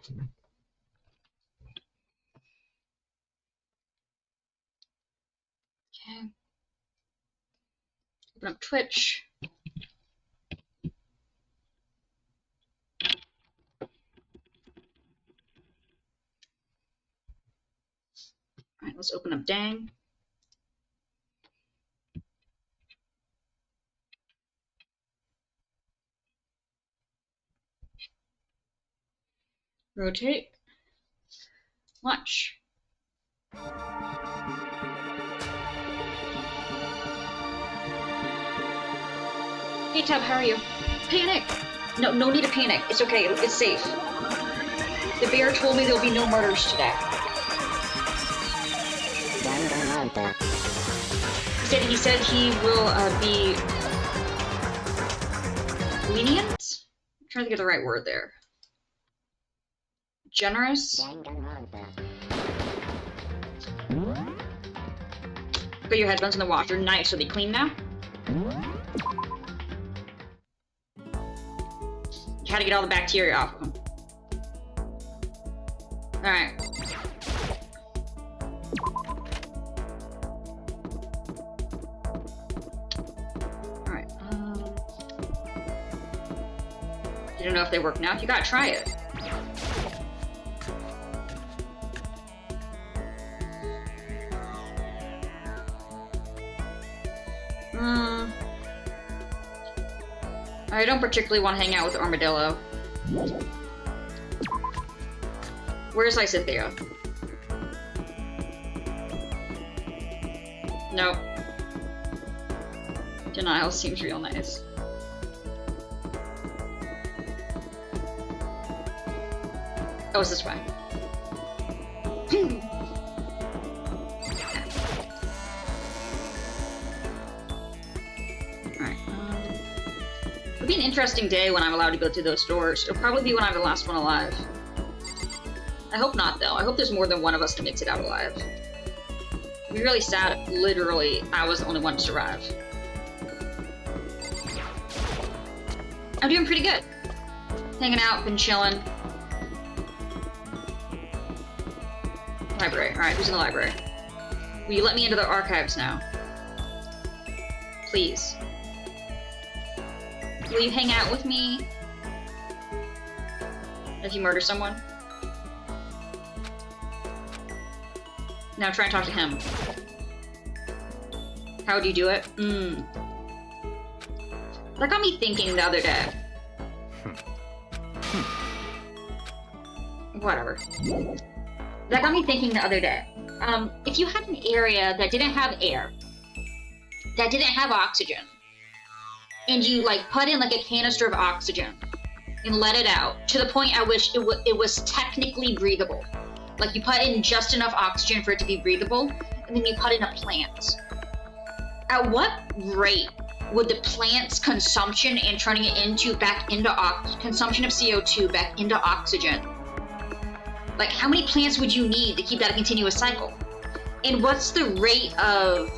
Okay. Open up Twitch. Alright, let's open up Dang. Rotate. Launch. Hey Tub, how are you? Panic! No need to panic. It's okay. It's safe. The bear told me there'll be no murders today. He said he will be lenient? I'm trying to get the right word there. Generous? Put your headphones in the washer. Nice. Are they clean now? You had to get all the bacteria off of them. Alright. Alright, you don't know if they work now. You gotta try it. I don't particularly want to hang out with Armadillo. Where's Lysithea? Nope. Denial seems real nice. Oh, it's this way. It'll be an interesting day when I'm allowed to go through those doors. It'll probably be when I'm the last one alive. I hope not, though. I hope there's more than one of us that makes it out alive. It'd be really sad if, literally, I was the only one to survive. I'm doing pretty good. Hanging out, been chilling. Library. Alright, who's in the library? Will you let me into the archives now? Please. Will you hang out with me if you murder someone? Now try and talk to him. How would you do it? That got me thinking the other day. Whatever. That got me thinking the other day. If you had an area that didn't have air, that didn't have oxygen, and you like put in like a canister of oxygen and let it out to the point at which it was technically breathable. Like you put in just enough oxygen for it to be breathable, and then you put in a plant. At what rate would the plant's consumption and turning it into consumption of CO2 back into oxygen? Like how many plants would you need to keep that a continuous cycle? And what's the rate of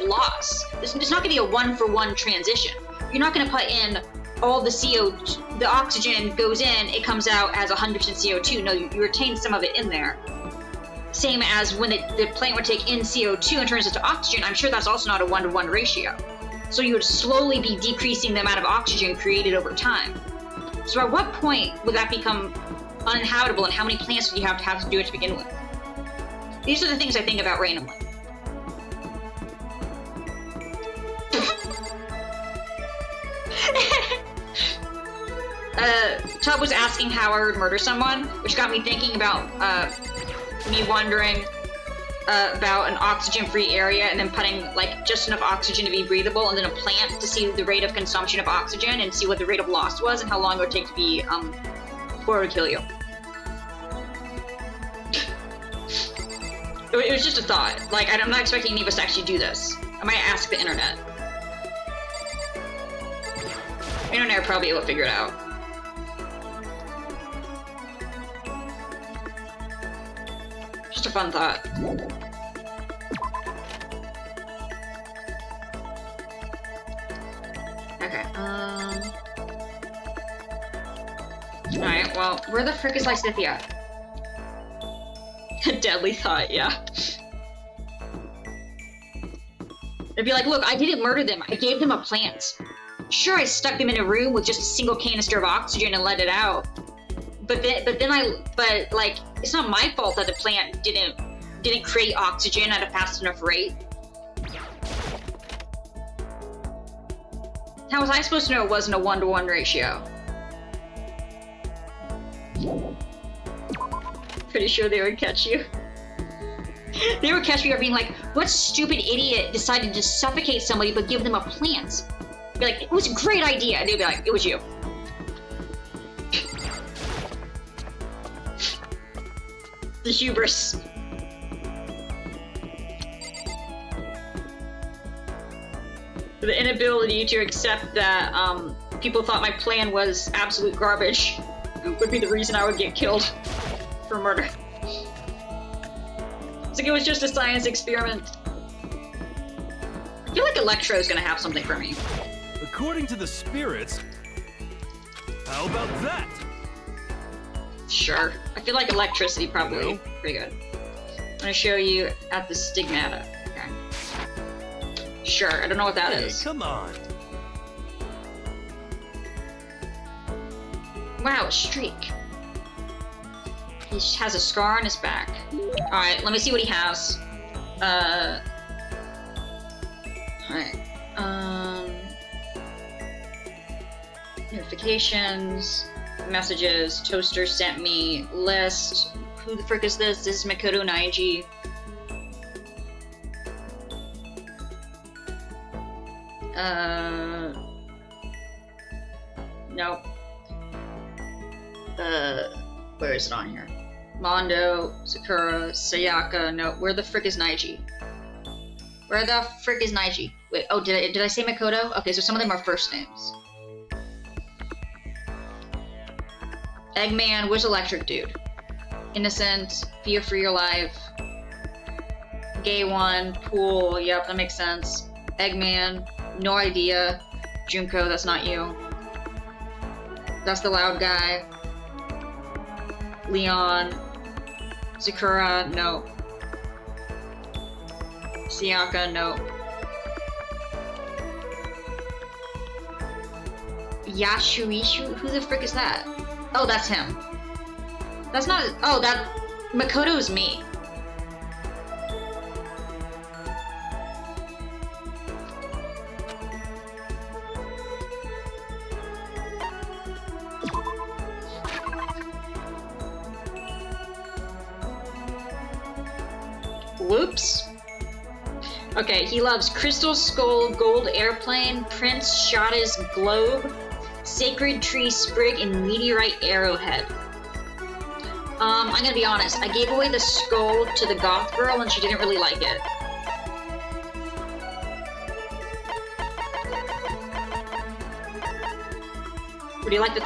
loss? It's not going to be a one-for-one transition. You're not going to put in all the CO2, the oxygen goes in, it comes out as 100% CO2. No, you retain some of it in there. Same as when the plant would take in CO2 and turns it to oxygen, I'm sure that's also not a one-to-one ratio. So you would slowly be decreasing the amount of oxygen created over time. So at what point would that become uninhabitable, and how many plants would you have to do it to begin with? These are the things I think about randomly. Tub was asking how I would murder someone, which got me thinking about me wondering about an oxygen-free area and then putting like just enough oxygen to be breathable, and then a plant to see the rate of consumption of oxygen and see what the rate of loss was and how long it would take to be before it would kill you. It was just a thought. Like, I'm not expecting any of us to actually do this. I might ask the internet. The internet probably will figure it out. Just a fun thought. Okay, Alright, well, No, where the frick is Lysithia? Deadly thought, yeah. It'd be like, look, I didn't murder them. I gave them a plant. Sure, I stuck them in a room with just a single canister of oxygen and let it out. But like, it's not my fault that the plant didn't create oxygen at a fast enough rate. How was I supposed to know it wasn't a 1-to-1 ratio? Pretty sure they would catch you. They would catch me being like, what stupid idiot decided to suffocate somebody but give them a plant? Be like, it was a great idea. And they'd be like, it was you. The hubris. The inability to accept that people thought my plan was absolute garbage would be the reason I would get killed for murder. It's like it was just a science experiment. I feel like Electro's gonna have something for me. According to the spirits, how about that? Sure. I feel like electricity probably pretty good. I'm gonna show you at the stigmata. Okay. Sure, I don't know what that is. Come on. Wow, a streak. He has a scar on his back. Alright, let me see what he has. Alright. Notifications, messages, Toaster sent me, list. Who the frick is this? This is Makoto Naiji. Nope. Where is it on here? Mondo, Sakura, Sayaka, no. Where the frick is Naiji? Where the frick is Naiji? Wait, oh, did I say Makoto? Okay, so some of them are first names. Eggman, where's Electric Dude? Innocent, Fear for Your Life. Gay One, Pool, yep, that makes sense. Eggman, no idea. Junko, that's not you. That's the loud guy. Leon. Sakura, no. Sayaka, no. Yashuishu? Who the frick is that? Oh, that's him. That's not... Oh, that... Makoto is me. Whoops. Okay, he loves Crystal Skull, Gold Airplane, Prince Shada's Globe, Sacred Tree Sprig, and Meteorite Arrowhead. I'm gonna be honest, I gave away the skull to the goth girl and she didn't really like it. Would you like the...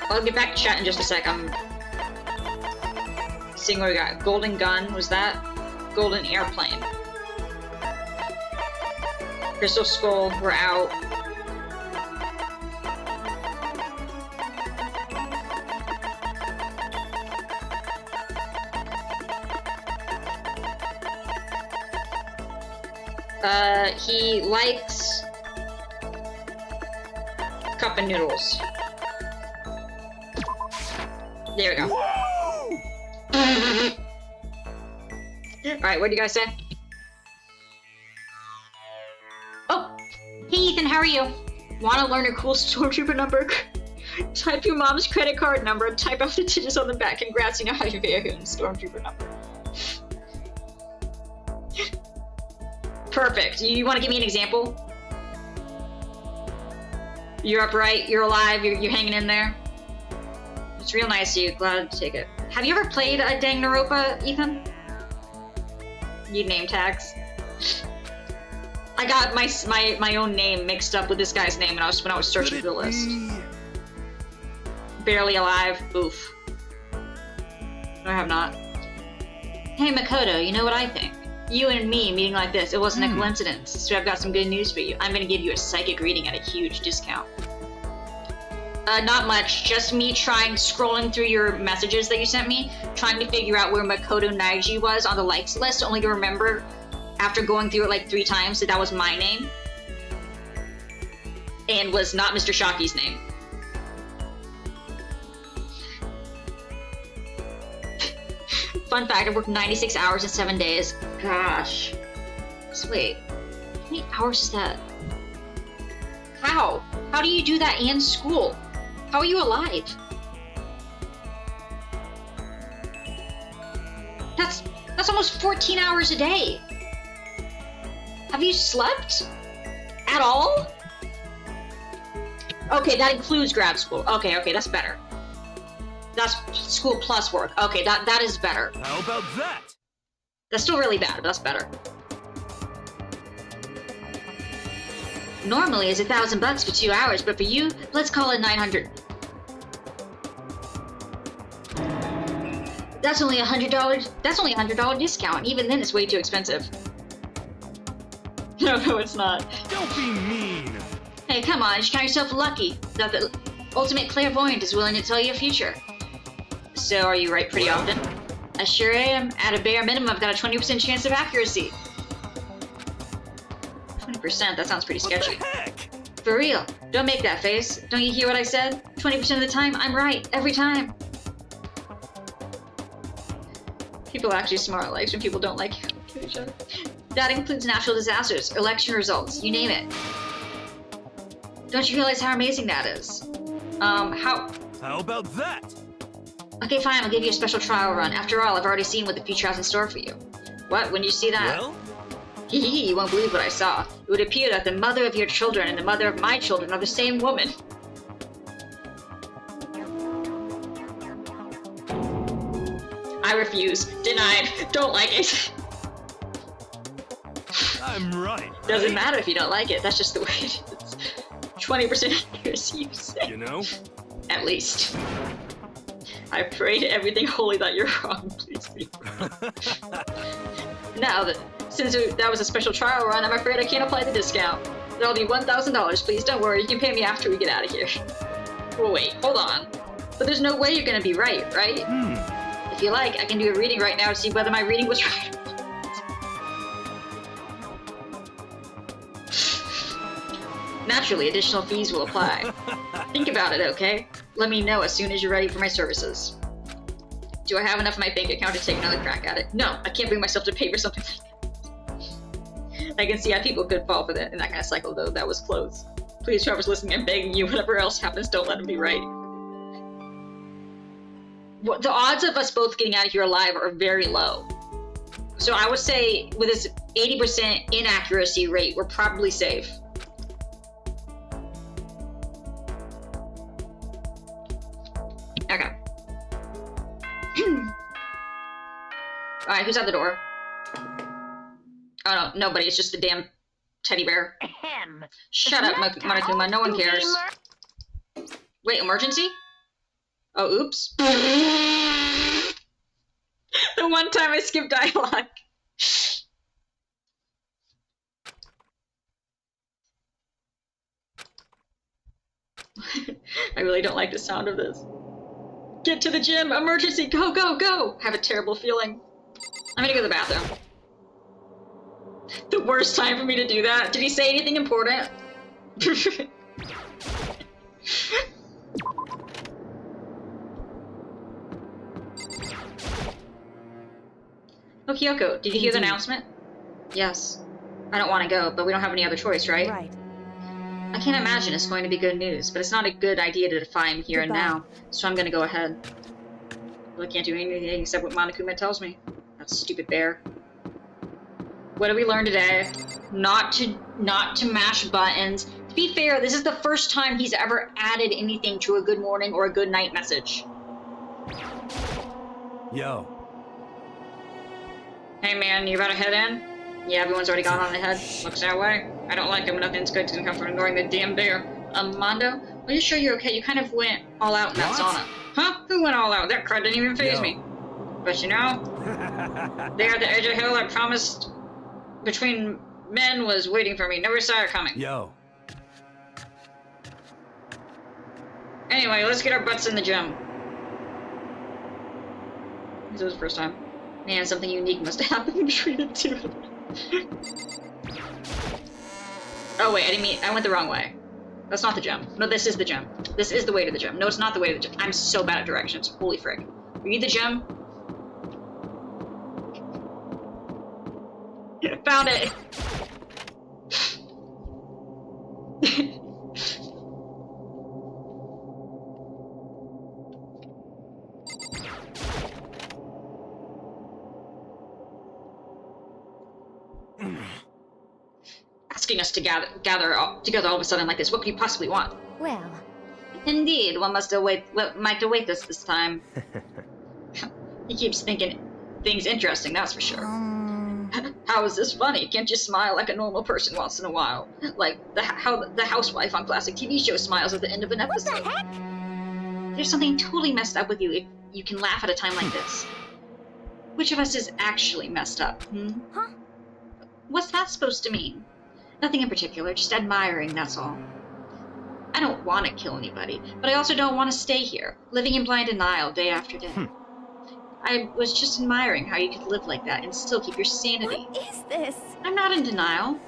I'll get back to chat in just a sec. I'm seeing what we got. Golden Gun, was that? Golden Airplane. Crystal Skull, we're out. He likes cup and noodles. There we go. Alright, what do you guys say? Oh! Hey Ethan, how are you? Wanna learn a cool stormtrooper number? Type your mom's credit card number and type out the digits on the back. Congrats, you know how you pay a stormtrooper number. Perfect. You want to give me an example? You're upright, you're alive, you're hanging in there. It's real nice of you. Glad to take it. Have you ever played a Danganronpa, Ethan? Need name tags. I got my own name mixed up with this guy's name when I was searching the list. Barely alive. Oof. No, I have not. Hey Makoto, you know what I think? You and me meeting like this, it wasn't a coincidence. So I've got some good news for you. I'm gonna give you a psychic reading at a huge discount. Not much. Just me scrolling through your messages that you sent me, trying to figure out where Makoto Naiji was on the likes list, only to remember after going through it like 3 times that was my name. And was not Mr. Shaki's name. Fun fact, I worked 96 hours in 7 days. Gosh. So wait, how many hours is that? How? How do you do that and school? How are you alive? That's almost 14 hours a day. Have you slept? At all? Okay, that includes grad school. Okay, that's better. That's school plus work. Okay, that is better. How about that? That's still really bad, but that's better. Normally it's $1,000 for 2 hours, but for you, let's call it 900. That's only $100. That's only $100 discount. Even then, it's way too expensive. No, it's not. Don't be mean. Hey, come on, just count yourself lucky that the ultimate clairvoyant is willing to tell you your future. So, are you right pretty often? I sure am. At a bare minimum, I've got a 20% chance of accuracy. 20%? That sounds pretty sketchy. What the heck? For real. Don't make that face. Don't you hear what I said? 20% of the time, I'm right. Every time. People are actually smart likes when people don't like each other. That includes natural disasters, election results, you name it. Don't you realize how amazing that is? How about that? Okay, fine, I'll give you a special trial run. After all, I've already seen what the future has in store for you. What? When did you see that? Well? Hee, you won't believe what I saw. It would appear that the mother of your children and the mother of my children are the same woman. I refuse. Denied. Don't like it. I'm right. Doesn't matter if you don't like it. That's just the way it is. 20% accuracy, you say. You know? At least. I pray to everything holy that you're wrong. Please be. Now that since that was a special trial run, I'm afraid I can't apply the discount. That'll be $1,000. Please don't worry. You can pay me after we get out of here. Well, wait. Hold on. But there's no way you're gonna be right? If you like, I can do a reading right now to see whether my reading was right. Naturally, additional fees will apply. Think about it, okay? Let me know as soon as you're ready for my services. Do I have enough in my bank account to take another crack at it? No, I can't bring myself to pay for something like that. I can see how people could fall for that in that kind of cycle, though. That was close. Please, whoever's listening, I'm begging you, whatever else happens, don't let him be right. The odds of us both getting out of here alive are very low. So I would say with this 80% inaccuracy rate, we're probably safe. Okay. Alright, who's at the door? Oh no, nobody, it's just the damn teddy bear. Shut up, Monokuma, no one cares. Wait, emergency? Oh, oops. The one time I skipped dialogue. I really don't like the sound of this. Get to the gym! Emergency! Go, go, go! Have a terrible feeling. I'm gonna go to the bathroom. The worst time for me to do that. Did he say anything important? Oh, Kyoko, did you hear the announcement? Yes. I don't want to go, but we don't have any other choice, right? Right. I can't imagine it's going to be good news, but it's not a good idea to defy him here and now, so I'm gonna go ahead. Well, I can't do anything except what Monokuma tells me. That stupid bear. What did we learn today? Not to mash buttons. To be fair, this is the first time he's ever added anything to a good morning or a good night message. Yo. Hey man, you about to head in? Yeah, everyone's already gone on ahead. Looks that way. I don't like him. Nothing's good to come from ignoring the damn bear. Mondo? Are you sure you're okay? You kind of went all out in that sauna. Huh? Who went all out? That crud didn't even faze me. But you know, there at the edge of the hill, I promised between men was waiting for me. Never saw it coming. Yo. Anyway. Anyway, let's get our butts in the gym. This was the first time. Man, something unique must have happened between the two. Oh wait, I didn't mean. I went the wrong way. That's not the gym. No, this is the gym. This is the way to the gym. No, it's not the way to the gym. I'm so bad at directions. Holy frick. Are you the gym? Found it! Asking us to gather together all of a sudden like this. What could you possibly want? Well. Indeed, one must await. Might await this time. He keeps thinking things interesting. That's for sure. How is this funny? Can't you smile like a normal person once in a while? Like how the housewife on classic TV show smiles at the end of an episode. What the heck? There's something totally messed up with you if you can laugh at a time like this. Which of us is actually messed up? Huh? What's that supposed to mean? Nothing in particular, just admiring, that's all. I don't want to kill anybody, but I also don't want to stay here, living in blind denial day after day. I was just admiring how you could live like that and still keep your sanity. What is this? I'm not in denial.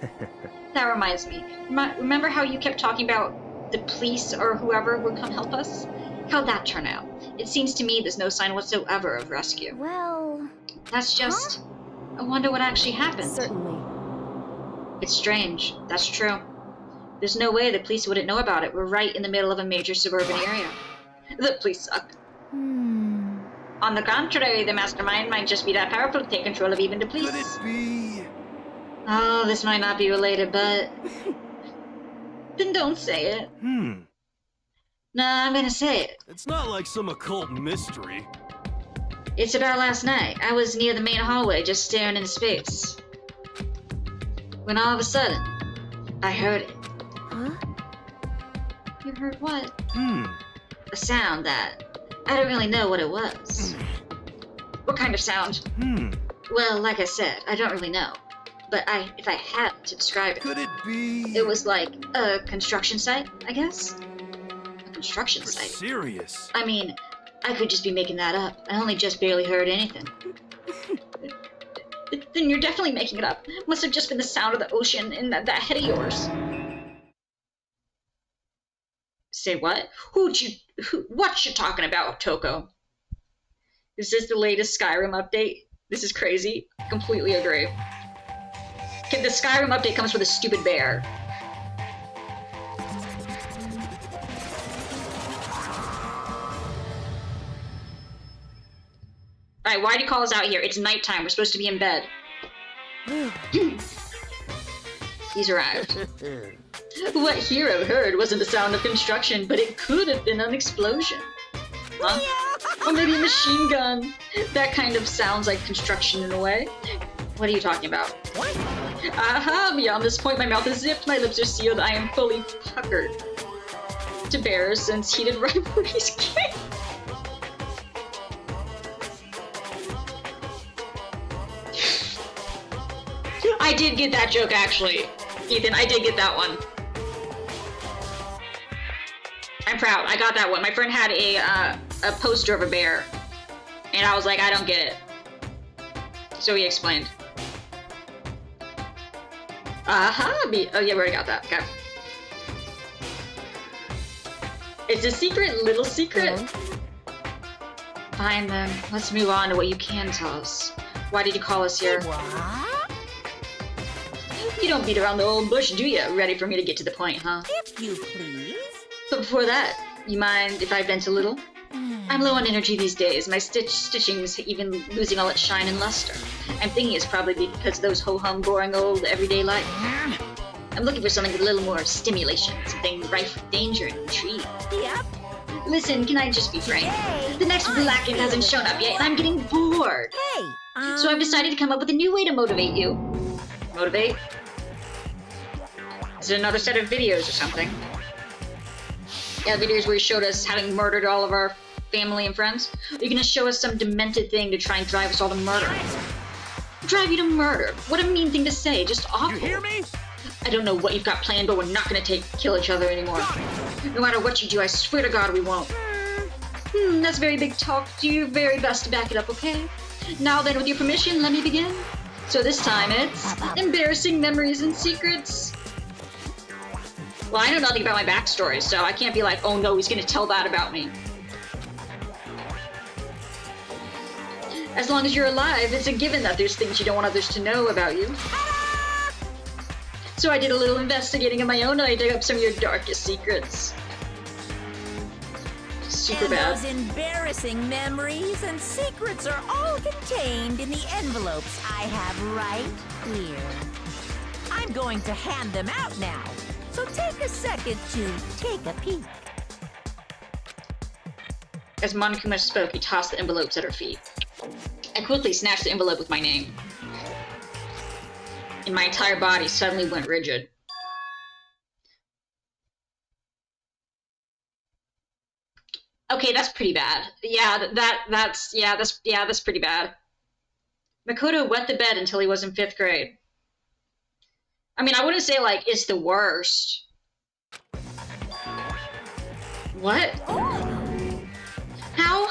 That reminds me. Remember how you kept talking about the police or whoever would come help us? How'd that turn out? It seems to me there's no sign whatsoever of rescue. Well... That's just... I wonder what actually happened. Certainly. It's strange. That's true. There's no way the police wouldn't know about it. We're right in the middle of a major suburban area. The police suck. On the contrary, the mastermind might just be that powerful to take control of even the police. Could it be? Oh, this might not be related, but... Then don't say it. Nah, I'm gonna say it. It's not like some occult mystery. It's about last night. I was near the main hallway, just staring into space. When all of a sudden, I heard it. Huh? You heard what? A sound that... I don't really know what it was. What kind of sound? Well, like I said, I don't really know. But if I had to describe it... Could it be... It was like a construction site, I guess? A construction You're site. serious? I mean, I could just be making that up. I only just barely heard anything. Then you're definitely making it up. Must have just been the sound of the ocean in that head of yours. Say what? What you talking about, Toko? Is this the latest Skyrim update? This is crazy. Completely agree. Okay, the Skyrim update comes with a stupid bear. Alright, why'd you call us out here? It's nighttime. We're supposed to be in bed. He's arrived. What Hiro heard wasn't the sound of construction, but it could have been an explosion. Huh? Or maybe a machine gun. That kind of sounds like construction in a way. What are you talking about? What? Aha! Beyond this point, my mouth is zipped, my lips are sealed, I am fully puckered. To bear since heated rivalries came. I did get that joke, actually. Ethan, I did get that one. I'm proud. I got that one. My friend had a poster of a bear, and I was like, I don't get it. So he explained. Oh yeah, we already got that. Okay. It's a secret, little secret. Fine then. Let's move on to what you can tell us. Why did you call us here? What? You don't beat around the old bush, do you? Ready for me to get to the point, huh? If you please. But before that, you mind if I vent a little? I'm low on energy these days. My stitching's even losing all its shine and luster. I'm thinking it's probably because of those ho-hum, boring old everyday life. I'm looking for something with a little more stimulation, something rife with danger and intrigue. Yep. Listen, can I just be frank? The next Blackened hasn't shown up yet, and I'm getting bored. Hey. So I've decided to come up with a new way to motivate you. Motivate? Is it another set of videos or something? Yeah, videos where you showed us having murdered all of our family and friends? Are you gonna show us some demented thing to try and drive us all to murder? Drive you to murder? What a mean thing to say, just awful. You hear me? I don't know what you've got planned, but we're not gonna kill each other anymore. No matter what you do, I swear to God we won't. That's very big talk. Do your very best to back it up, okay? Now then, with your permission, let me begin. So this time it's embarrassing memories and secrets. Well, I know nothing about my backstory, so I can't be like, oh no, he's gonna tell that about me. As long as you're alive, it's a given that there's things you don't want others to know about you. So I did a little investigating of my own and I dug up some of your darkest secrets. Super bad. Those embarrassing memories and secrets are all contained in the envelopes I have right here. I'm going to hand them out now, so take a second to take a peek. As Monokuma spoke, he tossed the envelopes at her feet. I quickly snatched the envelope with my name. And my entire body suddenly went rigid. Okay, that's pretty bad. Yeah, that's pretty bad. Makoto wet the bed until he was in 5th grade. I mean, I wouldn't say, like, it's the worst. What? How?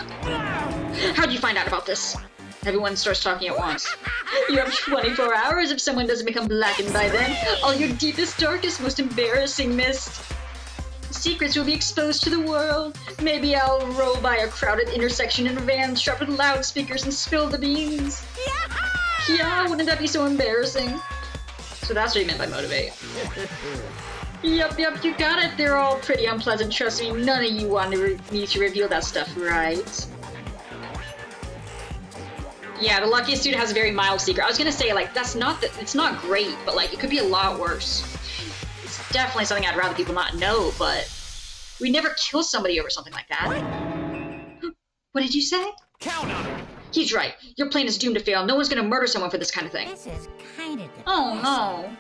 How'd you find out about this? Everyone starts talking at once. You have 24 hours if someone doesn't become blackened by then. All your deepest, darkest, most embarrassing mist. Secrets will be exposed to the world. Maybe I'll roll by a crowded intersection in a van strapped with loudspeakers and spill the beans. Yeah, wouldn't that be so embarrassing? So that's what you meant by motivate. Yep, you got it. They're all pretty unpleasant. Trust me, none of you wanted me to reveal that stuff, right? Yeah, the luckiest student has a very mild secret. I was gonna say, like, it's not great, but, like, it could be a lot worse. It's definitely something I'd rather people not know, but we never kill somebody over something like that. What did you say? Count on it. He's right. Your plan is doomed to fail. No one's gonna murder someone for this kind of thing. This is kind of depressing. Oh no.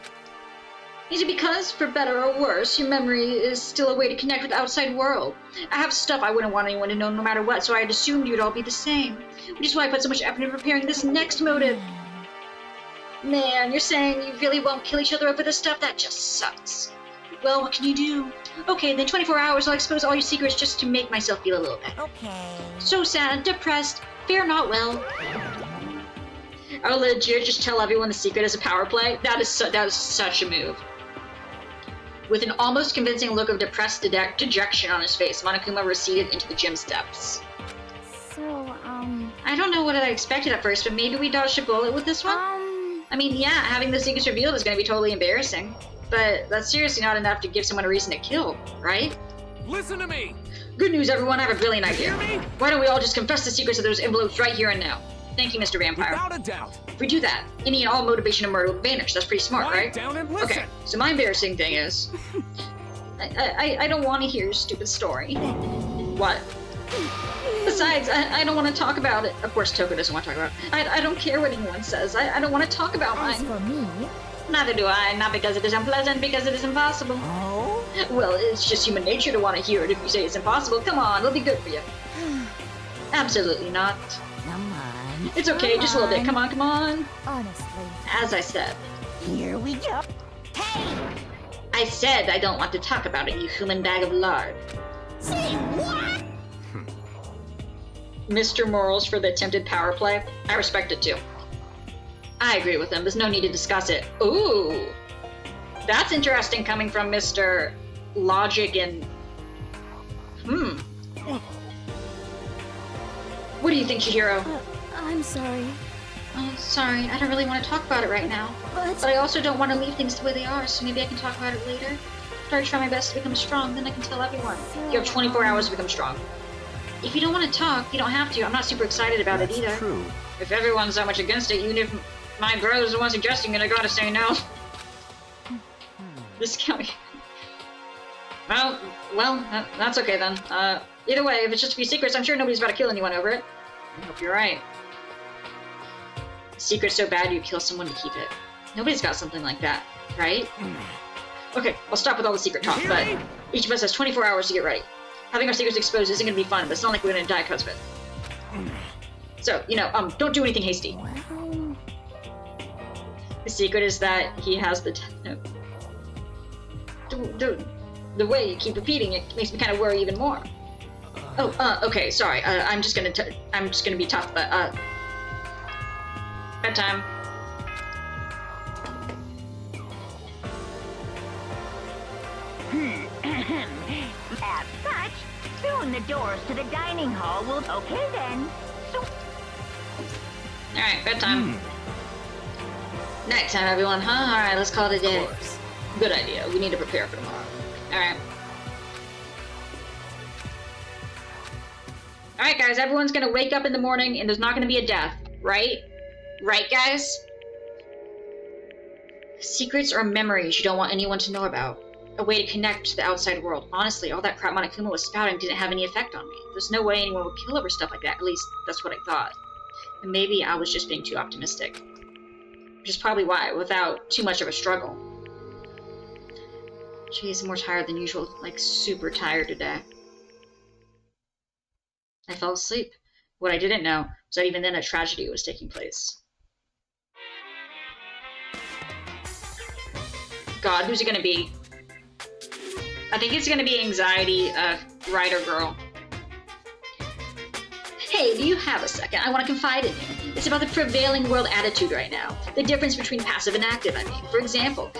Is it because, for better or worse, your memory is still a way to connect with the outside world? I have stuff I wouldn't want anyone to know no matter what, so I had assumed you'd all be the same. Which is why I put so much effort into preparing this next motive. Man, you're saying you really won't kill each other over this stuff? That just sucks. Well, what can you do? Okay, then 24 hours I'll expose all your secrets just to make myself feel a little better. Okay. So sad, depressed, fare not well. I'll legit just tell everyone the secret is a power play. That is such a move. With an almost convincing look of depressed dejection on his face, Monokuma receded into the gym steps. So, I don't know what I expected at first, but maybe we dodged a bullet with this one? I mean, yeah, having the secrets revealed is gonna be totally embarrassing. But that's seriously not enough to give someone a reason to kill, right? Listen to me. Good news, everyone, I have a brilliant idea. Hear me? Why don't we all just confess the secrets of those envelopes right here and now? Thank you, Mr. Vampire. Without a doubt. If we do that, any and all motivation to murder will vanish. That's pretty smart, Quiet right? down and listen. Okay, so my embarrassing thing is... I don't want to hear your stupid story. What? Besides, I don't want to talk about it. Of course, Toko doesn't want to talk about it. I don't care what anyone says. I don't want to talk about as mine. for me, Neither do I. Not because it is unpleasant, because it is impossible. Oh? Well, it's just human nature to want to hear it if you say it's impossible. Come on, it'll be good for you. Absolutely not. Come on. It's okay, just a little bit. Come on, come on. honestly. As I said. Here we go. Hey! I said I don't want to talk about it, you human bag of lard. Say what? Mr. Morals for the attempted power play. I respect it too. I agree with him. There's no need to discuss it. Ooh. That's interesting coming from Mr. Logic and... What do you think, Chihiro? I'm sorry, Oh, sorry. I don't really want to talk about it right now. but But I also don't want to leave things the way they are, so maybe I can talk about it later. After I try my best to become strong, then I can tell everyone. You have 24 hours to become strong. If you don't want to talk, you don't have to. I'm not super excited about it either. True. If everyone's so much against it, even if my brother's the one suggesting it, I gotta say no. This can't be... Well, that's okay then. Either way, if it's just a few secrets, I'm sure nobody's about to kill anyone over it. I hope you're right. A secret's so bad you kill someone to keep it. Nobody's got something like that, right? Okay, I'll stop with all the secret talk, but each of us has 24 hours to get ready. Having our secrets exposed isn't gonna be fun, but it's not like we're gonna die because of it. So, don't do anything hasty. well, The secret is that he has the the way you keep repeating it makes me kind of worry even more. Oh, okay, sorry. I'm just gonna be tough, but bedtime. As such, soon the doors to the dining hall will... Okay then. So... Alright, bedtime. Nighttime, everyone, huh? Alright, let's call it a day. Of course. Good idea. We need to prepare for tomorrow. Alright. Alright, guys, everyone's gonna wake up in the morning and there's not gonna be a death, right? Right, guys? Secrets or memories you don't want anyone to know about. A way to connect to the outside world. Honestly, all that crap Monokuma was spouting didn't have any effect on me. There's no way anyone would kill over stuff like that. At least, that's what I thought. And maybe I was just being too optimistic. Which is probably why, without too much of a struggle. Jeez, I'm more tired than usual. Like, super tired today. I fell asleep. What I didn't know was that even then a tragedy was taking place. God, who's it gonna be? I think it's gonna be Anxiety, writer girl. Hey, do you have a second? I want to confide in you. It's about the prevailing world attitude right now. The difference between passive and active, I mean. For example,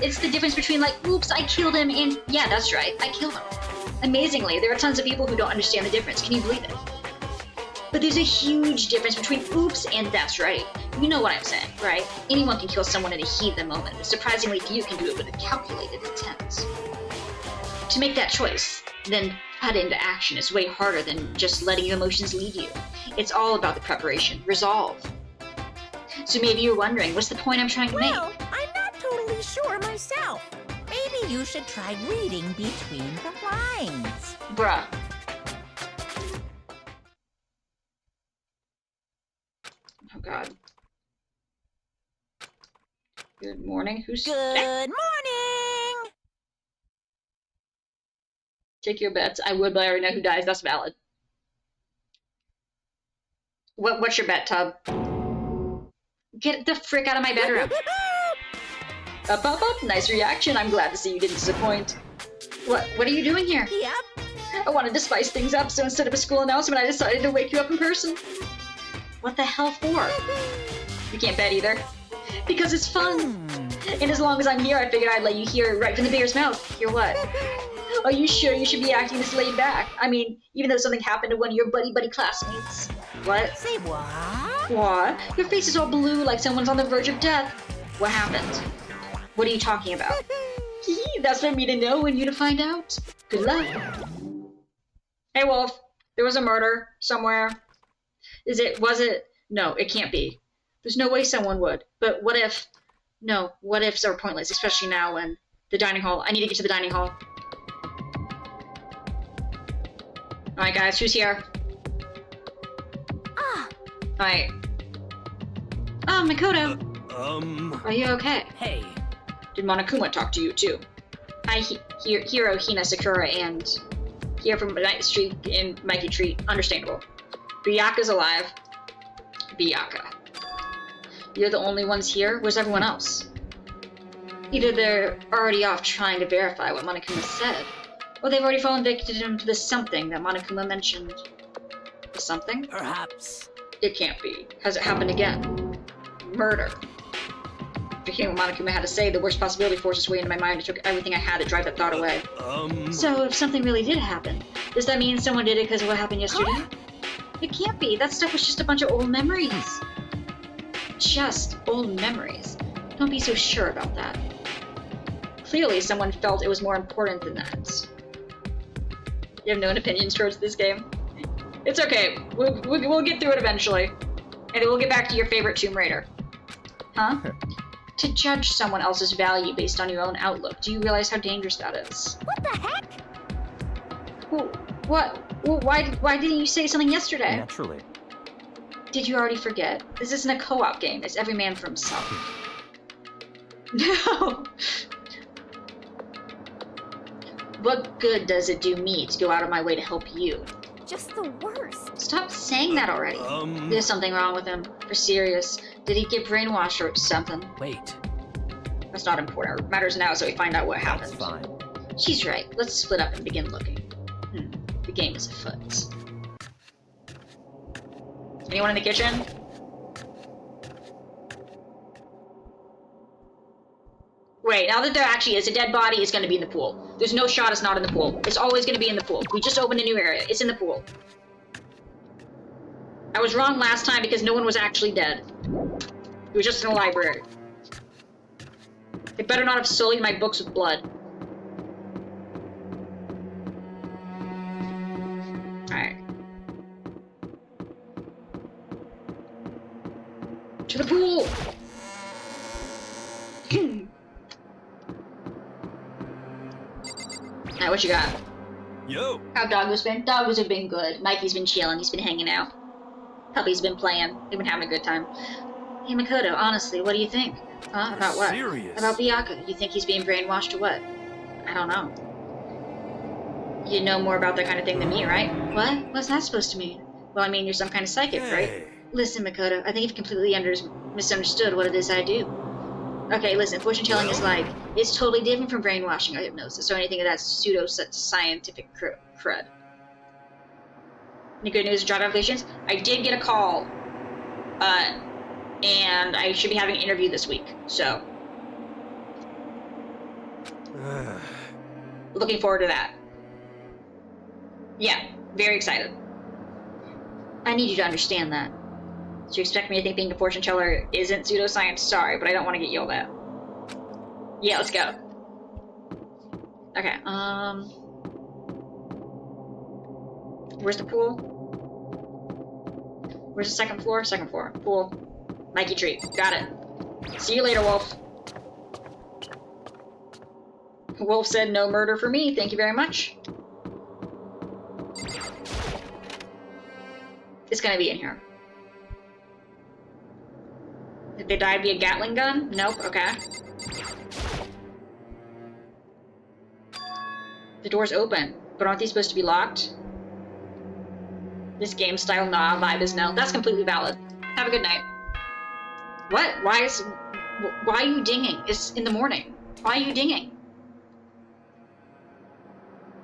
it's the difference between like, oops, I killed him, and yeah, that's right, I killed him. Amazingly, there are tons of people who don't understand the difference. Can you believe it? But there's a huge difference between oops and that's right. You know what I'm saying, right? Anyone can kill someone in the heat of the moment, but surprisingly few can do it with a calculated intent. To make that choice, then put it into action is way harder than just letting your emotions lead you. It's all about the preparation, resolve. So maybe you're wondering, what's the point I'm trying to make? Well, I'm not totally sure myself. Maybe you should try reading between the lines. Bruh. Oh god. Good morning. Who's... Good morning! Take your bets. I would, but I already know who dies. That's valid. What's your bet, Tub? Get the frick out of my bedroom. Up. Nice reaction. I'm glad to see you didn't disappoint. What are you doing here? Yep. I wanted to spice things up, so instead of a school announcement, I decided to wake you up in person. What the hell for? You can't bet either. Because it's fun. And as long as I'm here, I figured I'd let you hear it right from the bear's mouth. Hear what? Are you sure you should be acting this laid back? I mean, even though something happened to one of your buddy classmates. What? Say what? What? Your face is all blue like someone's on the verge of death. What happened? What are you talking about? That's for me to know and you to find out. Good luck. Hey, Wolf. There was a murder somewhere. Was it? No, it can't be. There's no way someone would. But what if? No, what ifs are pointless, especially now when the dining hall. I need to get to the dining hall. Alright, guys, who's here? Alright. Oh, Makoto. Are you okay? Hey. Did Monokuma talk to you, too? Hi, Hiro, Hina, Sakura, and... here from Night Street and Mikey Treat. Understandable. Byaku's alive. Byaku. You're the only ones here? Where's everyone else? Either they're already off trying to verify what Monokuma said, or they've already fallen victim to the something that Monokuma mentioned. The something? Perhaps. It can't be. Has it happened again? Murder. After hearing what Monokuma had to say, the worst possibility forced its way into my mind and took everything I had to drive that thought away. So, if something really did happen, does that mean someone did it because of what happened yesterday? It can't be. That stuff was just a bunch of old memories. Just old memories. Don't be so sure about that. Clearly, someone felt it was more important than that. You have no opinions towards this game? It's okay. We'll get through it eventually. And then we'll get back to your favorite Tomb Raider. Huh? To judge someone else's value based on your own outlook, do you realize how dangerous that is? What the heck? Well, what? Well, why didn't you say something yesterday? Naturally. Did you already forget? This isn't a co-op game. It's every man for himself. No! What good does it do me to go out of my way to help you? Just the worst. Stop saying that already. There's something wrong with him. For serious. Did he get brainwashed or something? Wait. That's not important. What matters now is that we find out what happened. That's fine. She's right. Let's split up and begin looking. The game is afoot. Anyone in the kitchen? Wait, now that there actually is a dead body, it's gonna be in the pool. There's no shot it's not in the pool. It's always gonna be in the pool. We just opened a new area. It's in the pool. I was wrong last time because no one was actually dead. It was just in a library. They better not have sullied my books with blood. Alright. To the pool! Alright, what you got? Yo! How Doggo's been? Doggo's have been good. Mikey's been chilling. He's been hanging out. Puppy's been playing. They've been having a good time. Hey, Makoto, honestly, what do you think? Huh? About what? Serious? About Byakuya. You think he's being brainwashed or what? I don't know. You know more about that kind of thing than me, right? What? What's that supposed to mean? Well, I mean, you're some kind of psychic, right? Listen, Makoto, I think you've completely misunderstood what it is I do. Okay, listen, fortune telling is like, it's totally different from brainwashing or hypnosis or anything of that pseudo-scientific crud. Any good news, job applications? I did get a call, and I should be having an interview this week, so. Looking forward to that. Yeah, very excited. I need you to understand that. So you expect me to think being a fortune teller isn't pseudoscience? Sorry, but I don't want to get yelled at. Yeah, let's go. Okay, where's the pool? Where's the second floor? Second floor. Pool. Mikey tree. Got it. See you later, Wolf. Wolf said no murder for me. Thank you very much. It's gonna be in here. Did they die via Gatling gun? Nope. Okay. The door's open, but aren't these supposed to be locked? This game style nah, vibe is no. That's completely valid. Have a good night. What? Why are you dinging? It's in the morning. Why are you dinging?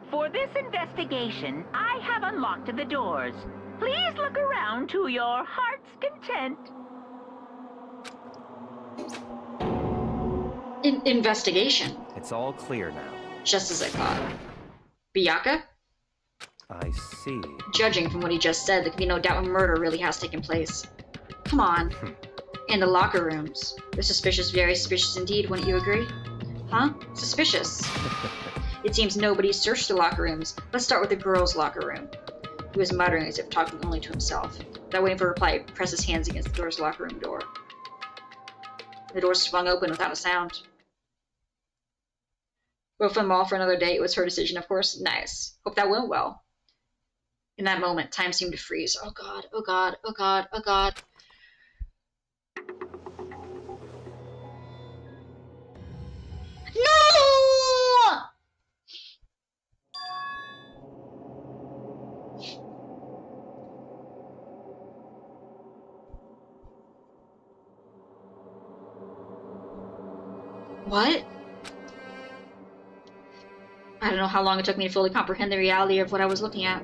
For this investigation, I have unlocked the doors. Please look around to your heart's content. Investigation. It's all clear now. Just as I thought. Byakuya? I see. Judging from what he just said, there can be no doubt a murder really has taken place. Come on. And the locker rooms. They're suspicious, very suspicious indeed, wouldn't you agree? Huh? Suspicious. It seems nobody searched the locker rooms. Let's start with the girls' locker room. He was muttering as if talking only to himself. Without waiting for a reply, he pressed his hands against the girls' locker room door. The door swung open without a sound. Both of them all for another day. It was her decision, of course. Nice. Hope that went well. In that moment, time seemed to freeze. Oh god, oh god, oh god, oh god. No! What? I don't know how long it took me to fully comprehend the reality of what I was looking at.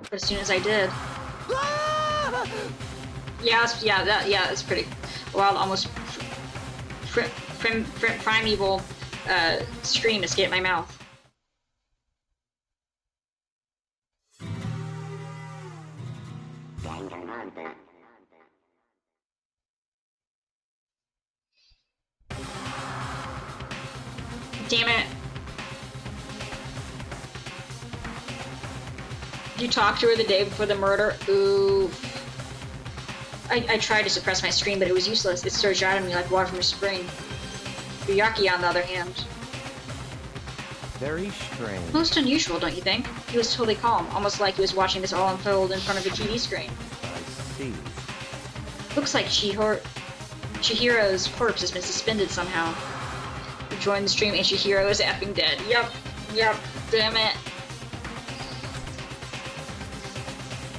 But as soon as I did... Yeah, it's pretty wild, almost primeval scream escaped my mouth. Damn it. You talked to her the day before the murder? Ooh. I tried to suppress my scream, but it was useless. It surged out of me like water from a spring. Byakuya, on the other hand. Very strange. Most unusual, don't you think? He was totally calm, almost like he was watching this all unfold in front of a TV screen. I see. Looks like Chihiro's corpse has been suspended somehow. We joined the stream and Chihiro is effing dead. Yep, damn it.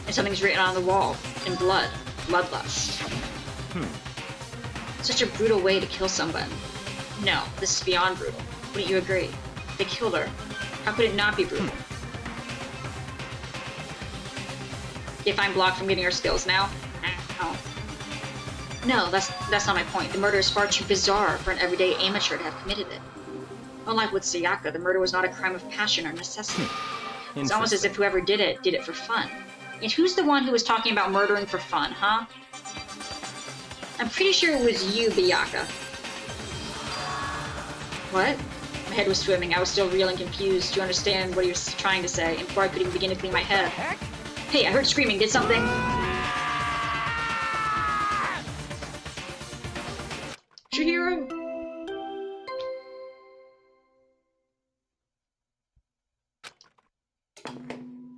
And something's written on the wall, in blood. Bloodlust. Such a brutal way to kill someone. No, this is beyond brutal. Wouldn't you agree? They killed her. How could it not be brutal? If I'm blocked from getting her skills now? Ow. No, that's not my point. The murder is far too bizarre for an everyday amateur to have committed it. Unlike with Sayaka, the murder was not a crime of passion or necessity. It's almost as if whoever did it for fun. And who's the one who was talking about murdering for fun, huh? I'm pretty sure it was you, Biyaka. What? My head was swimming. I was still reeling, confused to understand what he was trying to say, and before I could even begin to clean my head. Hey, I heard screaming. Did something? Hiro?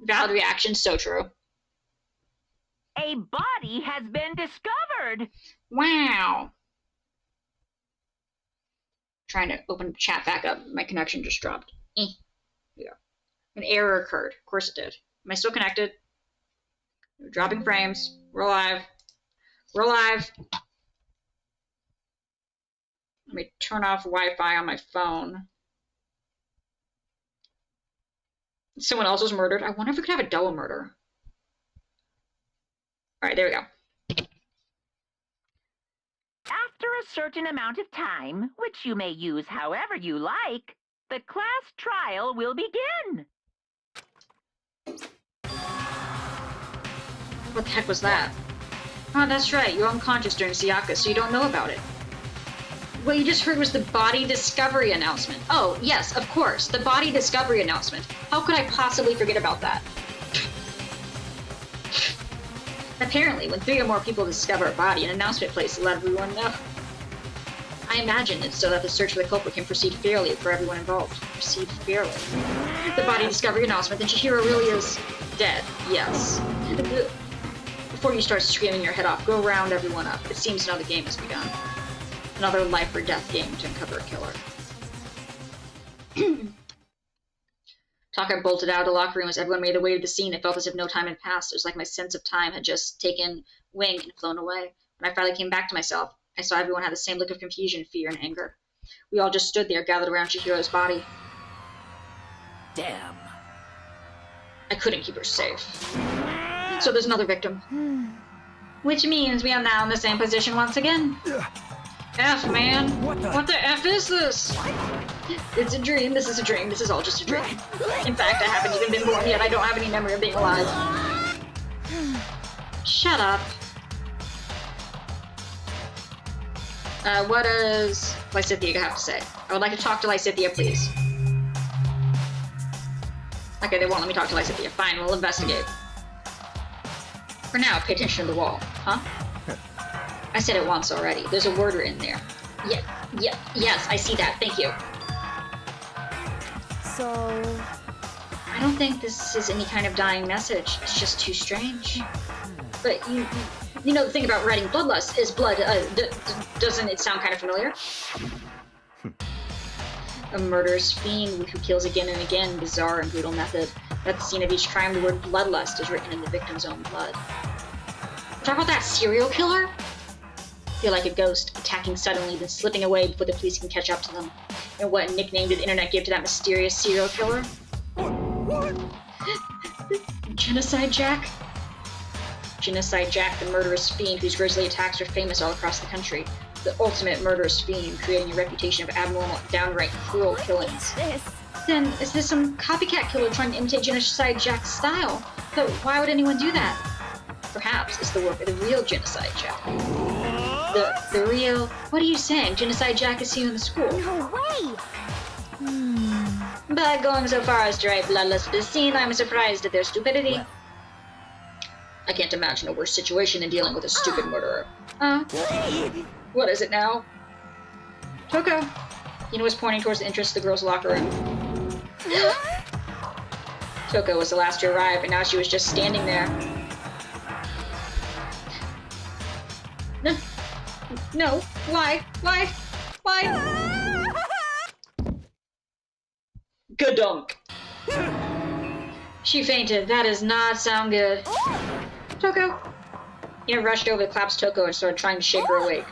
Valid reaction, so true. A body has been discovered. Wow. Trying to open chat back up. My connection just dropped. Yeah. An error occurred. Of course it did. Am I still connected? Dropping frames. We're alive. We're alive. Let me turn off Wi-Fi on my phone. Someone else was murdered. I wonder if we could have a double murder. Alright, there we go. After a certain amount of time, which you may use however you like, the class trial will begin. What the heck was that? Oh, that's right. You're unconscious during Sayaka, so you don't know about it. What you just heard was the body discovery announcement. Oh, yes, of course. The body discovery announcement. How could I possibly forget about that? Apparently, when 3 or more people discover a body, an announcement plays to let everyone know. I imagine it's so that the search for the culprit can proceed fairly for everyone involved. Proceed fairly. The body discovery announcement, then Chihiro really is dead. Yes. Before you start screaming your head off, go round everyone up. It seems another game has begun. Another life or death game to uncover a killer. Taka bolted out of the locker room as everyone made their way to the scene. It felt as if no time had passed. It was like my sense of time had just taken wing and flown away. When I finally came back to myself, I saw everyone had the same look of confusion, fear, and anger. We all just stood there, gathered around Chihiro's body. Damn. I couldn't keep her safe. So there's another victim. Which means we are now in the same position once again. F, man. What the F is this? It's a dream. This is a dream. This is all just a dream. In fact, I haven't even been born yet. I don't have any memory of being alive. Shut up. What does Lysithea have to say? I would like to talk to Lysithea, please. Okay, they won't let me talk to Lysithea. Fine, we'll investigate. For now, pay attention to the wall. Huh? I said it once already. There's a word in there. Yes, I see that. Thank you. So... I don't think this is any kind of dying message. It's just too strange. But you know the thing about writing bloodlust is blood, doesn't it sound kind of familiar? A murderous fiend who kills again and again, bizarre and brutal method. At the scene of each crime, the word bloodlust is written in the victim's own blood. Talk about that serial killer? Feel like a ghost, attacking suddenly, then slipping away before the police can catch up to them. And what nickname did the internet give to that mysterious serial killer? What? Genocide Jack? Genocide Jack, the murderous fiend whose grisly attacks are famous all across the country. The ultimate murderous fiend, creating a reputation of abnormal, downright cruel killings. Then, is this some copycat killer trying to imitate Genocide Jack's style? But why would anyone do that? Perhaps it's the work of the real Genocide Jack. The real... What are you saying? Genocide Jack is here in the school. No way! But going so far as to write bloodlust for the scene, I'm surprised at their stupidity. I can't imagine a worse situation than dealing with a stupid murderer. What is it now? Toko. Hino was pointing towards the entrance to the girls' locker room. Toko was the last to arrive, and now she was just standing there. No. Why? Gadunk. She fainted. That does not sound good. Toko. Hino rushed over to collapse Toko and started trying to shake her awake.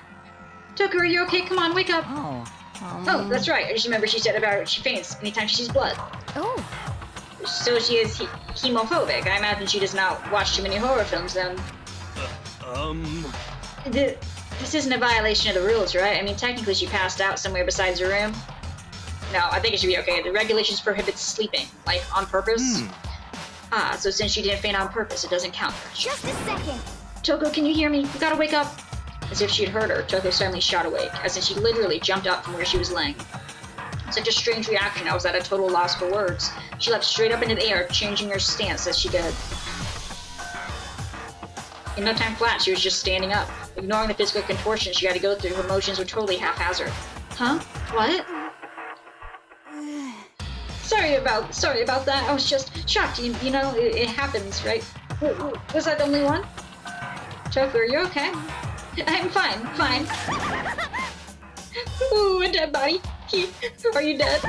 Toko, are you okay? Come on, wake up. Oh, Oh, that's right. I just remember she said about she faints anytime she sees blood. Oh, So she is hemophobic. I imagine she does not watch too many horror films then. This isn't a violation of the rules, right? I mean, technically she passed out somewhere besides her room. No, I think it should be okay. The regulations prohibit sleeping, like on purpose. Ah, so since she didn't faint on purpose, it doesn't count. just a second. Toko, can you hear me? You gotta wake up. As if she'd heard her, Toko suddenly shot awake, as if she literally jumped up from where she was laying. Such a strange reaction, I was at a total loss for words. She leapt straight up into the air, changing her stance as she did. In no time flat, she was just standing up. Ignoring the physical contortion she had to go through, her motions were totally haphazard. Huh? What? Sorry about that. I was just shocked. You know, it happens, right? Was I the only one? Toko, are you okay? I'm fine. Ooh, a dead body. Are you dead?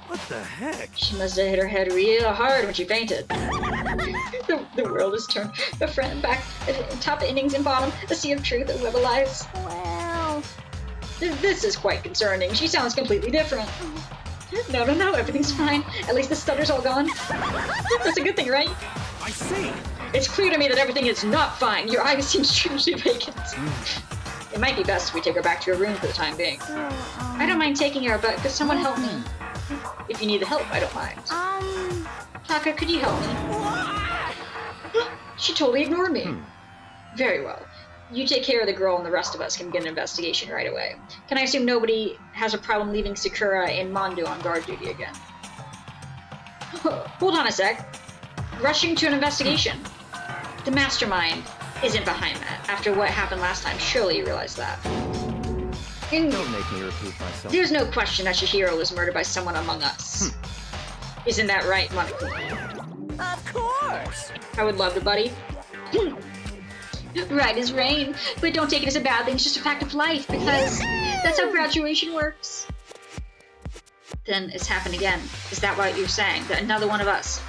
What the heck? She must have hit her head real hard when she fainted. The world is turned. The front, back, top innings and bottom, a sea of truth, a web of lies. Well, This is quite concerning. She sounds completely different. No, everything's fine. At least the stutter's all gone. That's a good thing, right? I see. It's clear to me that everything is not fine. Your eyes seem strangely vacant. It might be best if we take her back to her room for the time being. so, I don't mind taking her, but could someone help me? If you need the help, I don't mind. Taka, could you help me? She totally ignored me. Very well. You take care of the girl and the rest of us can begin an investigation right away. Can I assume nobody has a problem leaving Sakura and Mondo on guard duty again? Hold on a sec. Rushing to an investigation. The mastermind isn't behind that. After what happened last time, surely you realize that. And Don't make me repeat myself. there's no question that Hiro was murdered by someone among us. Isn't that right, Monaco? Of course. I would love to, buddy. Right as rain, but don't take it as a bad thing. It's just a fact of life, because that's how graduation works. Then it's happened again. Is that what you're saying? That another one of us?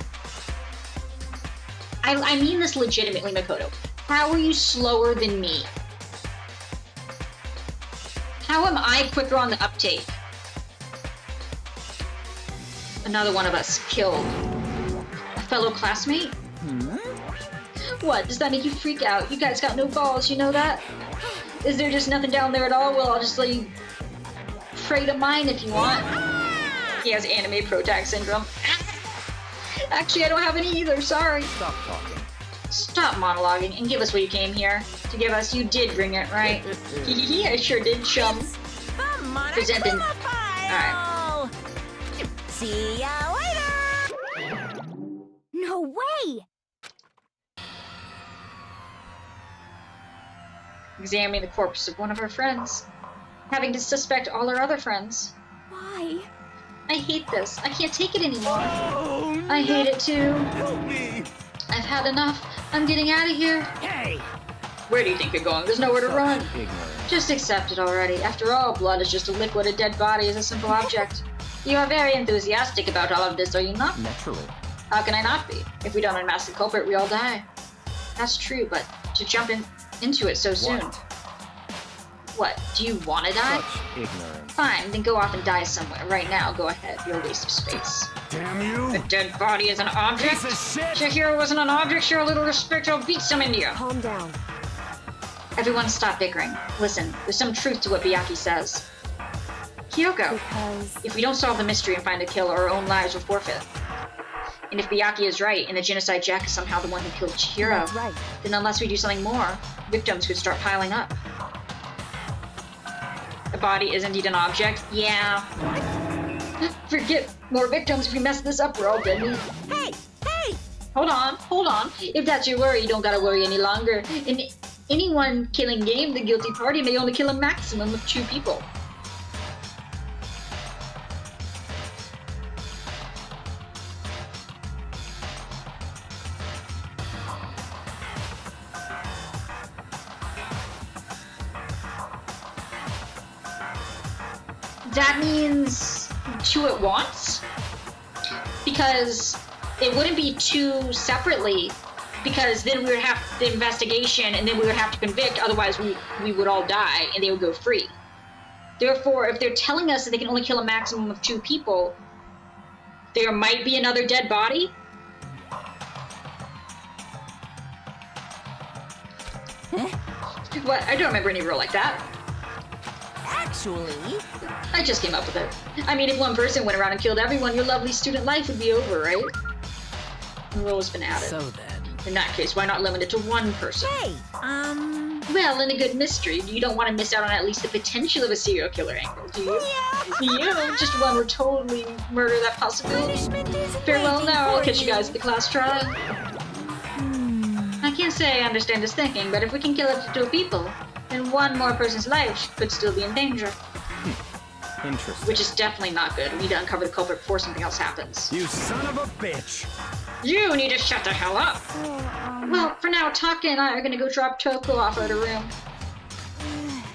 I mean this legitimately, Makoto. How are you slower than me? How am I quicker on the uptake? Another one of us killed a fellow classmate? What? Does that make you freak out? You guys got no balls, you know that? Is there just nothing down there at all? Well, I'll just let you pray to mine if you want. He has anime protag syndrome. Actually, I don't have any either, sorry. Stop talking. Stop monologuing and give us what you came here to give us. You did bring it, right? I sure did, chum. The Monaco Present them. file. See ya later. no way. Examining the corpse of one of our friends. Having to suspect all our other friends. Why? I hate this. I can't take it anymore. Oh, I hate it too. help me. I've had enough. I'm getting out of here. Hey. Where do you think you're going? There's nowhere to run. Ignorant. Just accept it already. After all, blood is just a liquid. A dead body is a simple object. You are very enthusiastic about all of this, are you not? Naturally. How can I not be? If we don't unmask the culprit, we all die. That's true, but to jump into it so soon. What? Do you want to die? Such ignorance. Fine, then go off and die somewhere. Right now, go ahead. You're a waste of space. Damn you. A dead body is an object? Piece of shit. Shihiro wasn't an object. Show a little respect, I'll beat some into you. Calm down. Everyone stop bickering. Listen, there's some truth to what Byakuya says. Kyoko, Because if we don't solve the mystery and find the killer, our own lives will forfeit. And if Byakuya is right, and the Genocide Jack is somehow the one who killed Chihiro, that's right. then unless we do something more, victims could start piling up. The body is indeed an object? Yeah. Forget more victims. If we mess this up, we're all dead meat. Hey. Hey. Hold on. If that's your worry, you don't gotta worry any longer. In any one killing game, the guilty party may only kill a maximum of 2 people. That means 2 at once? Because it wouldn't be 2 separately, because then we would have the investigation and then we would have to convict, otherwise we would all die and they would go free. Therefore, if they're telling us that they can only kill a maximum of 2 people, there might be another dead body? What? I don't remember any rule like that. Actually, I just came up with it. I mean, if one person went around and killed everyone, your lovely student life would be over, right? The rule has been added. so then. In that case, why not limit it to 1 person? Hey, Well, in a good mystery, you don't want to miss out on at least the potential of a serial killer angle, do you? yeah. You just one would totally murder that possibility. Punishment is Farewell waiting now, I'll for catch you guys at the class trial. I can't say I understand his thinking, but if we can kill up to 2 people, then 1 more person's life could still be in danger. Interesting. Which is definitely not good. We need to uncover the culprit before something else happens. You son of a bitch! You need to shut the hell up! Well, for now, Taka and I are gonna go drop Toko off at her room.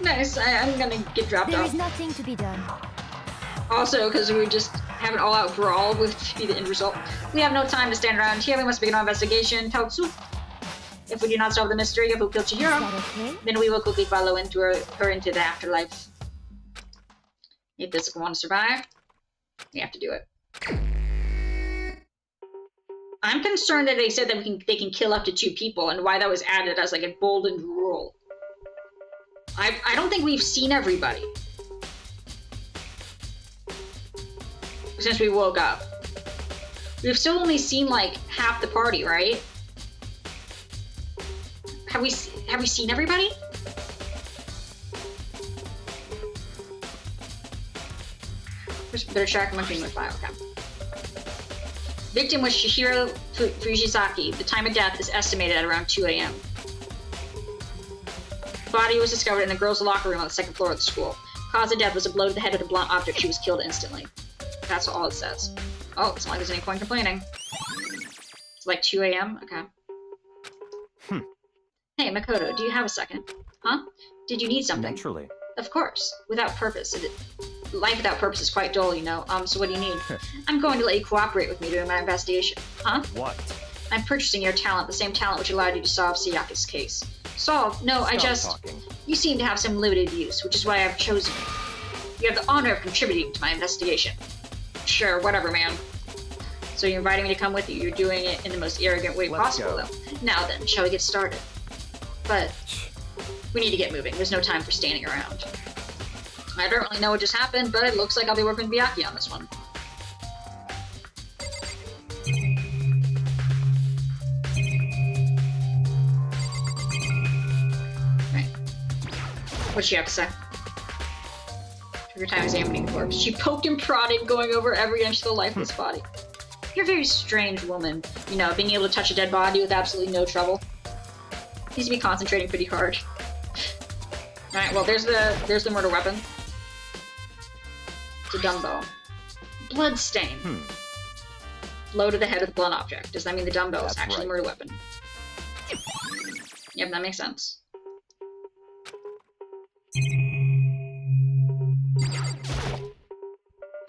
Nice, I'm gonna get dropped There off. is nothing to be done. Also, because we just have an all-out brawl would be the end result. We have no time to stand around here. We must begin our investigation. Taotsu. If we do not solve the mystery of who killed Is Chihiro, that okay? then we will quickly follow into her into the afterlife. If this one to survive, we have to do it. I'm concerned that they said that they can kill up to 2 people, and why that was added as like a boldened rule. I don't think we've seen everybody since we woke up. We've still only seen like half the party, right? Have we seen everybody? Better track monkey in the file. Okay. Victim was Shihiro Fujisaki. The time of death is estimated at around 2 a.m. Body was discovered in the girls' locker room on the 2nd floor of the school. Cause of death was a blow to the head with a blunt object. She was killed instantly. That's all it says. Oh, it's not like there's any point complaining. It's like 2 a.m. Okay. Hey, Makoto, do you have a second? Huh? Did you need something? Naturally. Of course. Without purpose. Life without purpose is quite dull, you know. So what do you need? I'm going to let you cooperate with me during my investigation. Huh? What? I'm purchasing your talent, the same talent which allowed you to solve Sayaka's case. Solve? No, I Stop just... talking. You seem to have some limited use, which is why I've chosen you. You have the honor of contributing to my investigation. Sure, whatever, man. So you're inviting me to come with you. You're doing it in the most arrogant way Let's possible, go. though. Now then, shall we get started? But we need to get moving. There's no time for standing around. I don't really know what just happened, but it looks like I'll be working with Miyaki on this one. Right. What'd she have to say? Took her time examining the corpse. She poked and prodded, going over every inch of the lifeless body. You're a very strange woman. You know, being able to touch a dead body with absolutely no trouble. Needs to be concentrating pretty hard. Alright, well, there's the murder weapon. It's a dumbbell. Bloodstain. Blow to the head with a blunt object. Does that mean the dumbbell is That's actually a right. murder weapon? Yep, that makes sense.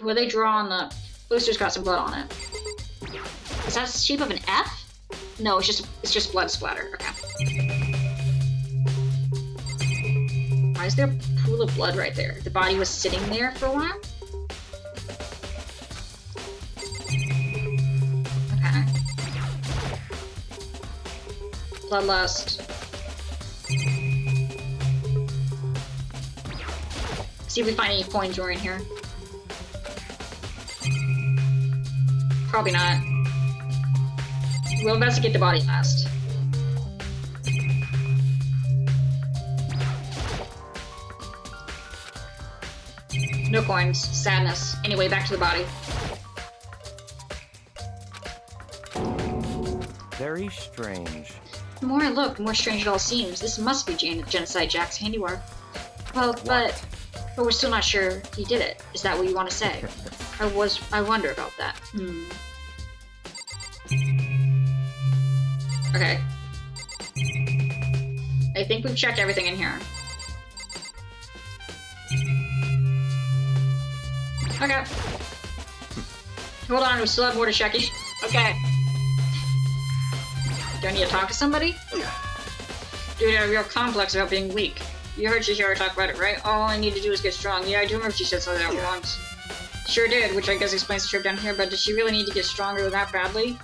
Where they draw on the poster's got some blood on it. Is that the shape of an F? No, it's just blood splatter. Okay. Why is there a pool of blood right there? The body was sitting there for a while? Okay. Bloodlust. See if we find any coins or in here. Probably not. We'll investigate the body last. No coins. Sadness. Anyway, back to the body. Very strange. The more I look, the more strange it all seems. This must be Genocide Jack's handiwork. Well, but we're still not sure he did it. Is that what you want to say? I wonder about that. Okay. I think we've checked everything in here. Okay. Hold on, we still have more to check. Okay. Do I need to talk to somebody? Dude, I'm real complex about being weak. You heard Chihiro talk about it, right? All I need to do is get strong. Yeah, I do remember she said something like that once. Sure did, which I guess explains the trip down here, but does she really need to get stronger that badly?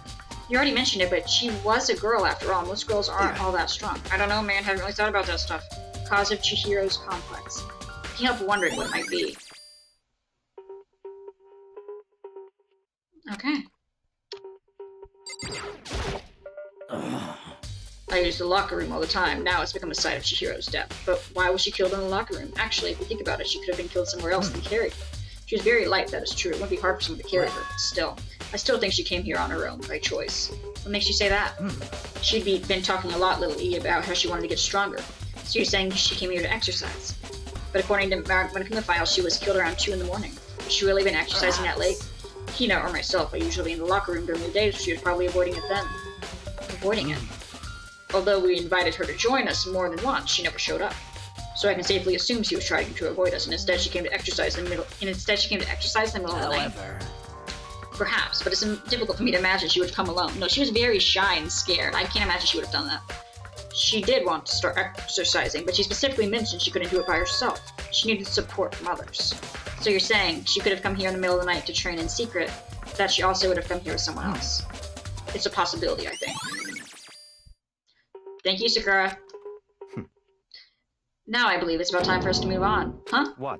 You already mentioned it, but she was a girl after all. Most girls aren't all that strong. I don't know, man. Haven't really thought about that stuff. Cause of Chihiro's complex. I can't help wondering what it might be. Okay. I use the locker room all the time. Now it's become a site of Chihiro's death. But why was she killed in the locker room? Actually, if you think about it, she could have been killed somewhere else than carried. She was very light, that is true. It wouldn't be hard for someone to carry her, but still. I still think she came here on her own, by choice. What makes you say that? She'd been talking a lot, little E, about how she wanted to get stronger. So you're saying she came here to exercise. But according to the file, she was killed around 2 in the morning. Has she really been exercising that late? Hina or myself are usually in the locker room during the day, so she was probably avoiding it then. Avoiding it. Although we invited her to join us more than once, she never showed up. So I can safely assume she was trying to avoid us, and instead she came to exercise in the middle. In the middle of the night. Perhaps, but it's difficult for me to imagine she would come alone. No, she was very shy and scared. I can't imagine she would have done that. She did want to start exercising, but she specifically mentioned she couldn't do it by herself. She needed support from others. So you're saying she could have come here in the middle of the night to train in secret, that she also would have come here with someone else. It's a possibility, I think. Thank you, Sakura. Now I believe it's about time for us to move on. Huh? What?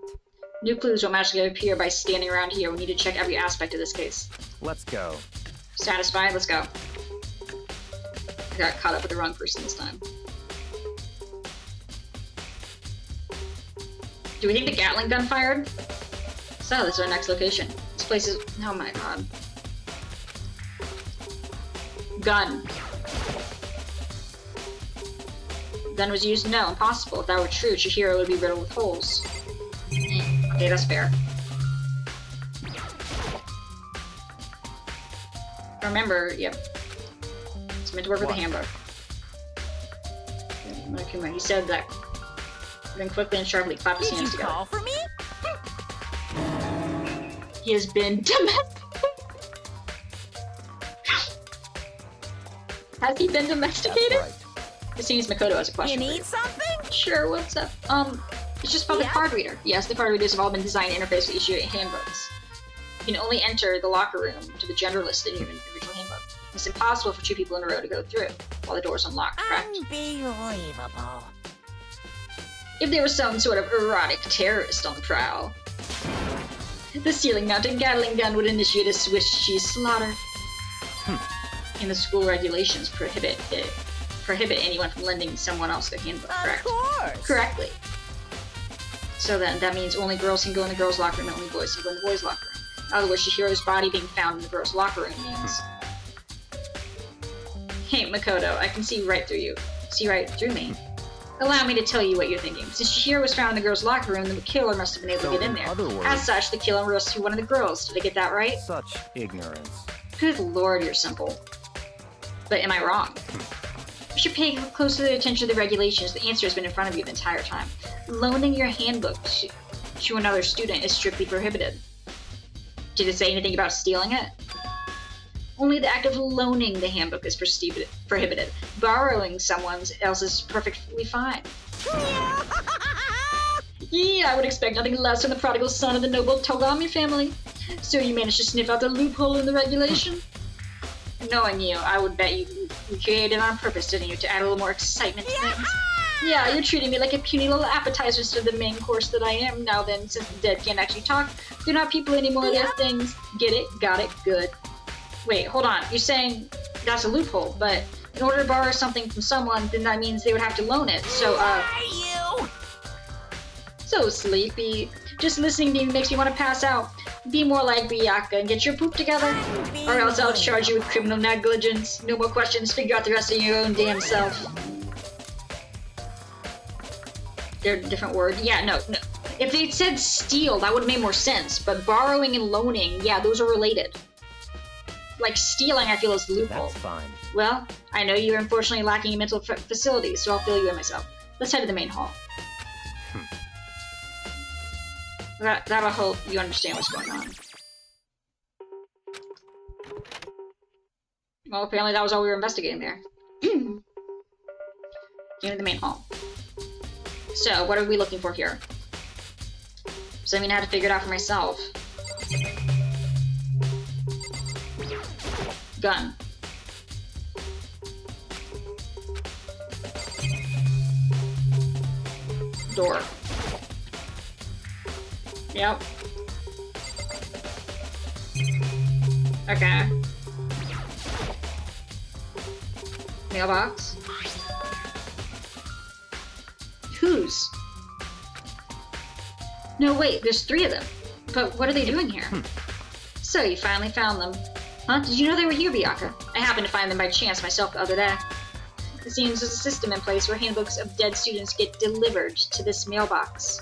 New clues will magically appear by standing around here. We need to check every aspect of this case. Let's go. Satisfied? Let's go. I got caught up with the wrong person this time. Do we think the Gatling gun fired? So, this is our next location. This place is... oh my god. Gun. Gun was used? No, impossible. If that were true, Chihiro would be riddled with holes. Okay, that's fair. Remember, yep. It's meant to work with the handbook. Okay, he said that. Then quickly and sharply clap his hands together. Call for me? He has been domesticated. Has he been domesticated? That's right. It seems Makoto has a question. You need something? Sure, what's up? It's just about the card reader. Yes, the card readers have all been designed to interface with issue handbooks. You can only enter the locker room to the generalist in your individual handbook. It's impossible for 2 people in a row to go through while the door's unlocked, correct? Unbelievable. If there was some sort of erotic terrorist on the prowl, the ceiling-mounted Gatling gun would initiate a Swiss cheese slaughter. And the school regulations prohibit anyone from lending someone else their handbook, correct? Of course. Correctly. So then, that means only girls can go in the girls' locker room and only boys can go in the boys' locker room. In other words, Chihiro's body being found in the girls' locker room means... Hey, Makoto, I can see right through you. See right through me. Allow me to tell you what you're thinking. Since Chihiro was found in the girls' locker room, the killer must have been able to get in there. other words, As such, the killer must be one of the girls. Did I get that right? Such ignorance. Good lord, you're simple. But am I wrong? You should pay closer attention to the regulations. The answer has been in front of you the entire time. Loaning your handbook to another student is strictly prohibited. Did it say anything about stealing it? Only the act of loaning the handbook is prohibited. Borrowing someone else's is perfectly fine. Yeah, I would expect nothing less from the prodigal son of the noble Togami family. So you managed to sniff out the loophole in the regulation? Knowing you, I would bet you created it on purpose, didn't you, to add a little more excitement to things? Yeah, you're treating me like a puny little appetizer instead of the main course that I am. Now then, since the dead can't actually talk, they're not people anymore, they're things. Get it? Got it? Good. Wait, hold on. You're saying that's a loophole, but in order to borrow something from someone, then that means they would have to loan it. So, So sleepy. Just listening to you makes me want to pass out. Be more like Biyaka and get your poop together. Or else I'll charge you with criminal negligence. No more questions. Figure out the rest of your own damn self. They're different words. Yeah, no. If they'd said steal, that would have made more sense. But borrowing and loaning, yeah, those are related. Like stealing, I feel is the loophole. That's fine. Well, I know you're unfortunately lacking in mental facilities, so I'll fill you in myself. Let's head to the main hall. That'll help you understand what's going on. Well, apparently that was all we were investigating there. Into the main hall. So, what are we looking for here? So I'm gonna have to figure it out for myself. Gun. Door. Yep. Okay. Mailbox. Whose? No, wait, there's 3 of them. But what are they doing here? So you finally found them. Huh? Did you know they were here, Byakuya? I happened to find them by chance myself the other day. It seems there's a system in place where handbooks of dead students get delivered to this mailbox.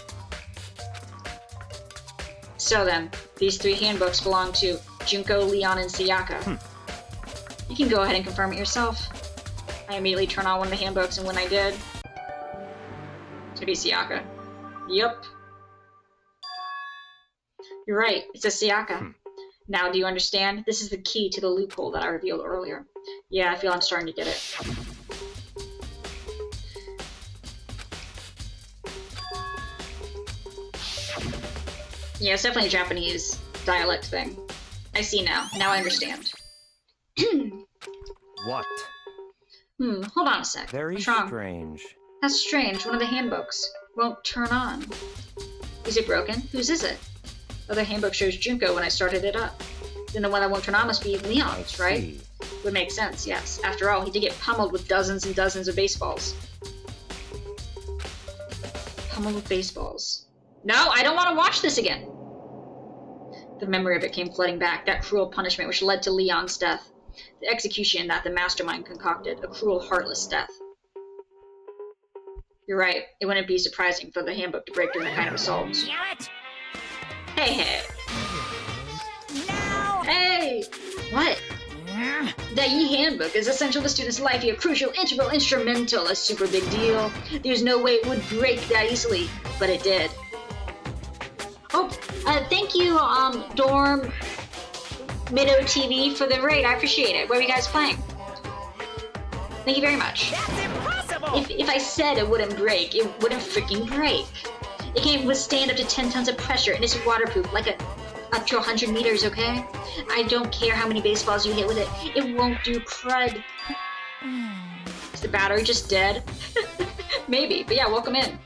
So then, these 3 handbooks belong to Junko, Leon, and Sayaka. You can go ahead and confirm it yourself. I immediately turned on one of the handbooks, and when I did, it'd be Sayaka. Yep. You're right, it's a Sayaka. Now do you understand? This is the key to the loophole that I revealed earlier. Yeah, I feel I'm starting to get it. Yeah, it's definitely a Japanese dialect thing. I see now. Now I understand. What? Hold on a sec. Very What's wrong? strange. That's strange. One of the handbooks won't turn on. Is it broken? Whose is it? The other handbook shows Junko when I started it up. Then the one that won't turn on must be Leon's, right? Would make sense, yes. After all, he did get pummeled with dozens and dozens of baseballs. Pummeled with baseballs. No, I don't want to watch this again! The memory of it came flooding back, that cruel punishment which led to Leon's death. The execution that the mastermind concocted, a cruel, heartless death. You're right, it wouldn't be surprising for the handbook to break during that kind of assault. Hey, hey. No! Hey! What? The handbook is essential to students' life here, crucial, integral, instrumental, a super big deal. There's no way it would break that easily, but it did. Oh, thank you, Dorm Mido TV for the raid. I appreciate it. What are you guys playing? Thank you very much. That's impossible! If I said it wouldn't break, it wouldn't freaking break. It can withstand up to 10 tons of pressure, and it's waterproof, like up to 100 meters, okay? I don't care how many baseballs you hit with it. It won't do crud. Is the battery just dead? Maybe, but yeah, welcome in.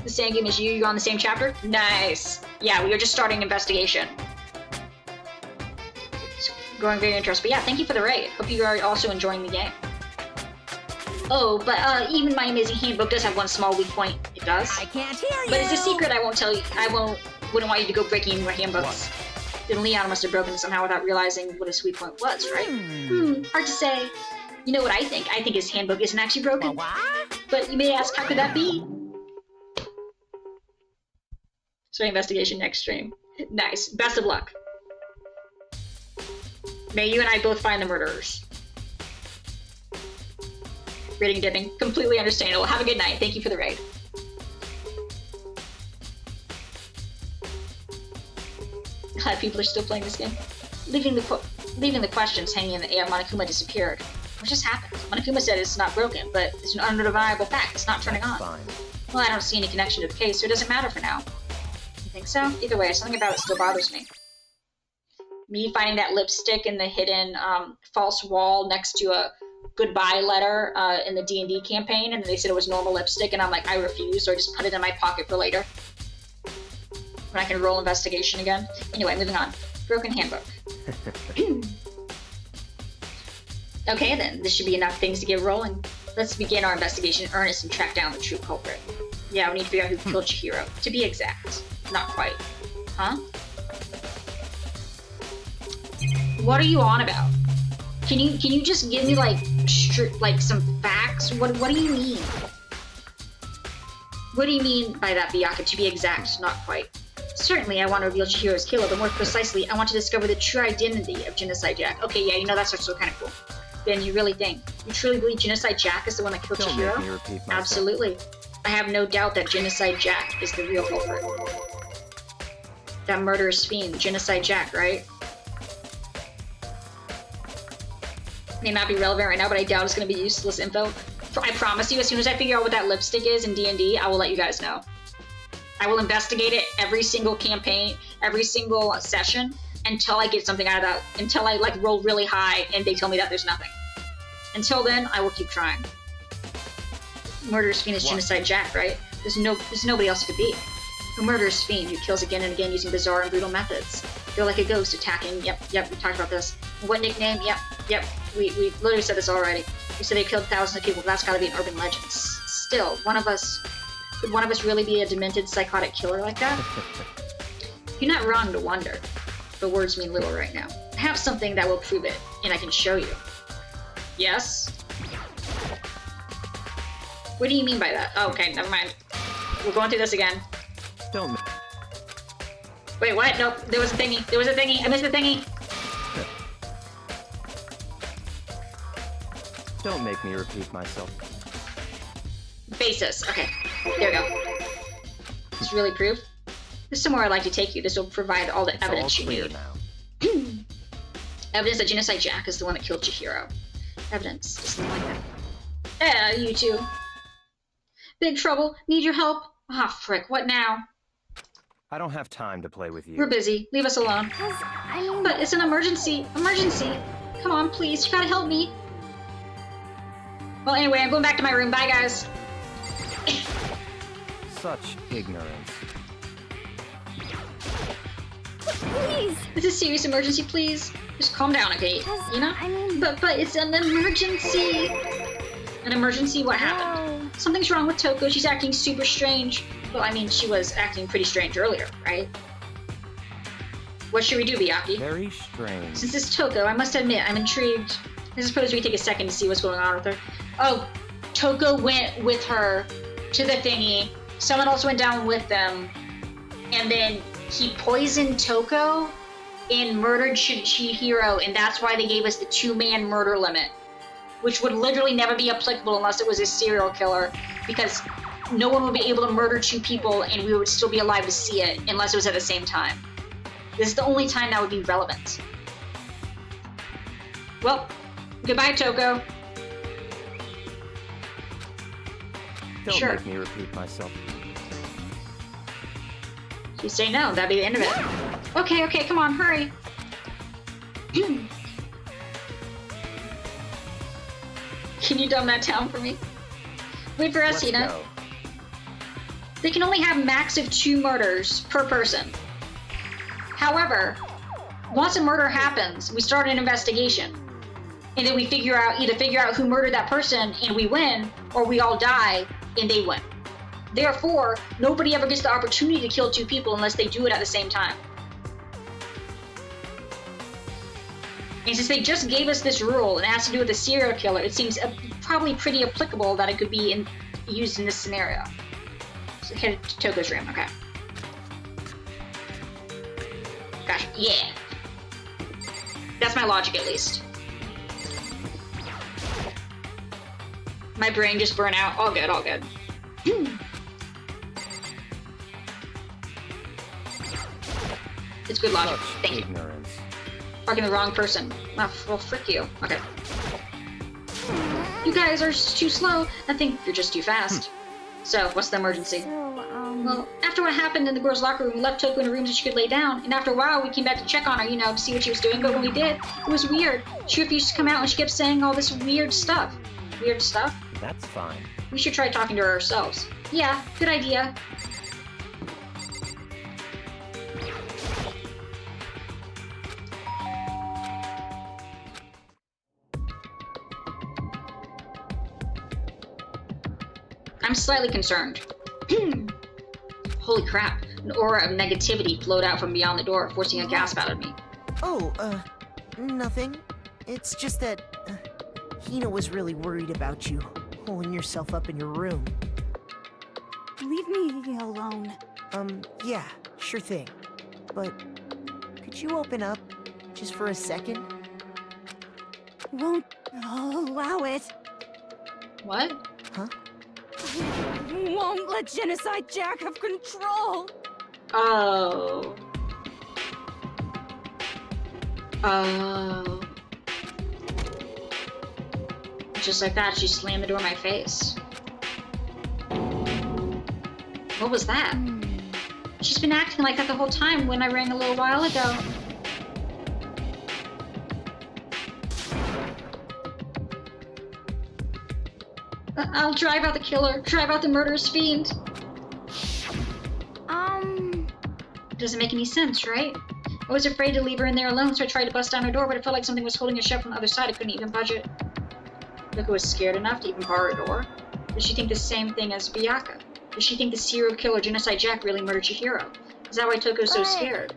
The same game as you. You're on the same chapter? Nice. Yeah, we were just starting investigation. It's growing very interesting. But yeah, thank you for the raid. Hope you are also enjoying the game. Oh, but even my amazing handbook does have one small weak point. It does? I can't hear you! But it's a secret I won't tell you. Wouldn't want you to go breaking more handbooks. Then Leon must have broken somehow without realizing what his weak point was, right? Hard to say. You know what I think? I think his handbook isn't actually broken. What? But you may ask, how could that be? So investigation next stream. Nice. Best of luck. May you and I both find the murderers. Rating dipping. Completely understandable. Have a good night. Thank you for the raid. A lot of people are still playing this game. Leaving the questions hanging in the air, Monokuma disappeared. What just happened? Monokuma said it's not broken, but it's an undeniable fact. It's not turning on. Fine. Well, I don't see any connection to the case, so it doesn't matter for now. You think so? Either way, something about it still bothers me. Me finding that lipstick in the hidden false wall next to a goodbye letter in the D&D campaign, and they said it was normal lipstick, and I'm like, I refuse, so I just put it in my pocket for later. When I can roll investigation again. Anyway, moving on. Broken handbook. Okay then, this should be enough things to get rolling. Let's begin our investigation in earnest and track down the true culprit. Yeah, we need to figure out who killed Hiro. To be exact. Not quite. Huh? What are you on about? Can you just give me like some facts? What do you mean? What do you mean by that, Byakuya? To be exact, not quite. Certainly, I want to reveal Chihiro's killer, but more precisely, I want to discover the true identity of Genocide Jack. Okay, yeah, you know, that's also kind of cool. Then you really think? You truly believe Genocide Jack is the one that killed Don't Chihiro? make me repeat myself. Absolutely. I have no doubt that Genocide Jack is the real culprit. That murderous fiend, Genocide Jack, right? May not be relevant right now, but I doubt it's going to be useless info. I promise you, as soon as I figure out what that lipstick is in D&D, I will let you guys know. I will investigate it every single campaign, every single session, until I get something out of that, until I like roll really high and they tell me that there's nothing. Until then, I will keep trying. Murderous Fiend is Genocide Jack, right? There's nobody else it could be. A murderous fiend who kills again and again using bizarre and brutal methods. They're like a ghost attacking. Yep, we talked about this. What nickname? Yep. We literally said this already. We said they killed thousands of people, but that's gotta be an urban legend. Still, could one of us really be a demented psychotic killer like that? You're not wrong to wonder, but words mean little right now. I have something that will prove it, and I can show you. Yes? What do you mean by that? Oh, okay, never mind. We're going through this again. Don't. Wait, what? Nope, there was a thingy. There was a thingy. I missed the thingy. Don't make me repeat myself. Basis. Okay, there we go. This really proof? There's somewhere I'd like to take you. This will provide all the evidence you need. Now. Evidence that Genocide Jack is the one that killed Hiro. Evidence. Just something like that. You two. Big trouble. Need your help. Ah, frick. What now? I don't have time to play with you. We're busy. Leave us alone. But it's an emergency. Emergency. Come on, please. You gotta help me. Well, anyway, I'm going back to my room. Bye, guys. Such ignorance. Please. It's a serious emergency, please. Just calm down, okay? You know? I mean... But it's an emergency. An emergency? What happened? Something's wrong with Toko. She's acting super strange. Well, I mean, she was acting pretty strange earlier, right? What should we do, Byakuya? Very strange. Since it's Toko, I must admit, I'm intrigued. I suppose we take a second to see what's going on with her. Oh, Toko went with her to the thingy. Someone else went down with them. And then he poisoned Toko and murdered Hiro, and that's why they gave us the 2-man murder limit. Which would literally never be applicable unless it was a serial killer, because no one would be able to murder 2 people and we would still be alive to see it unless it was at the same time. This is the only time that would be relevant. Well, goodbye, Toko. Don't Sure. make me repeat myself. You say no, that'd be the end of it. Okay, come on, hurry. Can you dumb that down for me? Wait for us, Let's Hina. go. They can only have max of 2 murders per person. However, once a murder happens, we start an investigation. And then we either figure out who murdered that person and we win, or we all die and they win. Therefore, nobody ever gets the opportunity to kill 2 people unless they do it at the same time. And since they just gave us this rule and it has to do with a serial killer, it seems probably pretty applicable that it could be used in this scenario. So head to Toko's room, okay. Gotcha, yeah. That's my logic at least. My brain just burned out. All good, all good. It's good logic. Such Thank you. ignorance. Fucking the wrong person. Oh, well, frick you. Okay. You guys are too slow. I think you're just too fast. So, what's the emergency? Well, after what happened in the girls' locker room, we left Toko in a room so she could lay down. And after a while, we came back to check on her, to see what she was doing. But when we did, it was weird. She refused to come out and she kept saying all this weird stuff. Weird stuff? That's fine. We should try talking to her ourselves. Yeah, good idea. I'm slightly concerned. Holy crap. An aura of negativity flowed out from beyond the door, forcing a gasp out of me. Oh, nothing. It's just that Hina was really worried about you, holding yourself up in your room. Leave me alone. Yeah, sure thing. But could you open up just for a second? Won't allow it. What? Huh? Won't let Genocide Jack have control. Oh. Oh. Just like that, she slammed the door in my face. What was that? She's been acting like that the whole time when I rang a little while ago. I'll drive out the killer, drive out the murderous fiend. Doesn't make any sense, right? I was afraid to leave her in there alone, so I tried to bust down her door, but it felt like something was holding her shut from the other side. I couldn't even budge it. Toko was scared enough to even bar her door. Does she think the same thing as Byakuya? Does she think the serial killer Genocide Jack really murdered Hiro? Is that why Toko's so scared?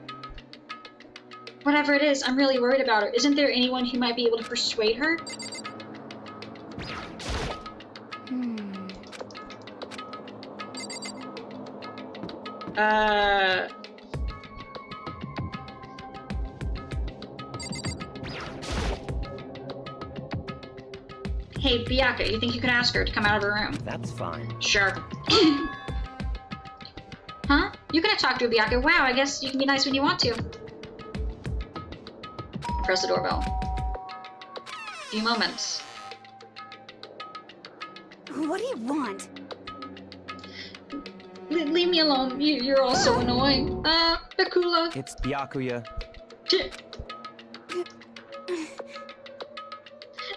Whatever it is, I'm really worried about her. Isn't there anyone who might be able to persuade her? Hey, Byakuya, you think you can ask her to come out of her room? That's fine. Sure. Huh? You can talk to her, Byakuya. Wow, I guess you can be nice when you want to. Press the doorbell. A few moments. What do you want? Leave me alone. You're all so annoying. Bakula. It's Byakuya.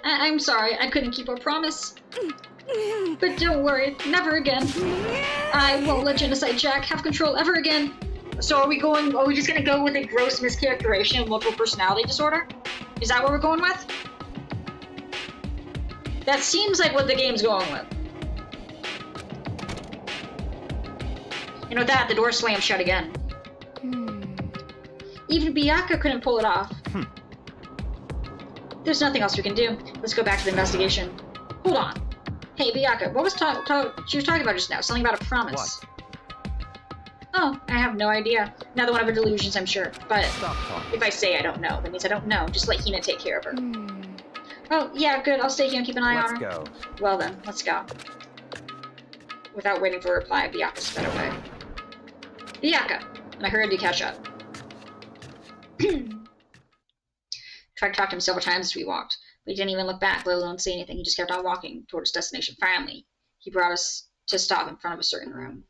I'm sorry, I couldn't keep our promise. But don't worry, never again. I won't let Genocide Jack have control ever again. So are we just gonna go with a gross mischaracterization of multiple personality disorder? Is that what we're going with? That seems like what the game's going with. And with that, the door slammed shut again. Even Byakuya couldn't pull it off. There's nothing else we can do. Let's go back to the investigation. Hold on. Hey, Byakuya, what was she was talking about just now? Something about a promise. What? Oh, I have no idea. Another one of her delusions, I'm sure. But Stop talking. if I say I don't know, that means I don't know. Just let Hina take care of her. Oh, yeah, good. I'll stay here and keep an eye on her. Let's go. Well then, let's go. Without waiting for a reply, Byakuya sped away. Byakuya! And I hurried to catch up. Tried to talk to him several times as we walked, but he didn't even look back, let alone say anything. He just kept on walking towards his destination. Finally, he brought us to stop in front of a certain room.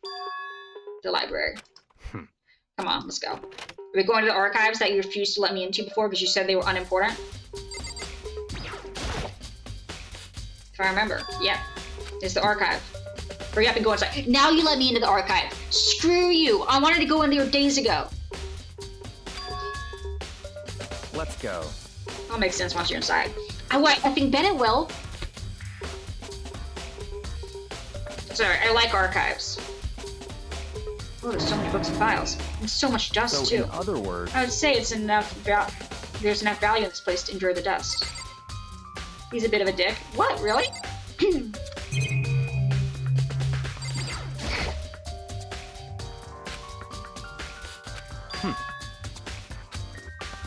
The library. Come on, let's go. Are we going to the archives that you refused to let me into before because you said they were unimportant? If I remember. Yep. It's the archive. Hurry up and go inside. Now you let me into the archive. Screw you. I wanted to go in there days ago. Let's go. That'll make sense once you're inside. I think Bennett will. Sorry, I like archives. Oh, there's so many books and files. And so much dust, So, too. in other words, I would say it's enough there's enough value in this place to endure the dust. He's a bit of a dick. What, really?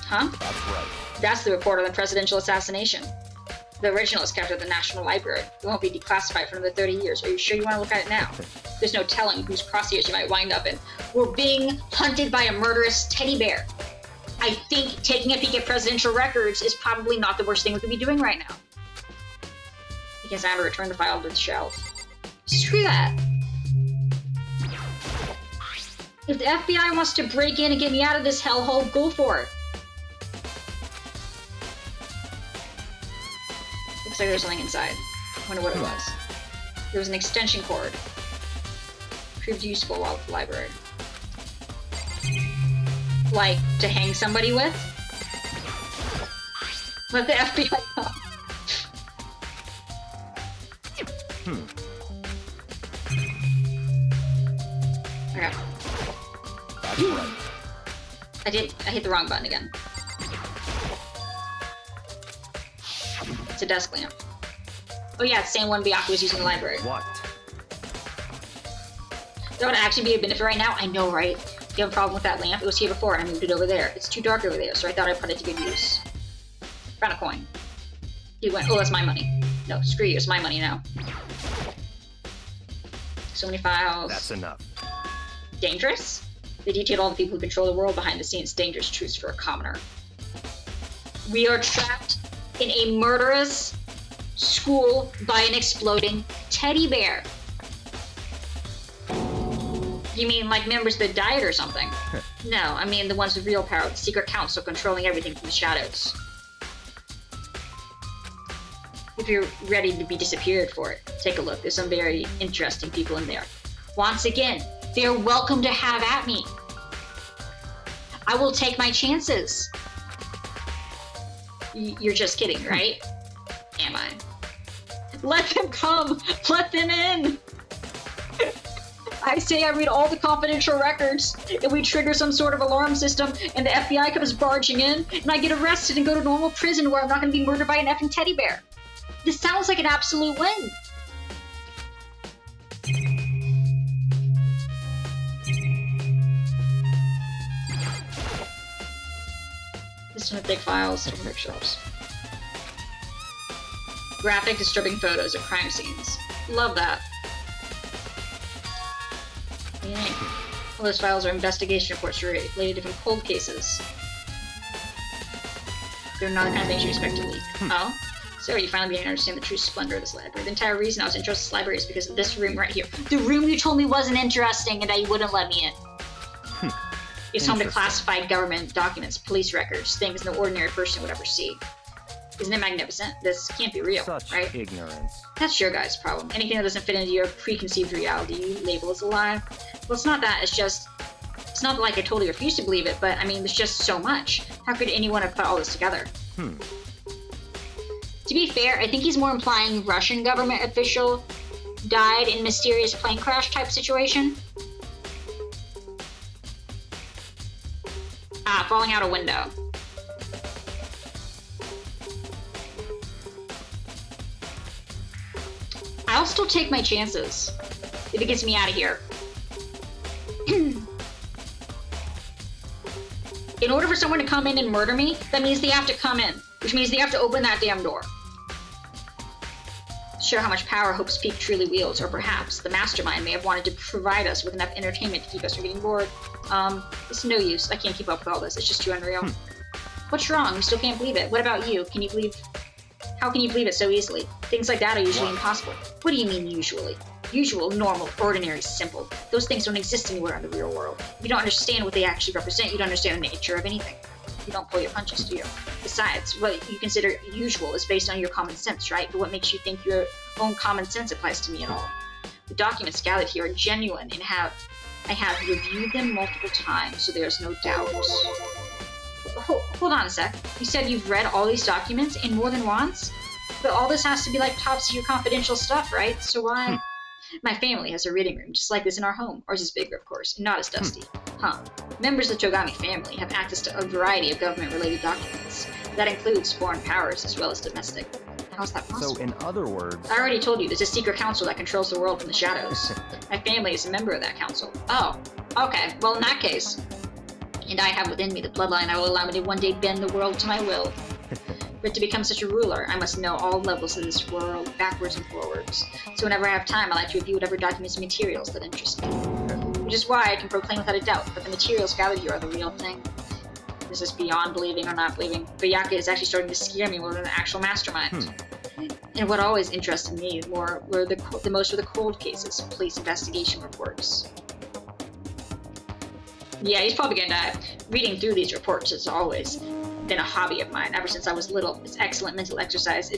Huh? that's right. That's the report on the presidential assassination. The original is kept at the National Library. It won't be declassified for another 30 years. Are you sure you want to look at it now? There's no telling whose crosshairs you might wind up in. We're being hunted by a murderous teddy bear. I think taking a peek at presidential records is probably not the worst thing we could be doing right now. Because I have to return the file to the shelf. Screw that. If the FBI wants to break in and get me out of this hellhole, go for it. Looks like there's something inside. I wonder what it was. There was an extension cord. Proved useful while at the library. Like, to hang somebody with? Let the FBI know. Okay. That's right. I hit the wrong button again. It's a desk lamp. Oh yeah, it's the same one Byakuya was using in the library. What? That would actually be a benefit right now. I know, right? You have a problem with that lamp? It was here before, and I moved it over there. It's too dark over there, so I thought I'd put it to good use. Found a coin. He went, oh, that's my money. No, screw you, it's my money now. So many files. That's enough. Dangerous? They detailed all the people who control the world behind the scenes. Dangerous truths for a commoner. We are trapped in a murderous school by an exploding teddy bear. You mean like members of the Diet or something? No, I mean the ones with real power, the secret council controlling everything from the shadows. If you're ready to be disappeared for it, take a look. There's some very interesting people in there. Once again, they're welcome to have at me. I will take my chances. You're just kidding, right? Am I? Let them come! Let them in! I say I read all the confidential records, and we trigger some sort of alarm system, and the FBI comes barging in, and I get arrested and go to normal prison where I'm not going to be murdered by an effing teddy bear. This sounds like an absolute win. This one, big files, different bookshelves. Graphic, disturbing photos of crime scenes. Love that. Yeah. All those files are investigation reports related to different cold cases. They're not the kind of things you expect to leak. Oh? So you finally began to understand the true splendor of this library. The entire reason I was interested in this library is because of this room right here. The room you told me wasn't interesting and that you wouldn't let me in. It's home to classified government documents, police records, things no ordinary person would ever see. Isn't it magnificent? This can't be real, Such right? ignorance. That's your guys' problem. Anything that doesn't fit into your preconceived reality, you label as a lie. Well, it's not that. It's not like I totally refuse to believe it, but I mean, there's just so much. How could anyone have put all this together? To be fair, I think he's more implying Russian government official died in mysterious plane crash type situation. Ah, falling out a window. I'll still take my chances if it gets me out of here. In order for someone to come in and murder me, that means they have to come in, which means they have to open that damn door. Show how much power Hope's Peak truly wields, or perhaps the mastermind may have wanted to provide us with enough entertainment to keep us from getting bored. It's no use. I can't keep up with all this. It's just too unreal. What's wrong? You still can't believe it. What about you? Can you believe... How can you believe it so easily? Things like that are usually impossible. What do you mean, usually? Usual, normal, ordinary, simple. Those things don't exist anywhere in the real world. If you don't understand what they actually represent, you don't understand the nature of anything. You don't pull your punches, do you? Besides, what you consider usual is based on your common sense, right? But what makes you think your own common sense applies to me at all? The documents gathered here are genuine and I have reviewed them multiple times, so there's no doubt. Hold on a sec. You said you've read all these documents and more than once? But all this has to be like top secret confidential stuff, right? So why? My family has a reading room just like this in our home. Ours is bigger, of course, and not as dusty. Members of the Togami family have access to a variety of government-related documents. That includes foreign powers as well as domestic. How is that possible? So, in other words... I already told you, there's a secret council that controls the world from the shadows. My family is a member of that council. Oh, okay. Well, in that case... And I have within me the bloodline that will allow me to one day bend the world to my will. But to become such a ruler, I must know all levels of this world, backwards and forwards. So whenever I have time, I like to review whatever documents and materials that interest me. Which is why I can proclaim without a doubt that the materials gathered here are the real thing. This is beyond believing or not believing. Bayaka is actually starting to scare me more than the actual mastermind. And what always interested me more were the most were the cold cases, police investigation reports. Yeah, he's probably gonna die. Reading through these reports has always been a hobby of mine ever since I was little. It's excellent mental exercise.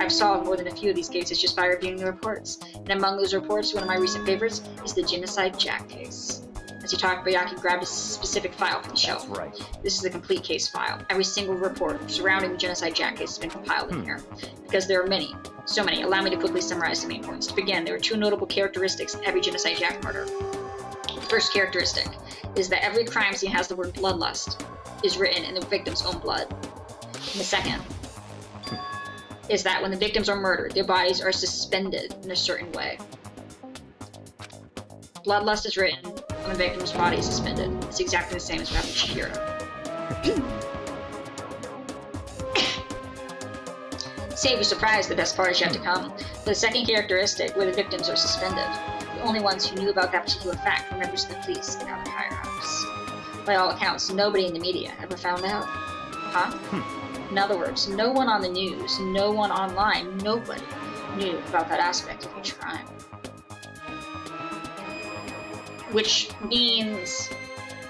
I've solved more than a few of these cases just by reviewing the reports. And among those reports, one of my recent favorites is the Genocide Jack case. As he talked, Bayaki grabbed a specific file from the shelf. That's right. This is a complete case file. Every single report surrounding the Genocide Jack case has been compiled in here. Because there are many, so many. Allow me to quickly summarize the main points. To begin, there are two notable characteristics in every Genocide Jack murder. The first characteristic is that every crime scene has the word bloodlust is written in the victim's own blood. And the second is that when the victims are murdered, their bodies are suspended in a certain way. Bloodlust is written when the victim's body is suspended. It's exactly the same as what happened to Hiro. Save your surprise, the best part is yet to come. The second characteristic, where the victims are suspended. The only ones who knew about that particular fact were members of the police and other higher-ups. By all accounts, nobody in the media ever found out. In other words, no one on the news, no one online, nobody knew about that aspect of each crime. Which means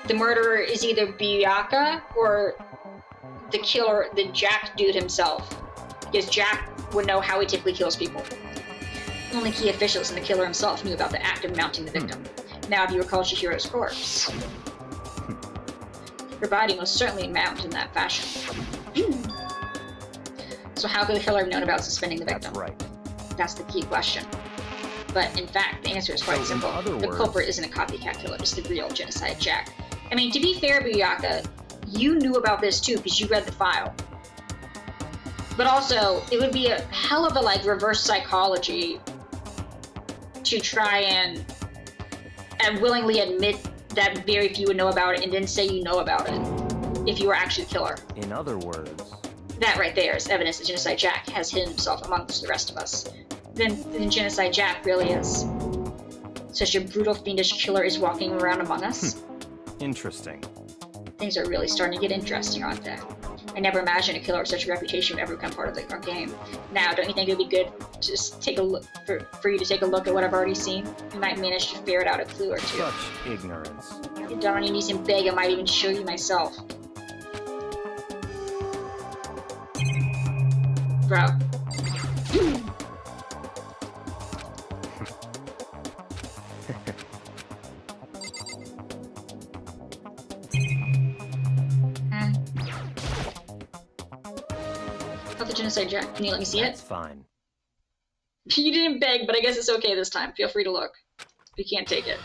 the murderer is either Byakuya or the killer, the Jack dude himself. Because Jack would know how he typically kills people. Only key officials and the killer himself knew about the act of mounting the victim. Now, if you recall Chihiro's corpse, her body most certainly mounted in that fashion. So how could the killer have known about suspending the victim? That's right. That's the key question. But in fact, the answer is quite simple. The culprit isn't a copycat killer, it's the real Genocide Jack. I mean, to be fair, Byakuya, you knew about this too because you read the file. But also, it would be a hell of a reverse psychology to try and willingly admit that very few would know about it and then say you know about it if you were actually the killer. In other words, that right there is evidence that Genocide Jack has hidden himself amongst the rest of us. Then Genocide Jack really is such a brutal, fiendish killer is walking around among us. Interesting. Things are really starting to get interesting, aren't they? I never imagined a killer with such a reputation would ever become part of our game. Now, don't you think it would be good to just take a look for you to take a look at what I've already seen? You might manage to ferret out a clue or two. Such ignorance. You don't need some beg, I might even show you myself. Bro. Not the Genocide Jack. Can you let me see That's it? fine. You didn't beg, but I guess it's okay this time. Feel free to look. If you can't take it.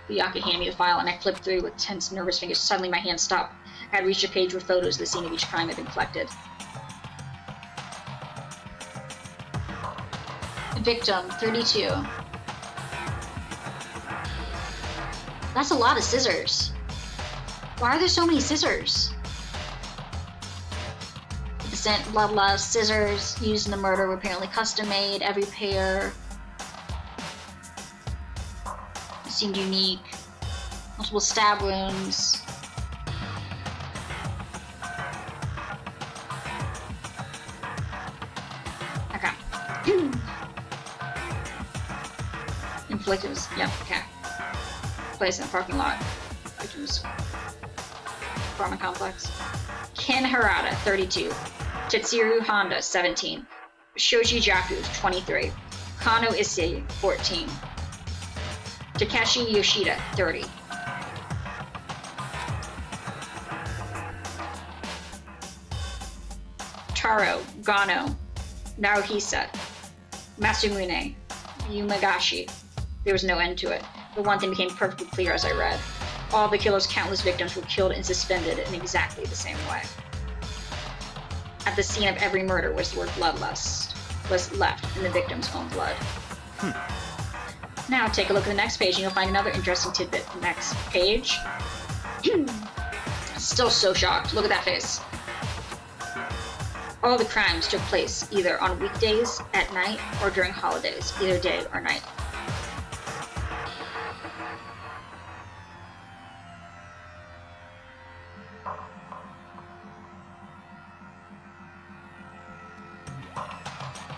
Byakuya handed me the file, and I flipped through with tense, nervous fingers. Suddenly, my hand stopped. I had reached a page where photos of the scene of each crime had been collected. Victim, 32. That's a lot of scissors. Why are there so many scissors? The scent, bloodlust, scissors used in the murder were apparently custom made, every pair. It seemed unique. Multiple stab wounds. Okay. Inflicted, yeah, okay. Place in the parking lot. Victims. Apartment complex. Ken Harada, 32. Tetsuru Honda, 17. Shoji Jaku, 23. Kano Issei, 14. Takeshi Yoshida, 30. Taro, Gano, Naohisa, Masumune, Yumagashi. There was no end to it. But one thing became perfectly clear as I read. All the killer's countless victims were killed and suspended in exactly the same way. At the scene of every murder was the word bloodlust was left in the victim's own blood. Now take a look at the next page and you'll find another interesting tidbit. Next page. Still so shocked. Look at that face. All the crimes took place either on weekdays, at night, or during holidays, either day or night.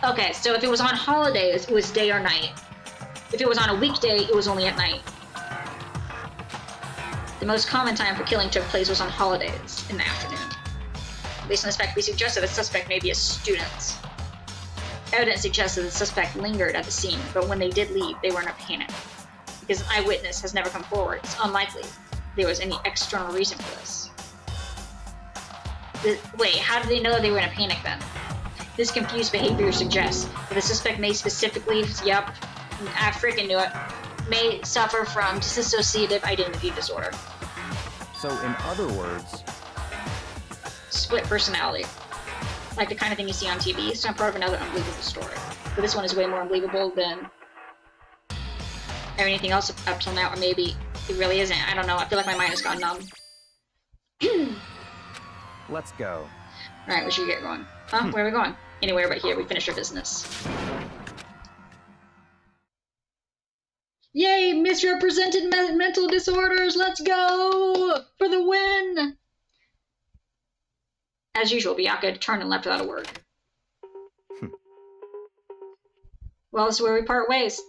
Okay, so if it was on holidays, it was day or night. If it was on a weekday, it was only at night. The most common time for killing took place was on holidays in the afternoon. Based on this fact, we suggested the suspect may be a student. Evidence suggests that the suspect lingered at the scene, but when they did leave, they were in a panic. Because an eyewitness has never come forward, it's unlikely there was any external reason for this. Wait, how did they know they were in a panic then? This confused behavior suggests that the suspect may specifically, yep, I freaking knew it, may suffer from dissociative identity disorder. So, in other words, Split personality. Like the kind of thing you see on TV. It's not part of another unbelievable story. But this one is way more unbelievable than anything else up till now, or maybe it really isn't. I don't know. I feel like my mind has gone numb. let's go. Alright, we should get going. Huh? Where are we going? Anywhere but here. We finished our business. Yay! misrepresented mental disorders. Let's go for the win. As usual, Bianca turned and left without a word. Well, this is where we part ways.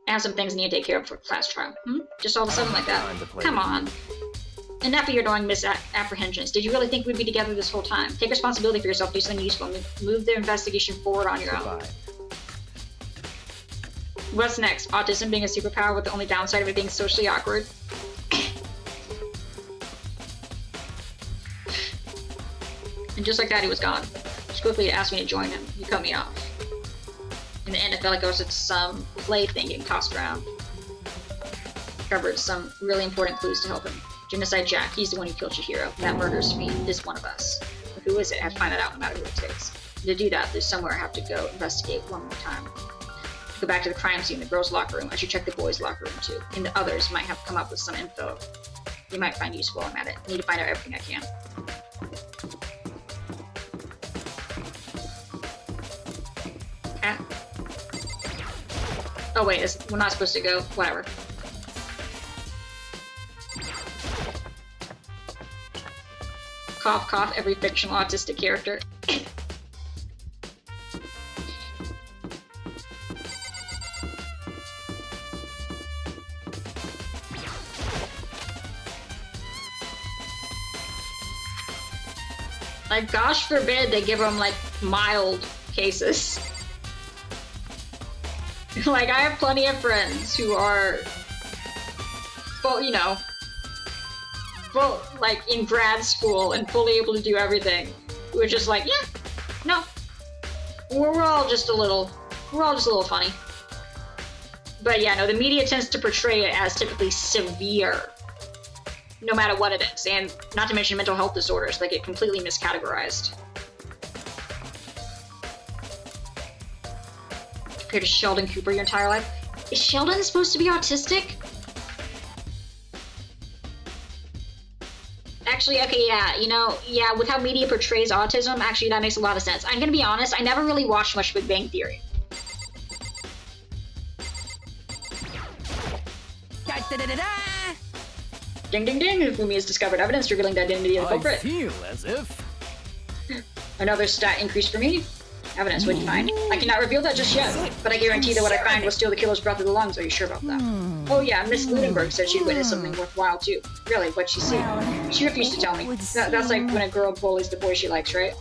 I have some things I need to take care of for class trial. Just all of a sudden like that. Come on. Enough of your annoying misapprehensions. Did you really think we'd be together this whole time? Take responsibility for yourself, do something useful, move the investigation forward on your own. What's next? Autism being a superpower with the only downside of it being socially awkward? And just like that, he was gone. Just quickly asked me to join him. He cut me off. In the end, it felt like I was at some play thing getting tossed around. Covered some really important clues to help him. Genocide Jack, he's the one who killed Hiro. That murderous fiend is one of us. But who is it? I have to find that out no matter who it takes. To do that, there's somewhere I have to go investigate one more time. To go back to the crime scene, the girls' locker room. I should check the boys' locker room too. And the others might have come up with some info you might find useful. I'm at it. I need to find out everything I can. Cat? Oh wait, we're not supposed to go. Whatever. Cough, cough, every fictional autistic character. Like, gosh forbid they give them, like, mild cases. Like, I have plenty of friends who are, well, you know, like in grad school and fully able to do everything. We're just like, yeah, no. We're all just a little funny. But yeah, no, the media tends to portray it as typically severe, no matter what it is. And not to mention mental health disorders, they get completely miscategorized. Compared to Sheldon Cooper your entire life. Is Sheldon supposed to be autistic? Actually, okay, yeah, you know, yeah, with how media portrays autism, actually that makes a lot of sense. I'm gonna be honest, I never really watched much Big Bang Theory. Ding ding ding, Fumi has discovered evidence revealing the identity of the culprit. I feel as if... Another stat increase for me. Evidence, what'd you find? I cannot reveal that just yet, but I guarantee that what I find will steal the killer's breath of the lungs. Are you sure about that? Oh yeah, Miss Ludenberg said she'd witnessed something worthwhile too. Really, what'd she see? She refused to tell me. That's like when a girl bullies the boy she likes, right?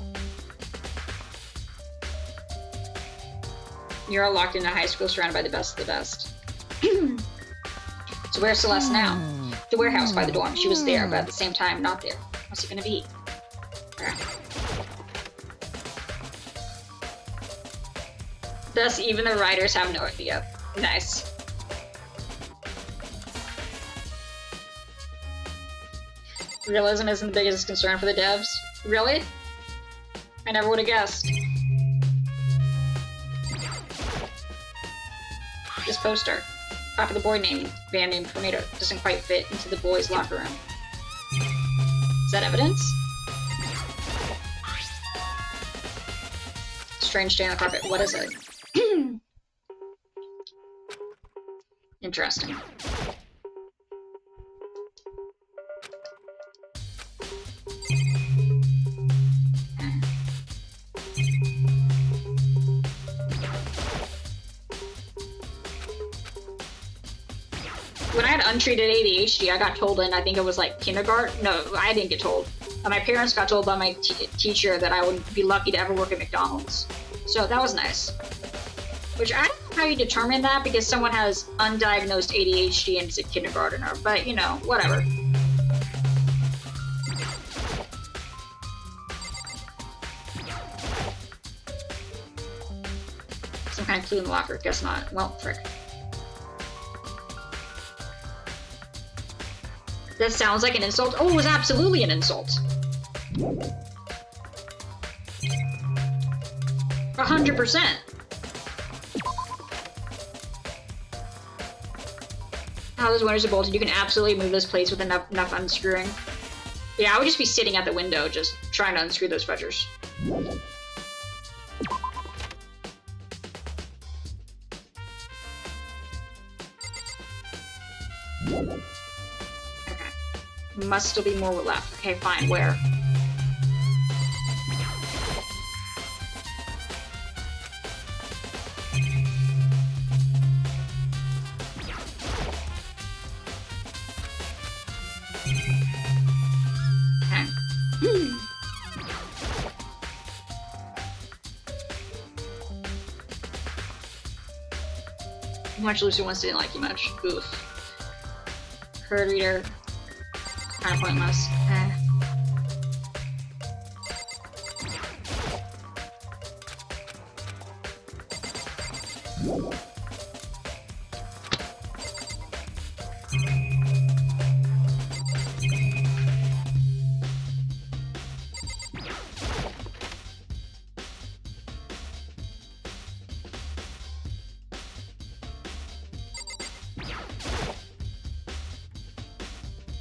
You're all locked into high school, surrounded by the best of the best. So where's Celeste now? The warehouse by the dorm. She was there, but at the same time, not there. What's it gonna be? Thus, even the writers have no idea. Nice. Realism isn't the biggest concern for the devs. Really? I never would have guessed. This poster. Top of the boy band name Tornado doesn't quite fit into the boys' locker room. Is that evidence? Strange stain on the carpet. What is it? Interesting. When I had untreated ADHD, I got told in, I think it was like kindergarten. No, I didn't get told. My parents got told by my teacher that I would be lucky to ever work at McDonald's. So that was nice. Which I don't know how you determine that because someone has undiagnosed ADHD and is a kindergartner, but you know, whatever. Some kind of clue in the locker, guess not. Well, frick. That sounds like an insult. Oh, it was absolutely an insult. 100%. How those windows are bolted, you can absolutely move those plates with enough unscrewing. Yeah, I would just be sitting at the window, just trying to unscrew those fudgers. Okay. Must still be more left. Okay, fine. Where? Okay. Much Lucy Wednesday didn't like you much. Oof. Herd reader. Kind of pointless.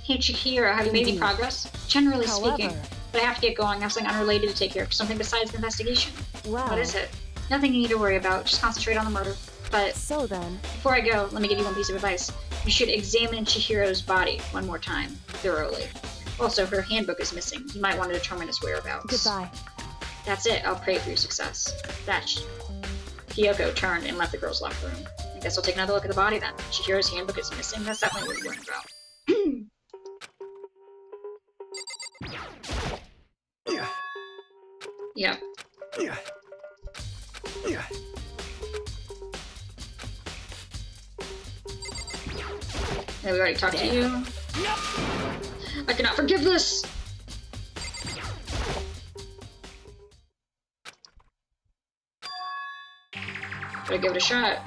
Hey Chihiro, have you made any progress? Generally speaking. But I have to get going. I have something unrelated to take care of. Something besides the investigation. Wow. What is it? Nothing you need to worry about. Just concentrate on the murder. But So then, before I go, let me give you one piece of advice. You should examine Chihiro's body one more time, thoroughly. Also, her handbook is missing. You might want to determine its whereabouts. goodbye. That's it. I'll pray for your success. Kyoko turned and left the girls' locker room. I guess I'll take another look at the body then. Chihiro's handbook is missing. That's definitely what we're worrying about. Yep. Yeah, we already talked to you. I cannot forgive this! Gotta give it a shot.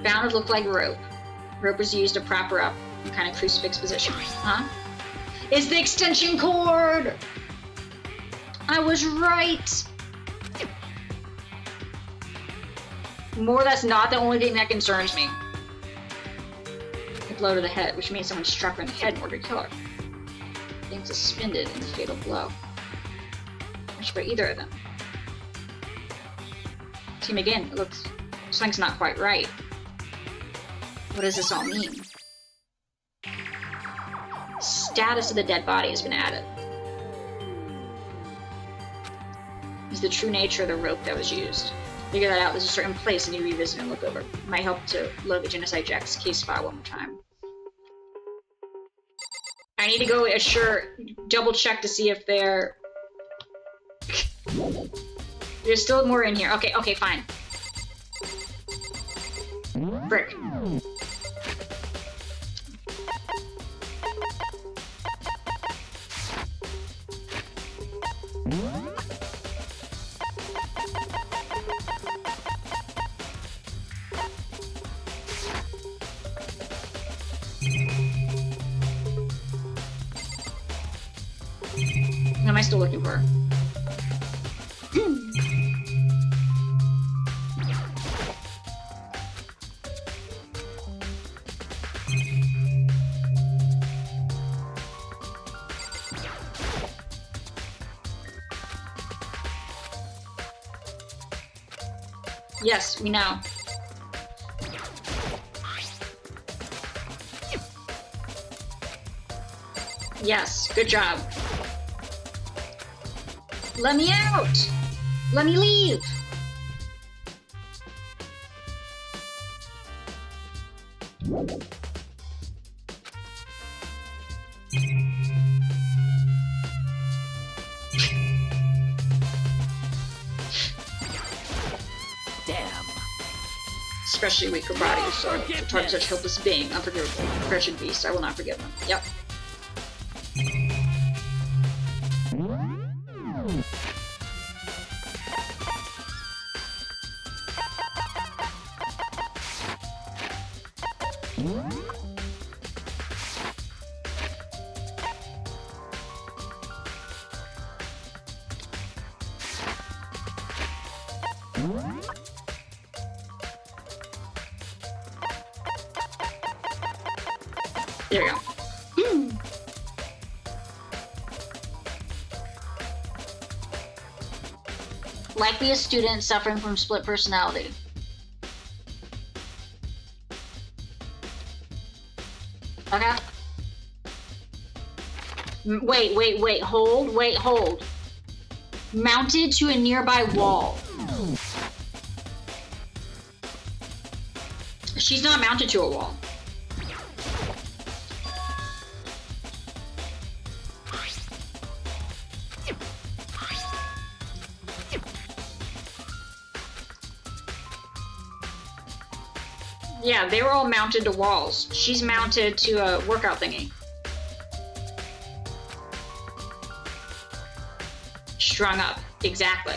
Found what looked like rope. Rope was used to prop her up in kind of crucifix position. Huh? It's the extension cord! I was right! More, that's not the only thing that concerns me. A blow to the head, which means someone struck her in the head in order to kill her. Being suspended in the fatal blow. I should either of them. Team again, it looks... something's not quite right. What does this all mean? Status of the dead body has been added. Is the true nature of the rope that was used. Figure that out. There's a certain place and you revisit and look over. It might help to load the Genocide Jack's case file one more time. I need to go double check to see if they're... There's still more in here. Okay, fine. Frick. What am I still looking for? Yes, we know. Yes, good job. Let me out! Let me leave! Especially weak karate, so to target such helpless being, unforgivable. Wretched beast, I will not forgive them. Yep. There you go. Likely a student suffering from split personality. Okay. Wait, hold. Mounted to a nearby wall. She's not mounted to a wall. Yeah, they were all mounted to walls. She's mounted to a workout thingy. Strung up, exactly.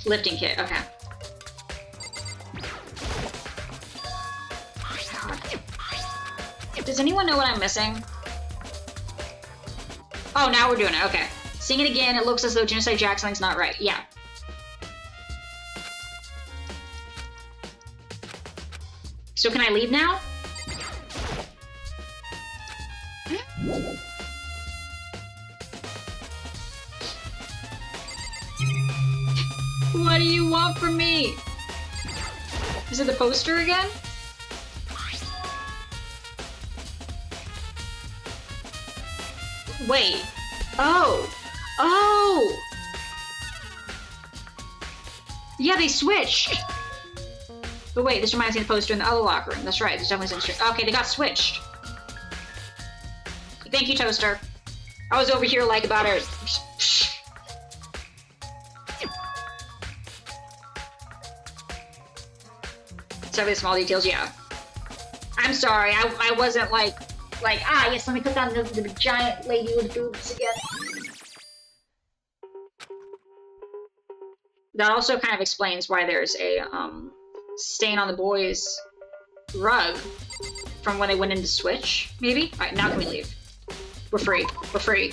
Lifting kit, okay. Does anyone know what I'm missing? Oh, now we're doing it, okay. Sing it again, it looks as though Genocide Jack something's not right. Yeah. So can I leave now? What do you want from me? Is it the poster again? Wait. Oh. Oh! Yeah, they switched! But wait, this reminds me of the poster in the other locker room. That's right, there's definitely some... Okay, they got switched. Thank you, Toaster. I was over here like about it. Some of the small details, yeah. I'm sorry, I wasn't like, yes, let me click on the giant lady with boobs again. That also kind of explains why there's a, stain on the boys' rug from when they went into Switch, maybe? Alright, now can we leave? We're free. We're free.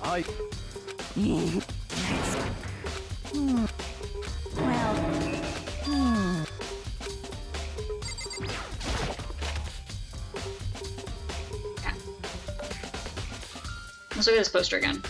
I... Let's look at this poster again.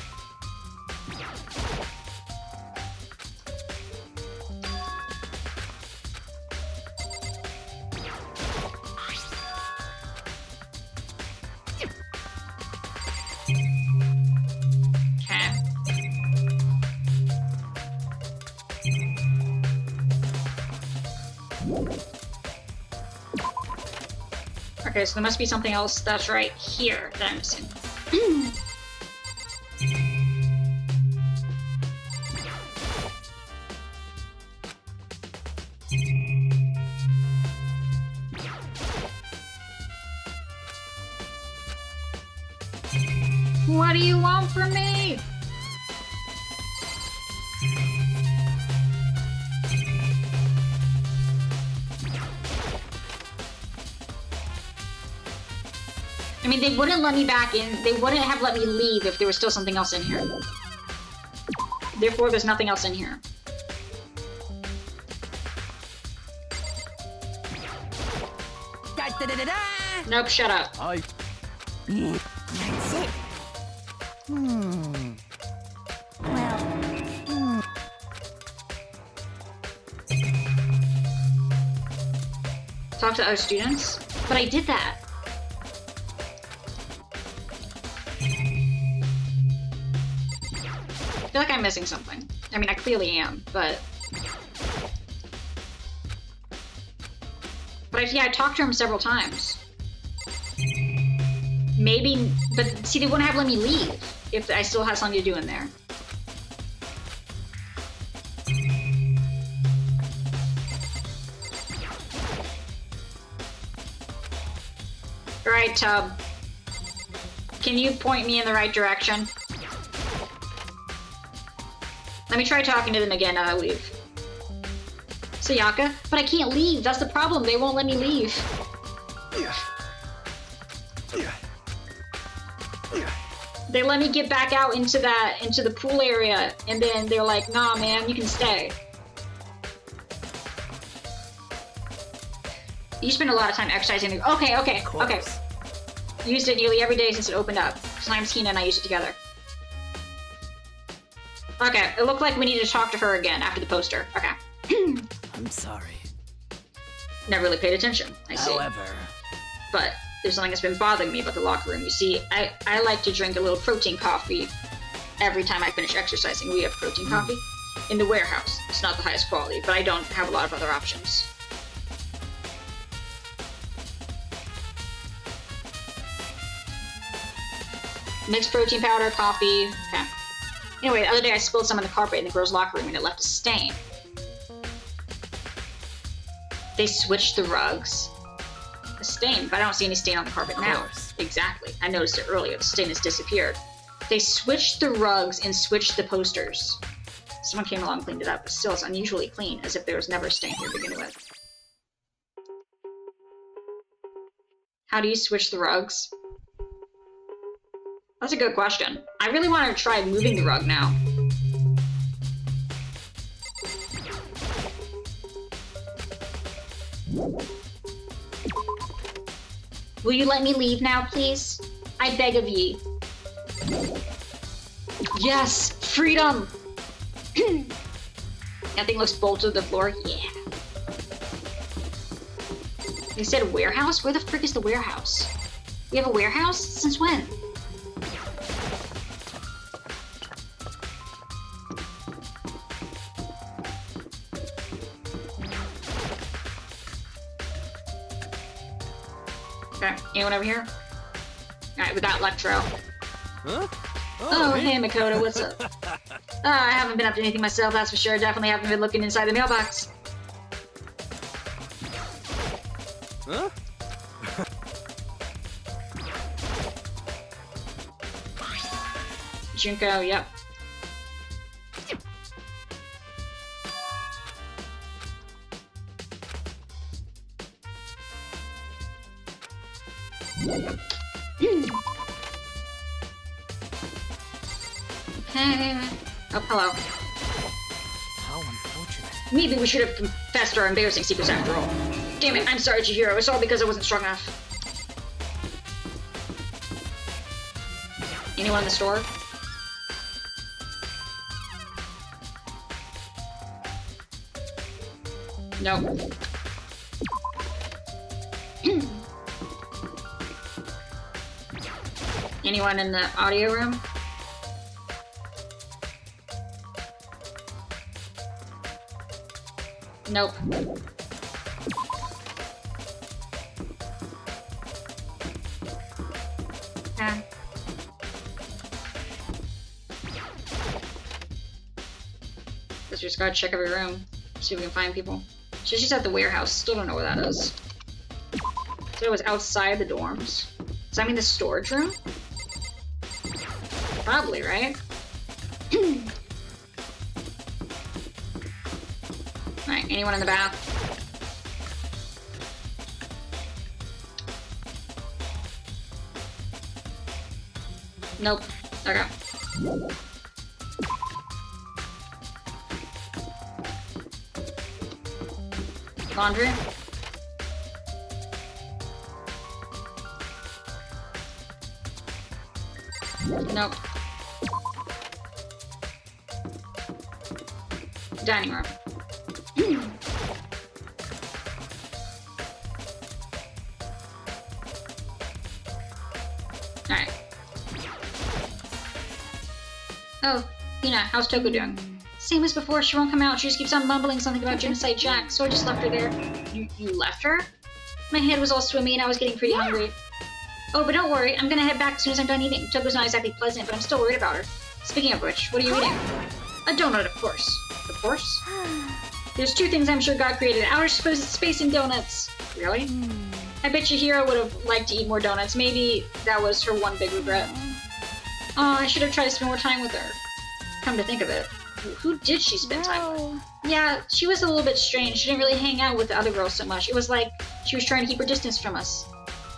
Okay, so there must be something else that's right here that I'm missing. What do you want from me? I mean, they wouldn't let me back in. They wouldn't have let me leave if there was still something else in here. Therefore, there's nothing else in here. Nope, shut up. That's it. Talk to other students? But I did that. I feel like I'm missing something. I mean, I clearly am, but... I talked to him several times. Maybe, but see, they wouldn't have let me leave if I still had something to do in there. Alright, Tub. Can you point me in the right direction? Let me try talking to them again now I leave. Sayaka? But I can't leave, that's the problem, they won't let me leave. They let me get back out into the pool area, and then they're like, nah man, you can stay. You spend a lot of time exercising. Okay. Used it nearly every day since it opened up. Sometimes Hina and I used it together. Okay, it looked like we needed to talk to her again after the poster. Okay. I'm sorry. Never really paid attention, I see. However... But there's something that's been bothering me about the locker room. You see, I like to drink a little protein coffee every time I finish exercising. We have protein coffee in the warehouse. It's not the highest quality, but I don't have a lot of other options. Mixed protein powder, coffee, okay. Anyway, the other day I spilled some on the carpet in the girls' locker room and it left a stain. They switched the rugs. A stain, but I don't see any stain on the carpet now. course. Exactly. I noticed it earlier. The stain has disappeared. They switched the rugs and switched the posters. Someone came along and cleaned it up, but still it's unusually clean, as if there was never a stain here to begin with. How do you switch the rugs? That's a good question. I really want to try moving the rug now. Will you let me leave now, please? I beg of ye. Yes! Freedom! That thing looks bolted to the floor? Yeah. They said warehouse? Where the frick is the warehouse? We have a warehouse? Since when? Okay, anyone over here? Alright, we got Electro. Huh? Oh, hey Makoto, what's up? I haven't been up to anything myself, that's for sure. Definitely haven't been looking inside the mailbox. Huh? Junko, yep. Okay. Oh, hello. How unfortunate. Maybe we should have confessed our embarrassing secrets after all. Damn it, I'm sorry, Chihiro. It's all because I wasn't strong enough. Anyone in the store? Nope. Anyone in the audio room? Nope. Okay. Guess we just gotta check every room, see if we can find people. She's at the warehouse. Still don't know where that is. So it was outside the dorms. Does that mean the storage room? Probably, right? Alright, anyone in the bath? Nope. Okay. Laundry? Nope. Dining room. Alright. Oh, Hina, how's Toko doing? Same as before, she won't come out. She just keeps on mumbling something about Genocide Jack, so I just left her there. You left her? My head was all swimmy and I was getting pretty hungry. Oh, but don't worry, I'm gonna head back as soon as I'm done eating. Toko's not exactly pleasant, but I'm still worried about her. Speaking of which, what are you eating? A donut, of course. Of course? There's two things I'm sure God created, outer space and donuts. Really? I bet you Hiro would have liked to eat more donuts. Maybe that was her one big regret. Oh, I should have tried to spend more time with her. Come to think of it, who did she spend time with? Yeah, she was a little bit strange. She didn't really hang out with the other girls so much. It was like she was trying to keep her distance from us.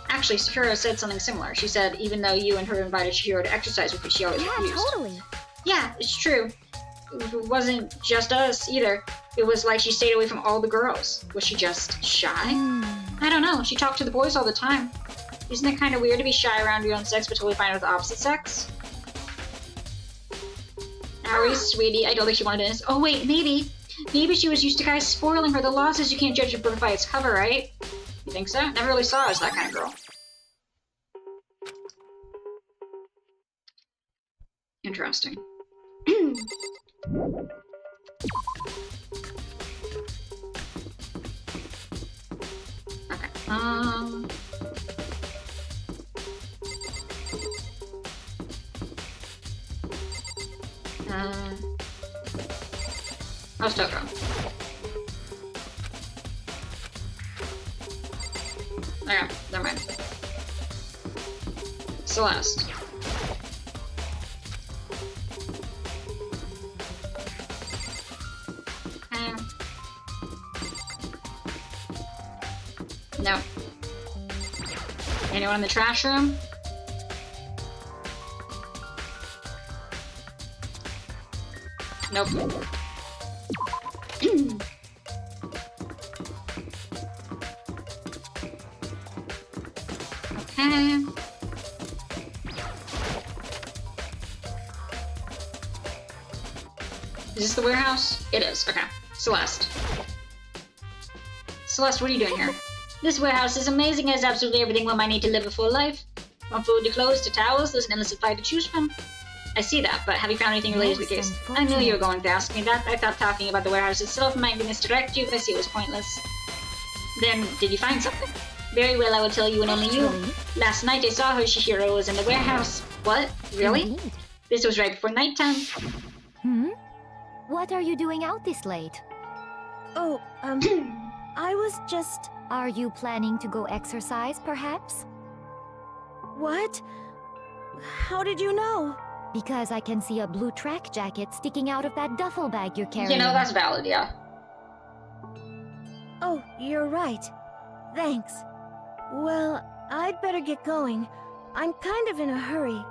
Actually, Sakura said something similar. She said even though you and her invited Chihiro to exercise with you, she always refused. Yeah, totally. Yeah, it's true. It wasn't just us, either. It was like she stayed away from all the girls. Was she just shy? I don't know. She talked to the boys all the time. Isn't it kind of weird to be shy around your own sex but totally fine with the opposite sex? How are you, sweetie? I don't think she wanted this. Oh wait, maybe. Maybe she was used to guys spoiling her. The law says you can't judge a book by its cover, right? You think so? Never really saw her as that kind of girl. Interesting. Okay. How's Toko? Okay, never mind. Celeste. No. Anyone in the trash room? Nope. Okay. Is this the warehouse? It is. Okay. Celeste. Celeste, what are you doing here? This warehouse is amazing. It has absolutely everything one might need to live a full life. From food to clothes to towels, there's an endless supply to choose from. I see that, but have you found anything related to the case? I knew you were going to ask me that. I thought talking about the warehouse itself might misdirect you, but I see it was pointless. Then, did you find something? Very well, I will tell you and only you. Last night I saw her. Hiro was in the warehouse. What? Really? Indeed. This was right before nighttime. What are you doing out this late? Oh, I was just... Are you planning to go exercise, perhaps? What? How did you know? Because I can see a blue track jacket sticking out of that duffel bag you're carrying. You know, that's valid, yeah. Oh, you're right. Thanks. Well, I'd better get going. I'm kind of in a hurry.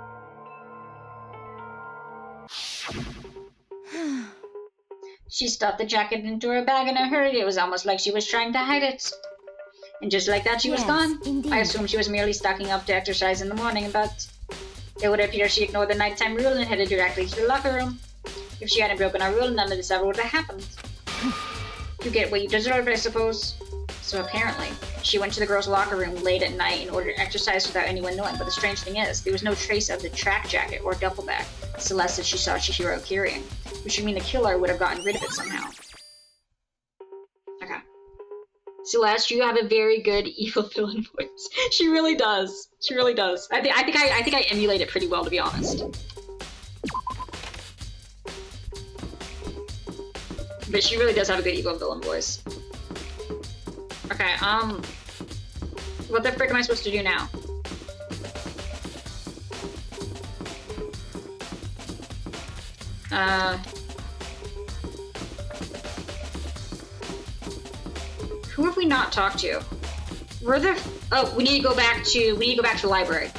She stuffed the jacket into her bag in a hurry. It was almost like she was trying to hide it. And just like that, she was Yes, gone. indeed. I assumed she was merely stocking up to exercise in the morning, but it would appear she ignored the nighttime rule and headed directly to the locker room. If she hadn't broken our rule, none of this ever would have happened. You get what you deserve, I suppose. So apparently, she went to the girls' locker room late at night in order to exercise without anyone knowing, but the strange thing is, there was no trace of the track jacket or duffel bag Celeste said she saw Chihiro carrying, which would mean the killer would have gotten rid of it somehow. Okay. Celeste, you have a very good evil villain voice. She really does. She really does. I think I emulate it pretty well, to be honest. But she really does have a good evil villain voice. Okay, what the frick am I supposed to do now? Who have we not talked to? Where the? Oh, we need to go back to the library.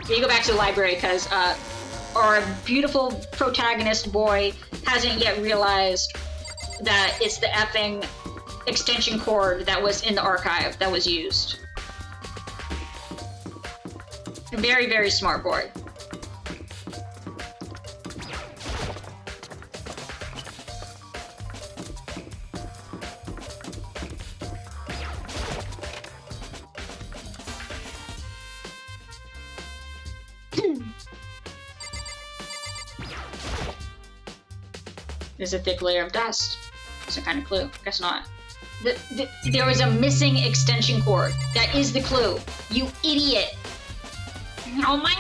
We need to go back to the library because our beautiful protagonist boy hasn't yet realized that it's the effing extension cord that was in the archive that was used. A very, very smart boy. There's a thick layer of dust. Some kind of clue. Guess not. There was a missing extension cord. That is the clue. You idiot. Oh my.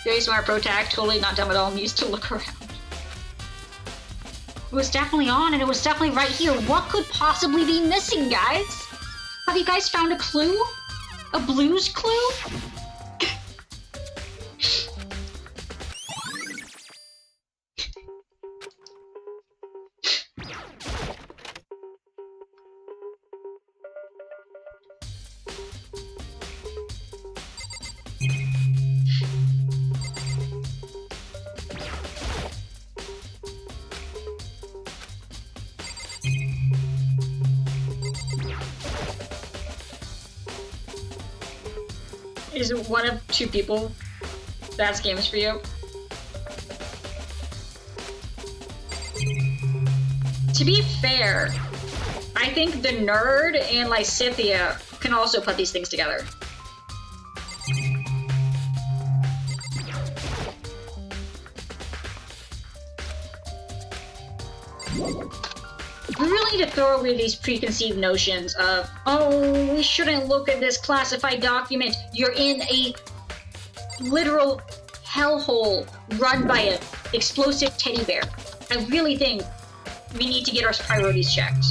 Very smart protag. Totally not dumb at all. Needs to look around. It was definitely on and it was definitely right here. What could possibly be missing, guys? Have you guys found a clue? A Blue's Clue? is one of two people that's games for you. To be fair, I think the nerd and Lysithea can also put these things together. We really need to throw away these preconceived notions of, oh, we shouldn't look at this classified document. You're in a literal hellhole run by an explosive teddy bear. I really think we need to get our priorities checked.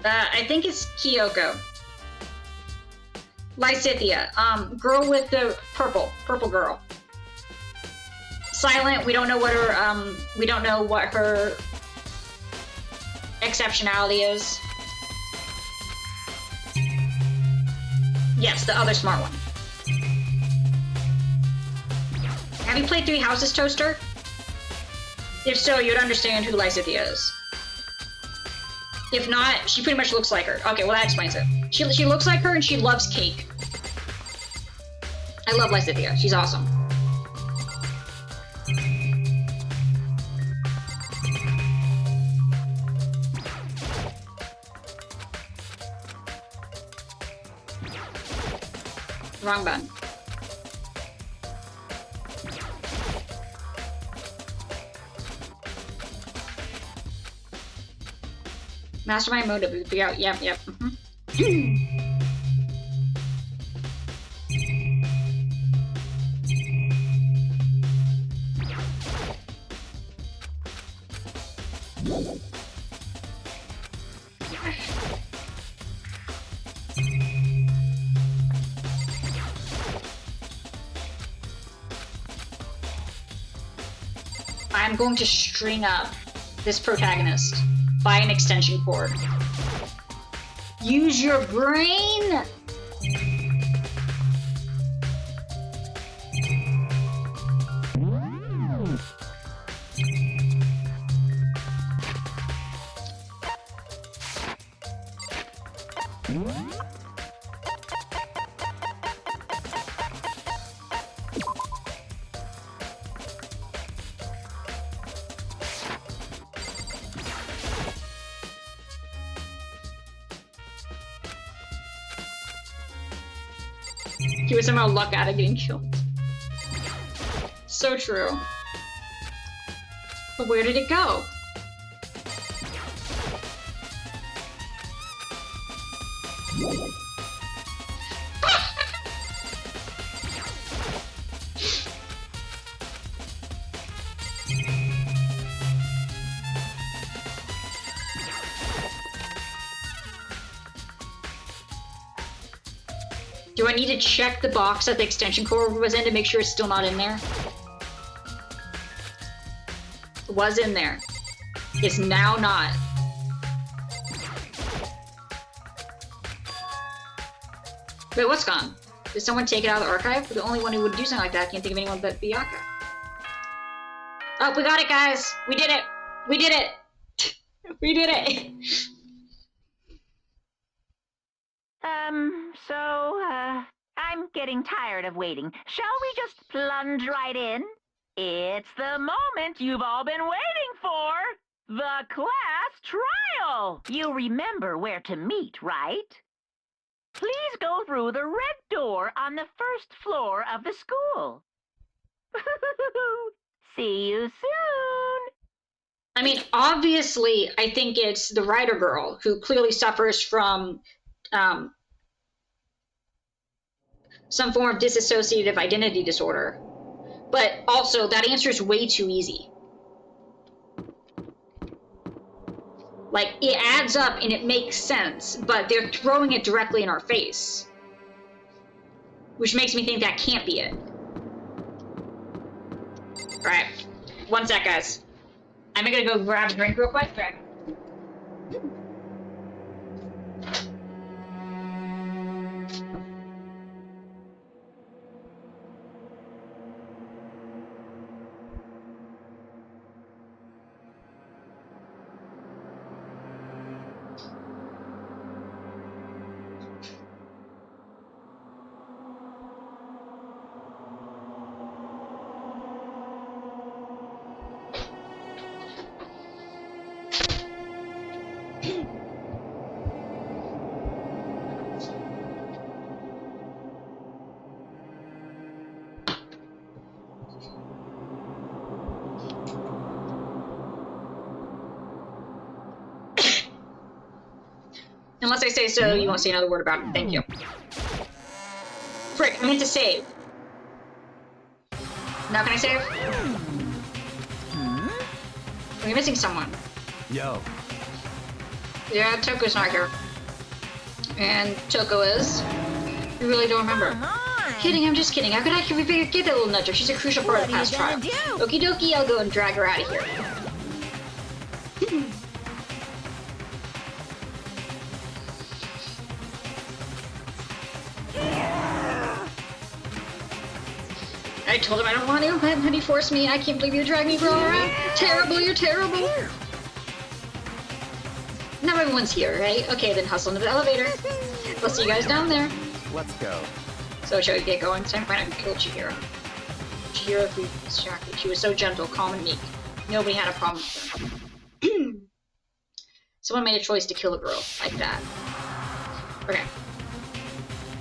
I think it's Kyoko. Lysithea, girl with the purple girl. Silent, we don't know what her exceptionality is. Yes, the other smart one. Have you played Three Houses, Toaster? If so, you'd understand who Lysithea is. If not, she pretty much looks like her. Okay, well that explains it. She looks like her and she loves cake. I love Lysithea, she's awesome. Wrong button. Mastermind motive. Yep. I'm going to string up this protagonist by an extension cord. Use your brain! He would somehow luck out of getting killed. So true. But where did it go? Do I need to check the box that the extension cord was in to make sure it's still not in there? It was in there. It's now not. Wait, what's gone? Did someone take it out of the archive? The only one who would do something like that, I can't think of anyone but Biyaka. Oh, we got it, guys! We did it! We did it! We did it! I'm getting tired of waiting. Shall we just plunge right in? It's the moment you've all been waiting for! The class trial! You remember where to meet, right? Please go through the red door on the first floor of the school. See you soon! I mean, obviously, I think it's the writer girl who clearly suffers from some form of dissociative identity disorder. But also, that answer is way too easy. Like, it adds up and it makes sense, but they're throwing it directly in our face. Which makes me think that can't be it. Alright, one sec, guys. I'm gonna go grab a drink real quick. Back. Unless I say so, you won't say another word about it. Thank you. Frick, I meant to save. Now can I save? Are you missing someone? Yo. Yeah, Toko's not here. And Toko is? You really don't remember. Come on. Kidding, I'm just kidding. How could I forget that little nudger? She's a crucial part of the past trial. Okie dokie, I'll go and drag her out of here. I told him I don't want to, but he forced me. I can't believe you dragged me, bro. Around. Terrible, you're terrible. Now everyone's here, right? Okay, then hustle into the elevator. We'll see you guys down there. Let's go. So shall we get going? It's time to find out and kill Chihiro. Chihiro was distracted. She was so gentle, calm, and meek. Nobody had a problem with her. Someone made a choice to kill a girl like that. Okay.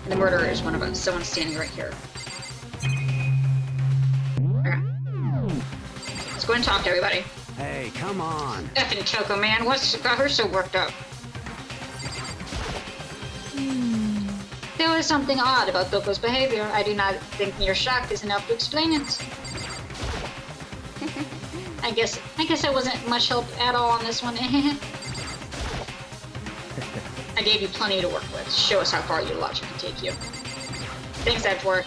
And the murderer is one of us. Someone's standing right here. Okay. Let's go and talk to everybody. Hey, come on. Effing Toko, man. What's got her so worked up? There was something odd about Toko's behavior. I do not think mere shock is enough to explain it. I guess I wasn't much help at all on this one. I gave you plenty to work with. Show us how far your logic can take you. Thanks, Edgeworth.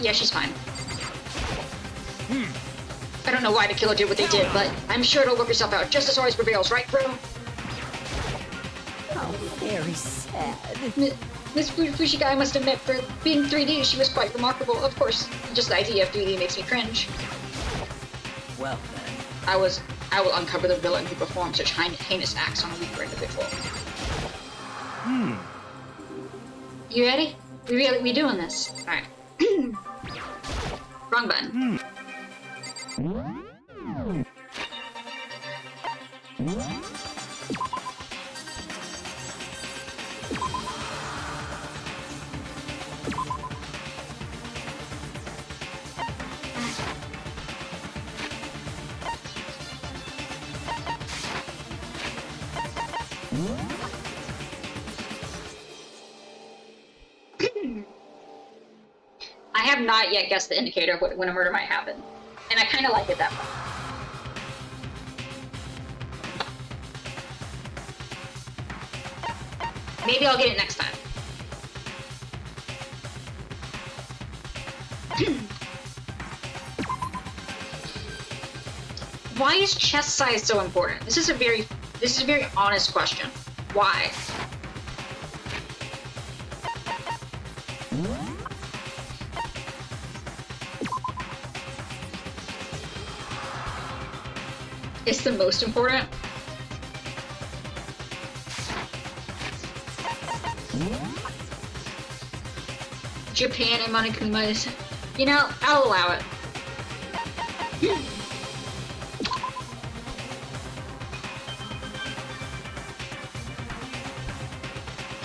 Yeah, she's fine. I don't know why the killer did what they did, but I'm sure it'll work itself out. Justice always prevails, right, bro? Oh, very sad. Miss Fushigai must admit, for being 3D, she was quite remarkable. Of course, just the idea of 3D makes me cringe. Well then. I will uncover the villain who performed such heinous acts on a weaker individual. You ready? We doing this? Alright. Wrong button. I have not yet guessed the indicator of when a murder might happen. And I kind of like it that way. Maybe I'll get it next time. Why is chest size so important? This is a very honest question. Why? It's the most important. Japan and Monokuma is, you know, I'll allow it.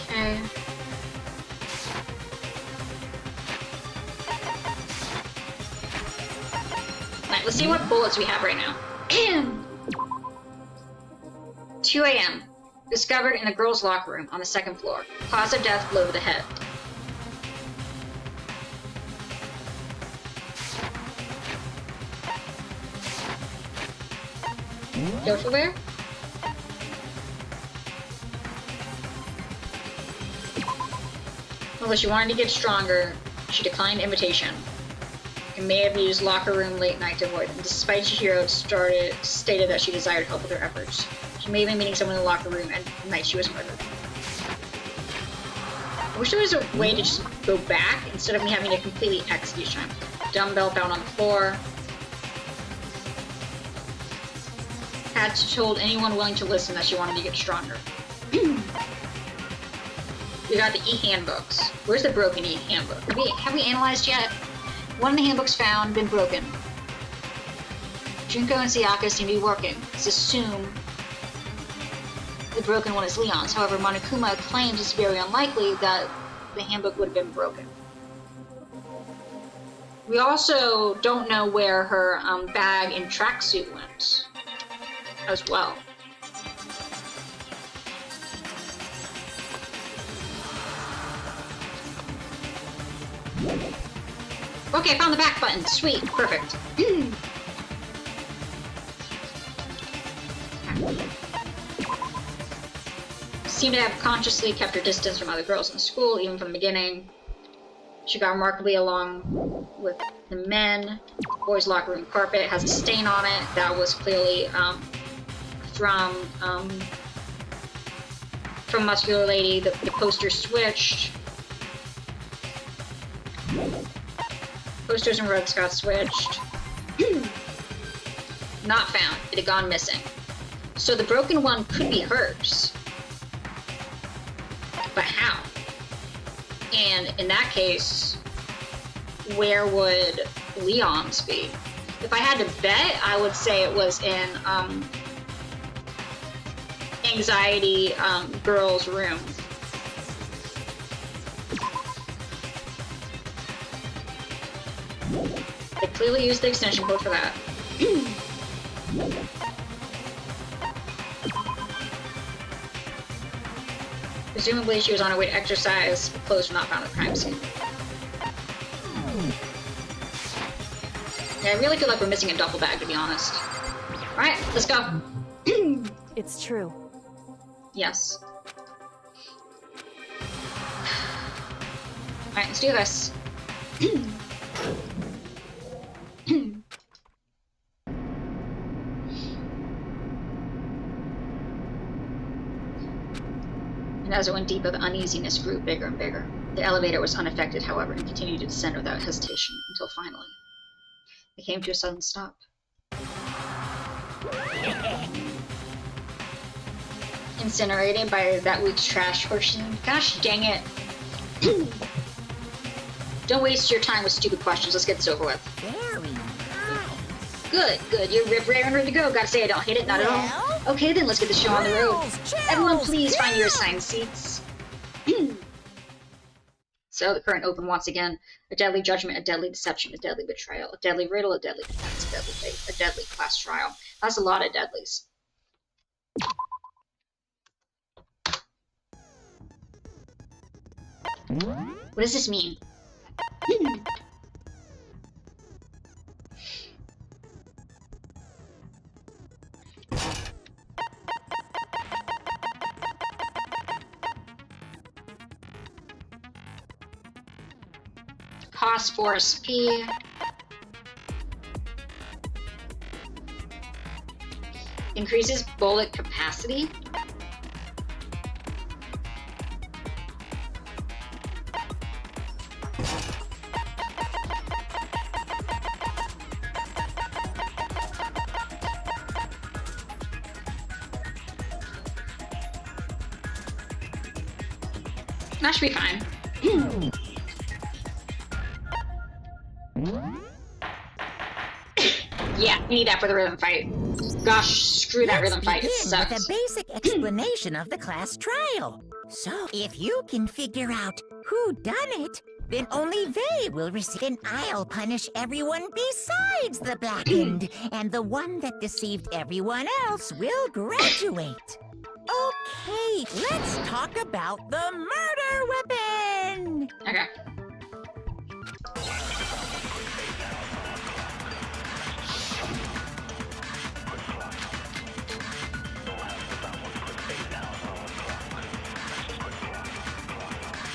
Okay. Alright, let's see what bullets we have right now. 2 a.m. Discovered in the girls' locker room on the second floor. Cause of death, blow to the head. Careful there. Although she wanted to get stronger, she declined the invitation. And may have used locker room late night to avoid them. Despite Chihiro stated that she desired help with her efforts. She may have been meeting someone in the locker room and the night she was murdered. I wish there was a way to just go back instead of me having to completely X each time. Dumbbell found on the floor. Had told anyone willing to listen that she wanted to get stronger. We got the e-handbooks. Where's the broken e-handbook? Have we analyzed yet? One of the handbooks found, been broken. Junko and Sayaka seem to be working. Let's assume the broken one is Leon's. However, Monokuma claims it's very unlikely that the handbook would have been broken. We also don't know where her bag and tracksuit went as well. Okay, found the back button. Sweet, perfect. Seemed to have consciously kept her distance from other girls in school, even from the beginning. She got remarkably along with the men. Boys' locker room carpet has a stain on it. That was clearly from Muscular Lady. The poster switched. Posters and rugs got switched. Not found. It had gone missing. So the broken one could be hers. But how? And in that case, where would Leon's be? If I had to bet, I would say it was in Anxiety Girl's room. They clearly used the extension code for that. Presumably she was on her way to exercise, but clothes were not found at the crime scene. Yeah, I really feel like we're missing a duffel bag, to be honest. Alright, let's go. It's true. Yes. Alright, let's do this. And as it went deeper, the uneasiness grew bigger and bigger. The elevator was unaffected, however, and continued to descend without hesitation, until finally, it came to a sudden stop. Incinerated by that week's trash portion. Gosh dang it. Don't waste your time with stupid questions. Let's get this over with. Very nice. Good, good. You're raring and ready to go. Gotta say I don't hate it, not at all. Okay, then let's get the show on the road. Everyone, please find your assigned seats. So the current open once again. A deadly judgment, a deadly deception, a deadly betrayal, a deadly riddle, a deadly defense, a deadly fate, a deadly class trial. That's a lot of deadlies. What does this mean? Phosphorus P. Increases bullet capacity. That should be fine. Yeah, we need that for the rhythm fight. Gosh, screw that rhythm fight. It Let's sucks. begin with a basic explanation of the class trial. So, if you can figure out who done it, then only they will receive, and I'll punish everyone besides the blackened, and the one that deceived everyone else will graduate. Okay, let's talk about the murder weapon! Okay.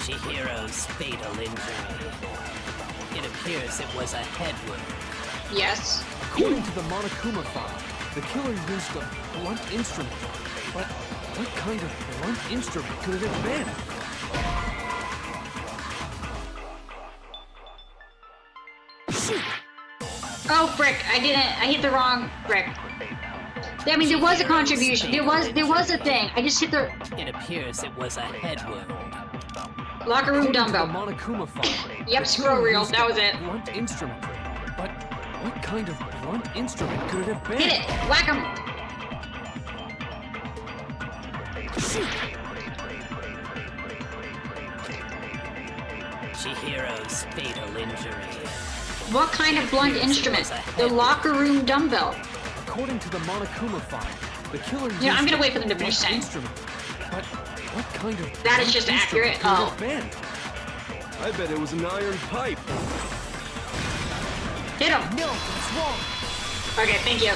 Chihiro's fatal injury. It appears it was a head wound. Yes. According to the Monokuma file, the killer used a blunt instrument. But what kind of blunt instrument could it have been? Oh, frick! I hit the wrong frick. I mean, there was a contribution. There was a thing. I just hit the It appears it was a head wound. locker room According to the dumbbell. Monokuma file, Yep, the scroll killer reel. used That a was it. Blunt instrument. But what kind of blunt instrument could it have been? Hit it! Whack him! Chihiro's fatal injury. What kind of blunt instrument? The locker room dumbbell. According to the Monokuma file, the killer used I'm gonna wait for them to a finish blunt saying. instrument. But what kind of That is blunt just instrument accurate. could it Oh. have been? I bet it was an iron pipe. Hit him. No, that's wrong. Okay, thank you.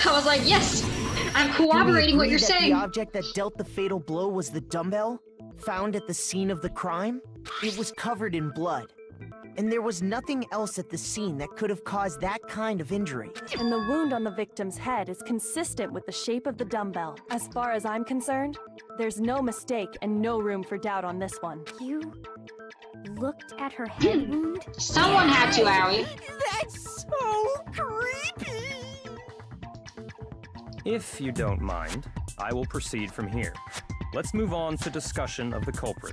I was like, yes, I'm corroborating what you're that saying. The object that dealt the fatal blow was the dumbbell found at the scene of the crime. It was covered in blood, and there was nothing else at the scene that could have caused that kind of injury. And the wound on the victim's head is consistent with the shape of the dumbbell. As far as I'm concerned, there's no mistake and no room for doubt on this one. You looked at her head wound? Someone had to, Owie. That's so creepy! If you don't mind, I will proceed from here. Let's move on to discussion of the culprit.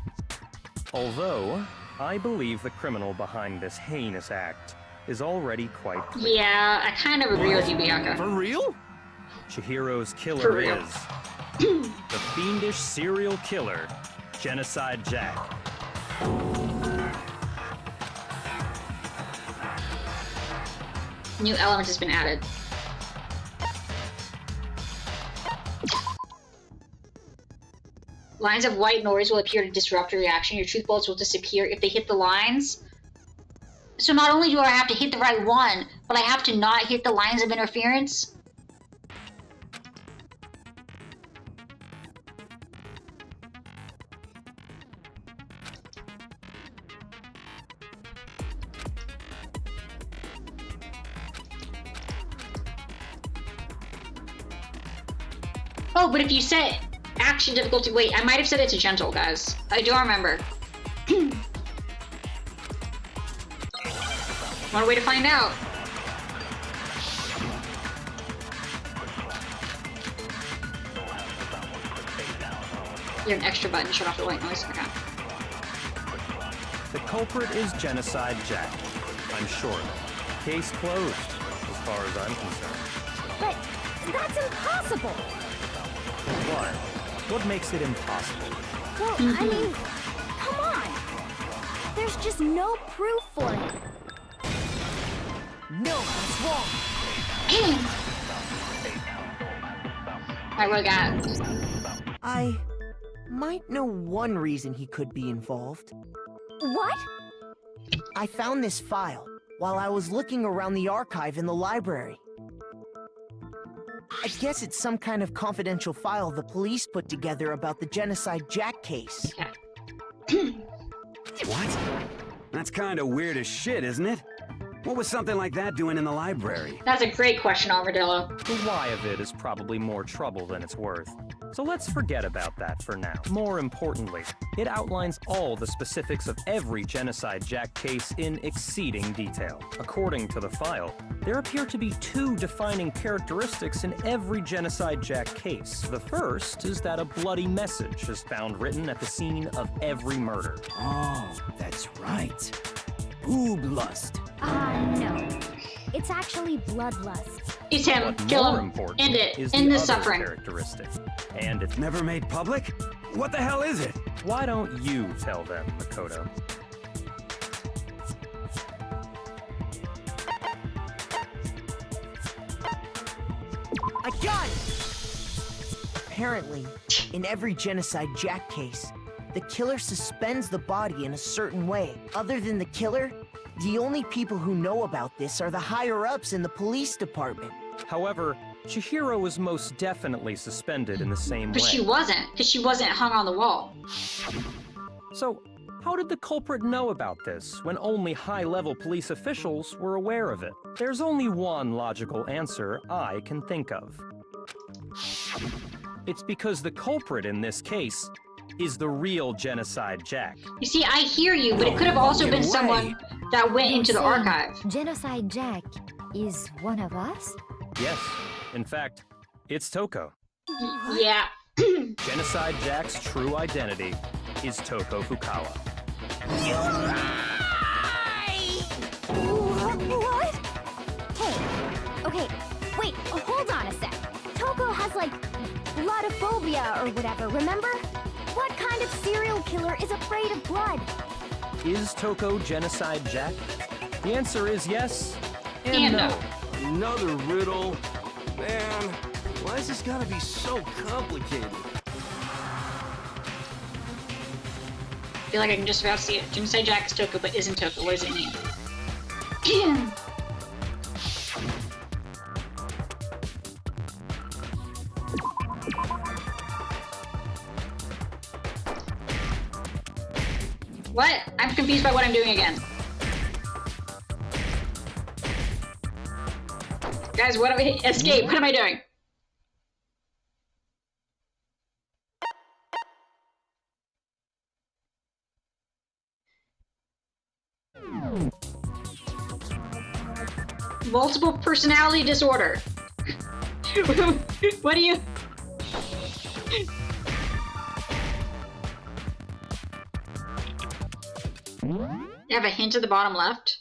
Although, I believe the criminal behind this heinous act is already quite clear. Yeah, I kind of agree with you, Bianca. For real? Chihiro's For killer real. is the fiendish serial killer, Genocide Jack. New element has been added. Lines of white noise will appear to disrupt your reaction. Your truth bullets will disappear if they hit the lines. So not only do I have to hit the right one, but I have to not hit the lines of interference. Oh, but if you set action difficulty, wait, I might have set it to gentle, guys. I do remember. One way to find out. You have an extra button to shut off the white noise. Okay. The culprit is Genocide Jack. I'm sure. Case closed, as far as I'm concerned. But that's impossible! Why? What makes it impossible? Well, I mean, come on! There's just no proof for it. No, that's wrong. Alright, what I got? I might know one reason he could be involved. What? I found this file while I was looking around the archive in the library. I guess it's some kind of confidential file the police put together about the Genocide Jack case. What? That's kind of weird as shit, isn't it? What was something like that doing in the library? That's a great question, Armadillo. The why of it is probably more trouble than it's worth. So let's forget about that for now. More importantly, it outlines all the specifics of every Genocide Jack case in exceeding detail. According to the file, there appear to be two defining characteristics in every Genocide Jack case. The first is that a bloody message is found written at the scene of every murder. Oh, that's right. Boob lust. No. It's actually bloodlust. It's him. But Kill more him. important End it. is End the the other suffering. characteristic. And it's Never made public? What the hell is it? why don't you tell them, Makoto? I got it! Apparently, in every Genocide Jack case, the killer suspends the body in a certain way. Other than the killer, the only people who know about this are the higher-ups in the police department. However, Chihiro was most definitely suspended in the same But way. she wasn't, because she wasn't hung on the wall. So, how did the culprit know about this when only high-level police officials were aware of it? There's only one logical answer I can think of. It's because the culprit in this case is the real Genocide Jack. You see, I hear you, but it could have also been someone that went into the Saying archive. Genocide Jack is one of us? Yes, in fact, it's Toko. Yeah. Genocide Jack's true identity is Toko Fukawa. What? Hey, okay, wait, hold on a sec. Toko has like bloodophobia or whatever, remember? What kind of serial killer is afraid of blood? Is Toko Genocide Jack? The answer is yes and And no. no. Another riddle? Man, why is this gotta be so complicated? feel like I can just about see it. Genocide Jack is Toko, but isn't Toko. What does it mean? What? I'm confused by what I'm doing again. Guys, what am I— escape, what am I doing? Multiple personality disorder. What do you— You have a hint at the bottom left?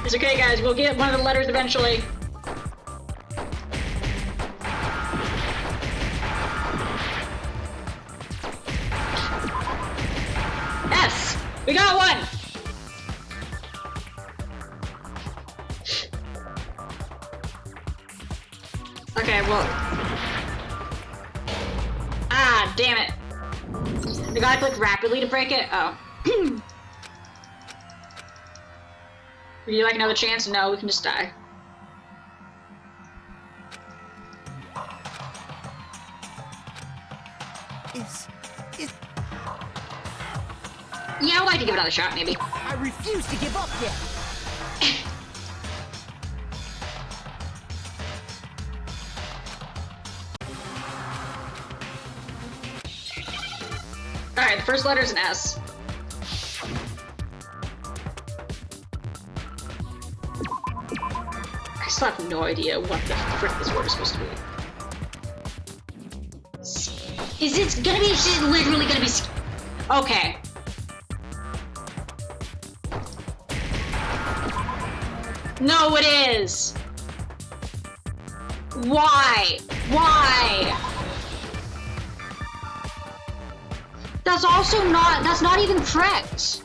It's okay, guys. We'll get one of the letters eventually. Yes! We got one! Okay, well... Ah, damn it. I gotta click rapidly to break it? Oh. Would you like another chance? No, we can just die. Yeah, I'd like to give it another shot, maybe. I refuse to give up yet. Alright, the first letter is an S. I still have no idea what the frick this word is supposed to be. Is it gonna be— is it literally gonna be— okay. No, it is! Why? Why? That's also not— that's not even correct.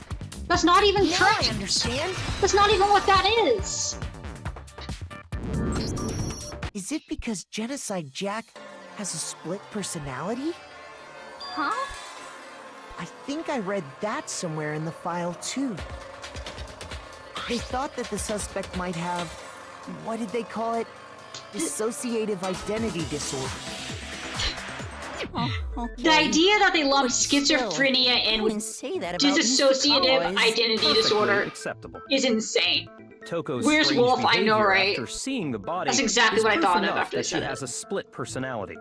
That's not even correct. I understand. That's not even what that is. Is it because Genocide Jack has a split personality? Huh? I think I read that somewhere in the file, too. They thought that the suspect might have— what did they call it? Dissociative identity disorder. The idea that they lumped schizophrenia in with dissociative identity disorder acceptable. is insane. Toko's Where's strange Wolf? I know, behavior right? After seeing the body, That's exactly is what I proof thought of enough after they that she said it. has a split personality.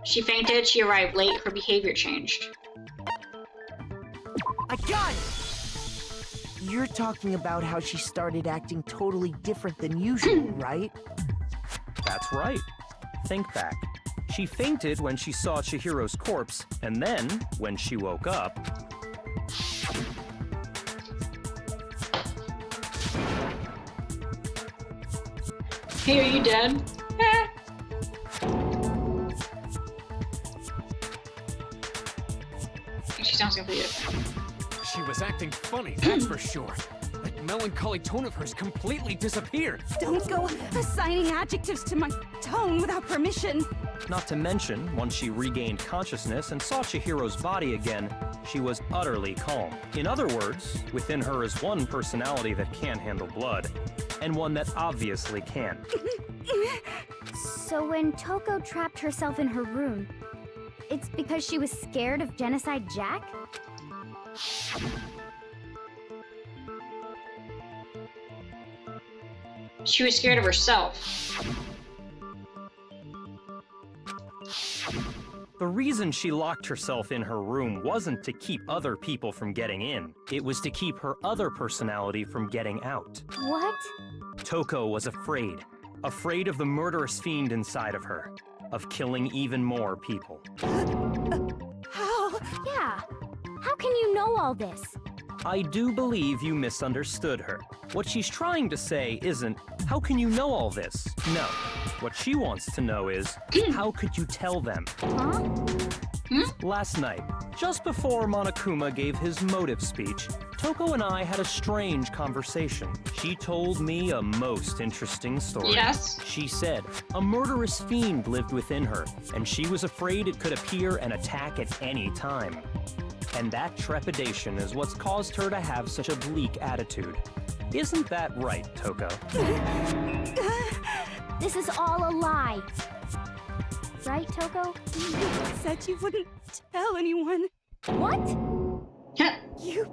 She fainted, she arrived late, her behavior changed. I got it! You're talking about how she started acting totally different than usual, right? That's right. Think back. She fainted when she saw Chihiro's corpse, and then, when she woke up... Hey, are you dead? She sounds completed. She was acting funny, that's for sure. That melancholy tone of hers completely disappeared. Don't go assigning adjectives to my tone without permission. Not to mention, once she regained consciousness and saw Chihiro's body again, she was utterly calm. In other words, within her is one personality that can't handle blood, and one that obviously can. So when Toko trapped herself in her room, it's because she was scared of Genocide Jack? She was scared of herself. The reason she locked herself in her room wasn't to keep other people from getting in. It was to keep her other personality from getting out. What? Toko was afraid. Afraid of the murderous fiend inside of her. Of killing even more people. How? Yeah. How can you know all this? I do believe you misunderstood her. What she's trying to say isn't, how can you know all this? No. What she wants to know is, how could you tell them? Huh? Last night, Just before Monokuma gave his motive speech, Toko and I had a strange conversation. She told me a most interesting story. Yes. She said a murderous fiend lived within her, and she was afraid it could appear and attack at any time. And that trepidation is what's caused her to have such a bleak attitude. Isn't that right, Toko? This is all a lie. Right, Toko? You said you wouldn't tell anyone. What? You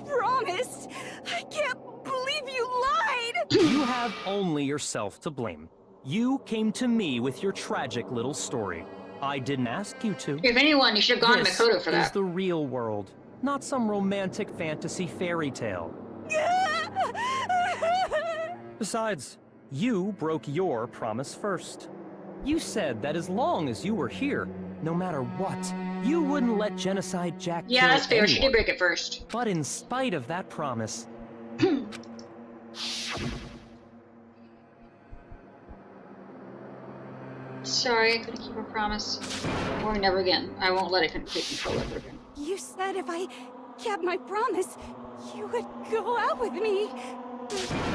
promised. I can't believe you lied. You have only yourself to blame. You came to me with your tragic little story. I didn't ask you to. If anyone, you should have gone to Makoto for This is that. the real world, not some romantic fantasy fairy tale. Besides, you broke your promise first. You said that as long as you were here, no matter what, you wouldn't let Genocide Jack Yeah, kill that's fair. She did anyone. break it first. But in spite of that promise, Sorry, I couldn't keep a promise. Or never again. I won't let it take control ever again. You said if I kept my promise, you would go out with me.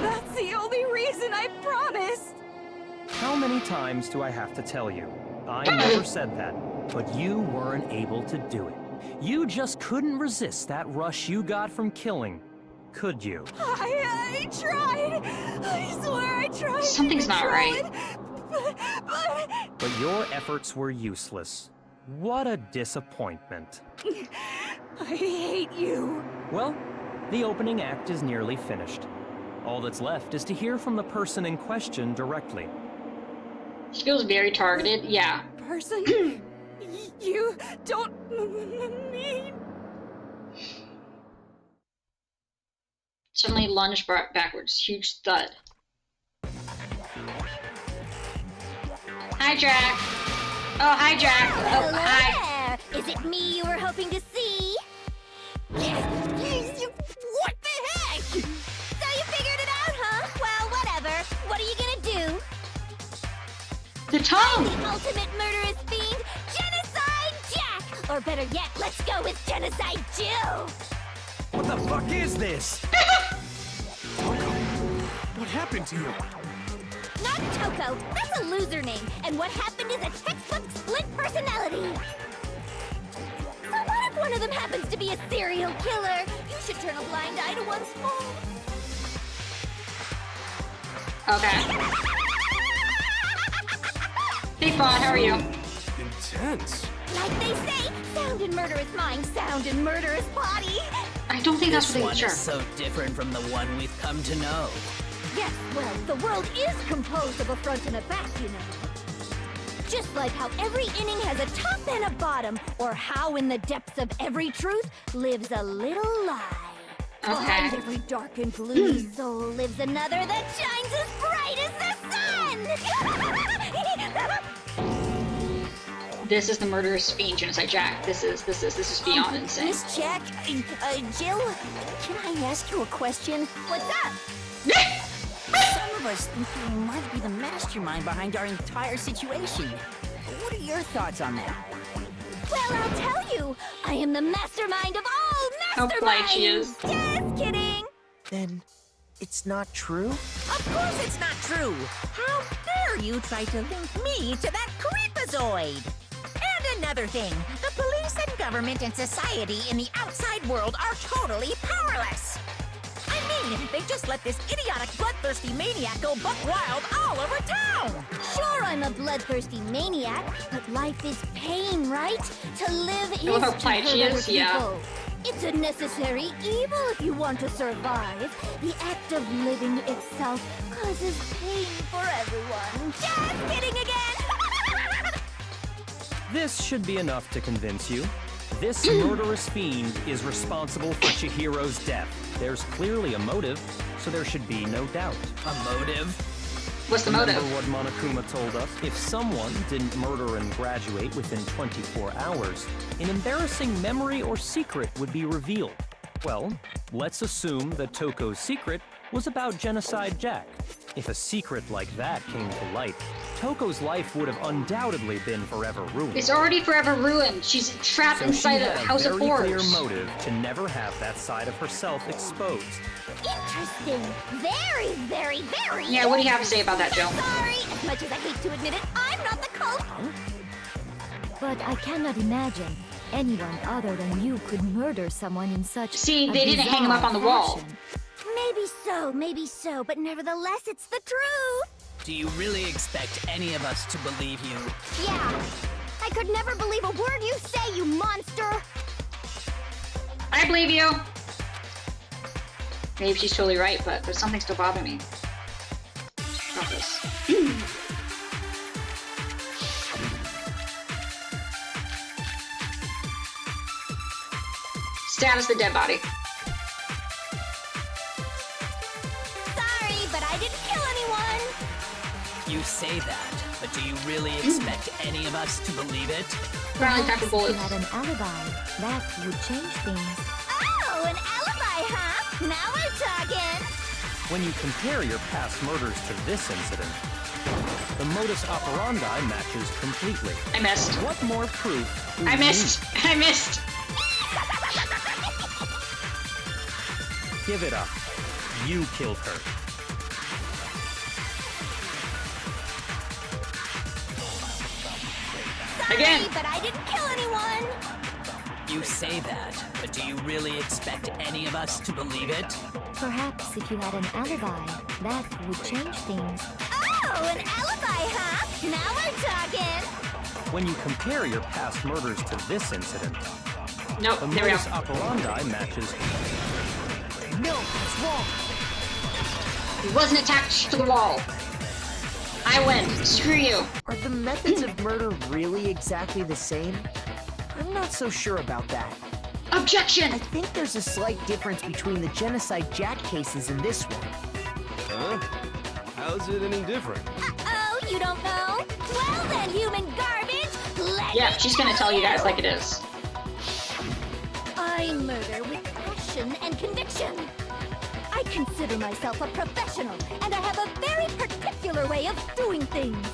That's the only reason I promised. how many times do I have to tell you? I never said that, but you weren't able to do it. You just couldn't resist that rush you got from killing, could you? I tried. I swear I tried. Something's to not control right. it, But your efforts were useless. What a disappointment. I hate you. Well, the opening act is nearly finished. All that's left is to hear from the person in question directly. She feels very targeted. Yeah. Person, you don't mean. Suddenly lunged backwards. Huge thud. Hi, Jack. Oh, hi, Jack. Oh, Hello hi. there. Is it me you were hoping to see? What the heck? So you figured it out, huh? Well, whatever. What are you gonna do? The tongue. The ultimate murderous fiend, Genocide Jack! Or better yet, let's go with Genocide Jill! What the fuck is this? Toko, what happened to you? Not Toko, that's a loser name, and what happened is a textbook split personality! So what if one of them happens to be a serial killer? You should turn a blind eye to one's fault. Okay. Hey, Fawn, how are you? Intense. Like they say, sound in murderous mind, sound in murderous body! I don't think that's This what one they sure. is so different from the one we've come to know. Yes, well, the world is composed of a front and a back, you know. Just like how every inning has a top and a bottom, or how in the depths of every truth lives a little lie. Behind Okay. every dark and gloomy soul lives another that shines as bright as the sun! This is the murderous fiend, Genocide Jack. This is beyond insane. Miss Jack, Jill, can I ask you a question? What's up? Some of us think you might be the mastermind behind our entire situation. What are your thoughts on that? Well, I'll tell you. I am the mastermind of all How masterminds. polite she is. Just kidding. Then it's not true? Of course it's not true! How dare you try to link me to that creepazoid! And another thing, the police and government and society in the outside world are totally powerless! I mean, they just let this idiotic, bloodthirsty maniac go buck wild all over town! Sure, I'm a bloodthirsty maniac, but life is pain, right? To live is know how to polite hurt she other is? Yeah. people. It's a necessary evil if you want to survive. The act of living itself causes pain for everyone. Just kidding again! This should be enough to convince you. This murderous fiend is responsible for Chihiro's death. There's clearly a motive, so there should be no doubt. A motive? What's the Remember motive? what Monokuma told us? If someone didn't murder and graduate within 24 hours, an embarrassing memory or secret would be revealed. Well, let's assume that Toko's secret was about Genocide Jack. If a secret like that came to light, Toko's life would have undoubtedly been forever ruined. It's already forever ruined. She's trapped So inside she a had house of very clear horrors. motive to never have that side of herself exposed. Interesting. Very, very, very. Yeah, what do you have to say about that, Joe? Sorry, as much as I hate to admit it, I'm not the culprit. But I cannot imagine anyone other than you could murder someone in such See, a they didn't hang him up bizarre on the wall. fashion. Maybe so, but nevertheless, it's the truth. Do you really expect any of us to believe you? Yeah. I could never believe a word you say, you monster. I believe you. Maybe she's totally right, but there's something still bothering me. About this. Status the dead body. Sorry, but I didn't kill anyone. You say that, but do you really expect any of us to believe it? Apparently time for If you bullets. had an alibi, that would change things. Oh, an alibi, huh? Now we're talking. When you compare your past murders to this incident, the modus operandi matches completely. I missed. What more proof do I you missed. I missed. need? Give it up. You killed her. Again. Sorry, but I didn't kill anyone. You say that, but do you really expect any of us to believe it? Perhaps if you had an alibi, that would change things. Oh, an alibi, huh? Now we're talking. When you compare your past murders to this incident, Nope, the there we go. modus operandi matches. No, it's wrong. He wasn't attached to the wall. I win. Screw you. Are the methods of murder really exactly the same? I'm not so sure about that. Objection! I think there's a slight difference between the Genocide Jack cases and this one. Huh? How's it any different? Uh-oh, you don't know? Well then, human garbage, let Yeah, me she's gonna tell you guys like it is. I murder with passion and conviction. I consider myself a professional, and I have a very particular way of doing things.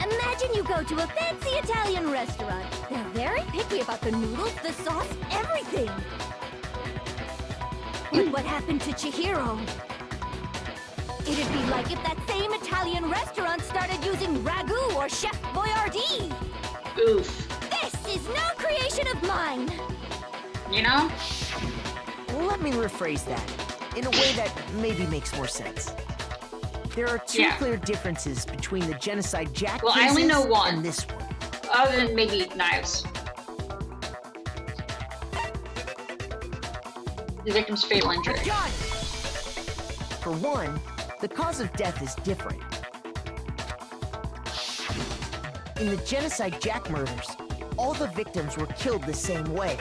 Imagine you go to a fancy Italian restaurant. They're very picky about the noodles, the sauce, everything. But what happened to Chihiro? It'd be like if that same Italian restaurant started using ragu or Chef Boyardee. Oof. This is no creation of mine. You know? Let me rephrase that in a way that maybe makes more sense. There are two clear differences between the Genocide Jack Well, cases I only know one. and this one. Other than maybe knives. The victim's fatal injury. Gun! For one, the cause of death is different. In the Genocide Jack murders, all the victims were killed the same way.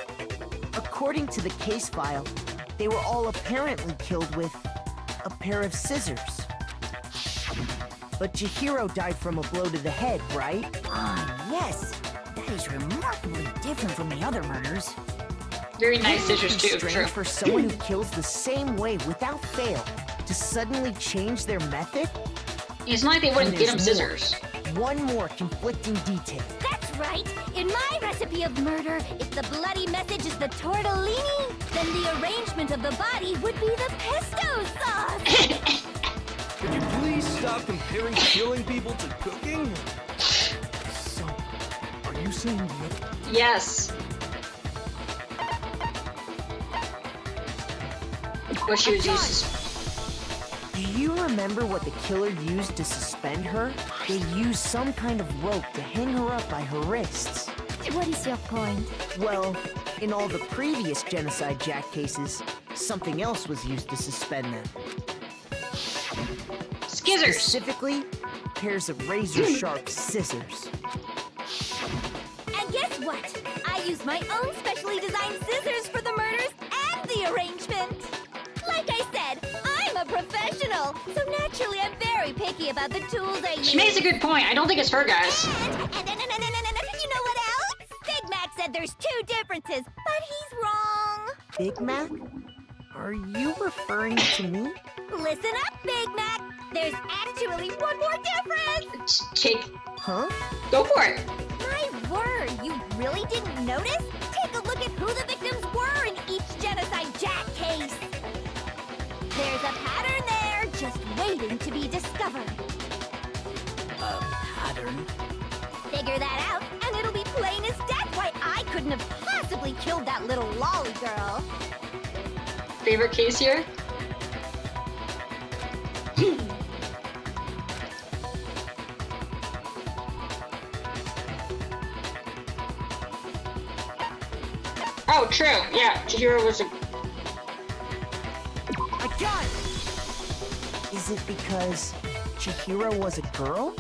According to the case file, they were all apparently killed with a pair of scissors. But Chihiro died from a blow to the head, right? Ah, yes. That is remarkably different from the other murders. Very nice scissors It's too, strange true. for someone who kills the same way without fail to suddenly change their method? It's not like they wouldn't And get him there's more. scissors. One more conflicting detail. That's right. In my recipe of murder, if the bloody message is the tortellini, then the arrangement of the body would be the pesto sauce. Could you please stop comparing killing people to cooking? So, are you saying that? Yes. What she was used. Do you remember what the killer used to suspend her? They used some kind of rope to hang her up by her wrists. What is your point? Well, in all the previous Genocide Jack cases, something else was used to suspend them. Skizzers. Specifically, pairs of razor-sharp scissors. And guess what? I use my own specially designed scissors for the murders and the arrangement. Like I said, I'm a professional, so naturally I'm very picky about the tools I use. She makes a good point. I don't think it's her, guys. And you know what else? Big Mac said there's two differences, but he's wrong. Big Mac? Are you referring to me? Listen up, Big Mac! There's actually one more difference! Jake, Huh? go for it. My word, you really didn't notice? Take a look at who the victims were in each Genocide Jack case. There's a pattern there, just waiting to be discovered. A pattern? Figure that out, and it'll be plain as death why I couldn't have possibly killed that little lolly girl. Favorite case here? Oh, true. Yeah, Hiro was a... I got it! Is it because Chihiro was a girl?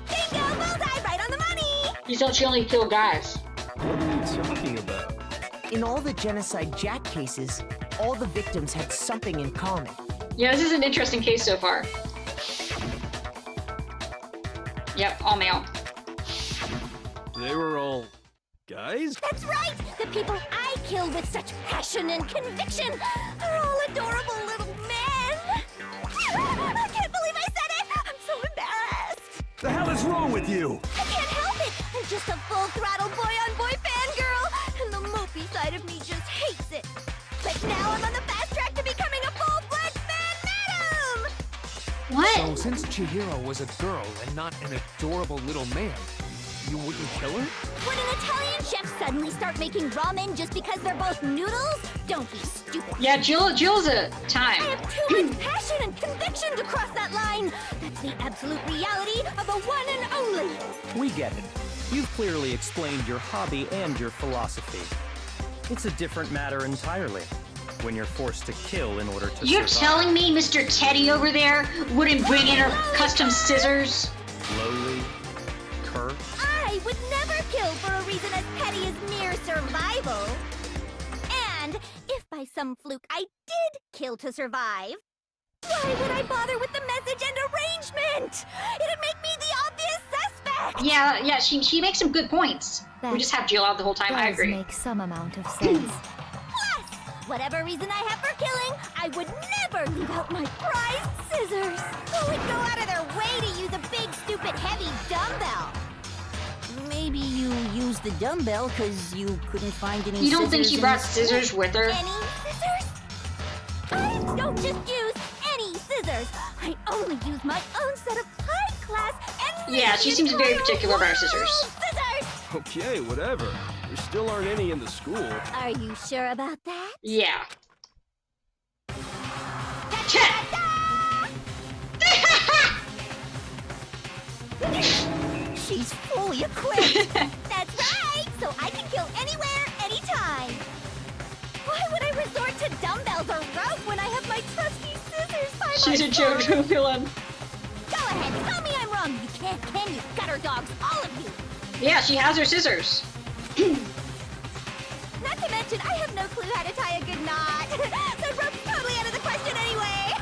Bingo! Bullseye! Right on the money! You thought she only killed guys. What are you talking about? In all the Genocide Jack cases, all the victims had something in common. Yeah, this is an interesting case so far. Yep, all male. They were all guys? That's right! The people I killed with such passion and conviction are all adorable little men! I can't believe I said it! I'm so embarrassed! The hell is wrong with you? I can't help it! I'm just a full-throttle boy-on-boy fangirl, and the mopey side of me just hates it. But now I'm on the fast track to becoming a full-fledged fan madam! What? So since Chihiro was a girl and not an adorable little man, you wouldn't kill her? Would an Italian chef suddenly start making ramen just because they're both noodles? Don't be stupid. Yeah, Jill's a time. I have too much passion and conviction to cross that line. That's the absolute reality of the one and only. We get it. You've clearly explained your hobby and your philosophy. It's a different matter entirely when you're forced to kill in order to You're survive. telling me Mr. Teddy over there wouldn't bring in her custom scissors? Slowly, Kurt. I would never kill for a reason as petty as mere survival. And if by some fluke I did kill to survive, why would I bother with the message and arrangement? It'd make me the obvious suspect. Yeah, she makes some good points. We just have Jill out the whole time, I agree. Make some amount of sense. Plus, whatever reason I have for killing, I would never leave out my prized scissors. Who would go out of their way to use a big, stupid, heavy dumbbell? Maybe you used the dumbbell because you couldn't find any You don't think she scissors in brought the scissors with her? Any scissors? I don't just use any scissors. I only use my own set of high-class and Yeah, she seems very particular about her scissors. scissors. Okay, whatever. There still aren't any in the school. Are you sure about that? Yeah. She's fully equipped. That's right. So I can kill anywhere, anytime. Why would I resort to dumbbells or rope when I have my trusty scissors by my She's a JoJo villain. Go ahead, tell me I'm wrong. You can't, can you? Gutter dogs, all of you. Yeah, she has her scissors. Not to mention, I have no clue how to tie a good knot. So rope's totally out of the question anyway.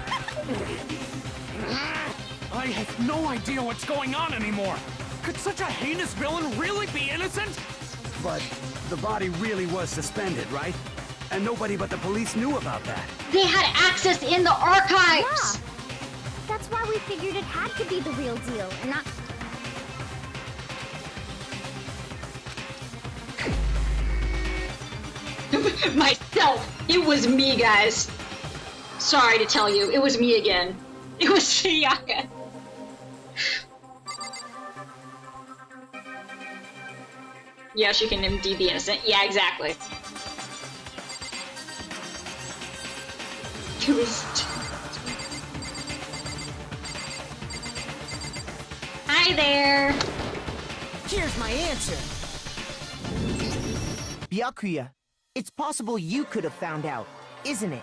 I have no idea what's going on anymore. Could such a heinous villain really be innocent? But the body really was suspended, right? And nobody but the police knew about that. They had access in the archives. Yeah. That's why we figured it had to be the real deal, and not... Myself. It was me, guys. Sorry to tell you, it was me again. It was Sayaka. Yeah, she can indeed be innocent. Yeah, exactly. It was... Hi there! Here's my answer. Byakuya, it's possible you could have found out, isn't it?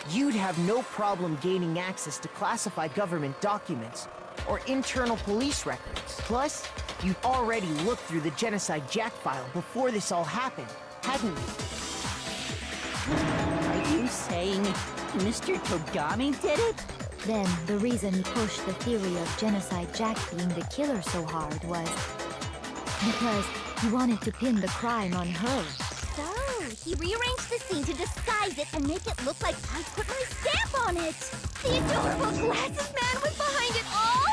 You'd have no problem gaining access to classified government documents or internal police records. Plus, you'd already looked through the Genocide Jack file before this all happened, hadn't you? Are you saying Mr. Togami did it? Then, the reason he pushed the theory of Genocide Jack being the killer so hard was... because he wanted to pin the crime on her. So, He rearranged the scene to disguise it and make it look like I put my stamp on it. The adorable glasses man was behind it all.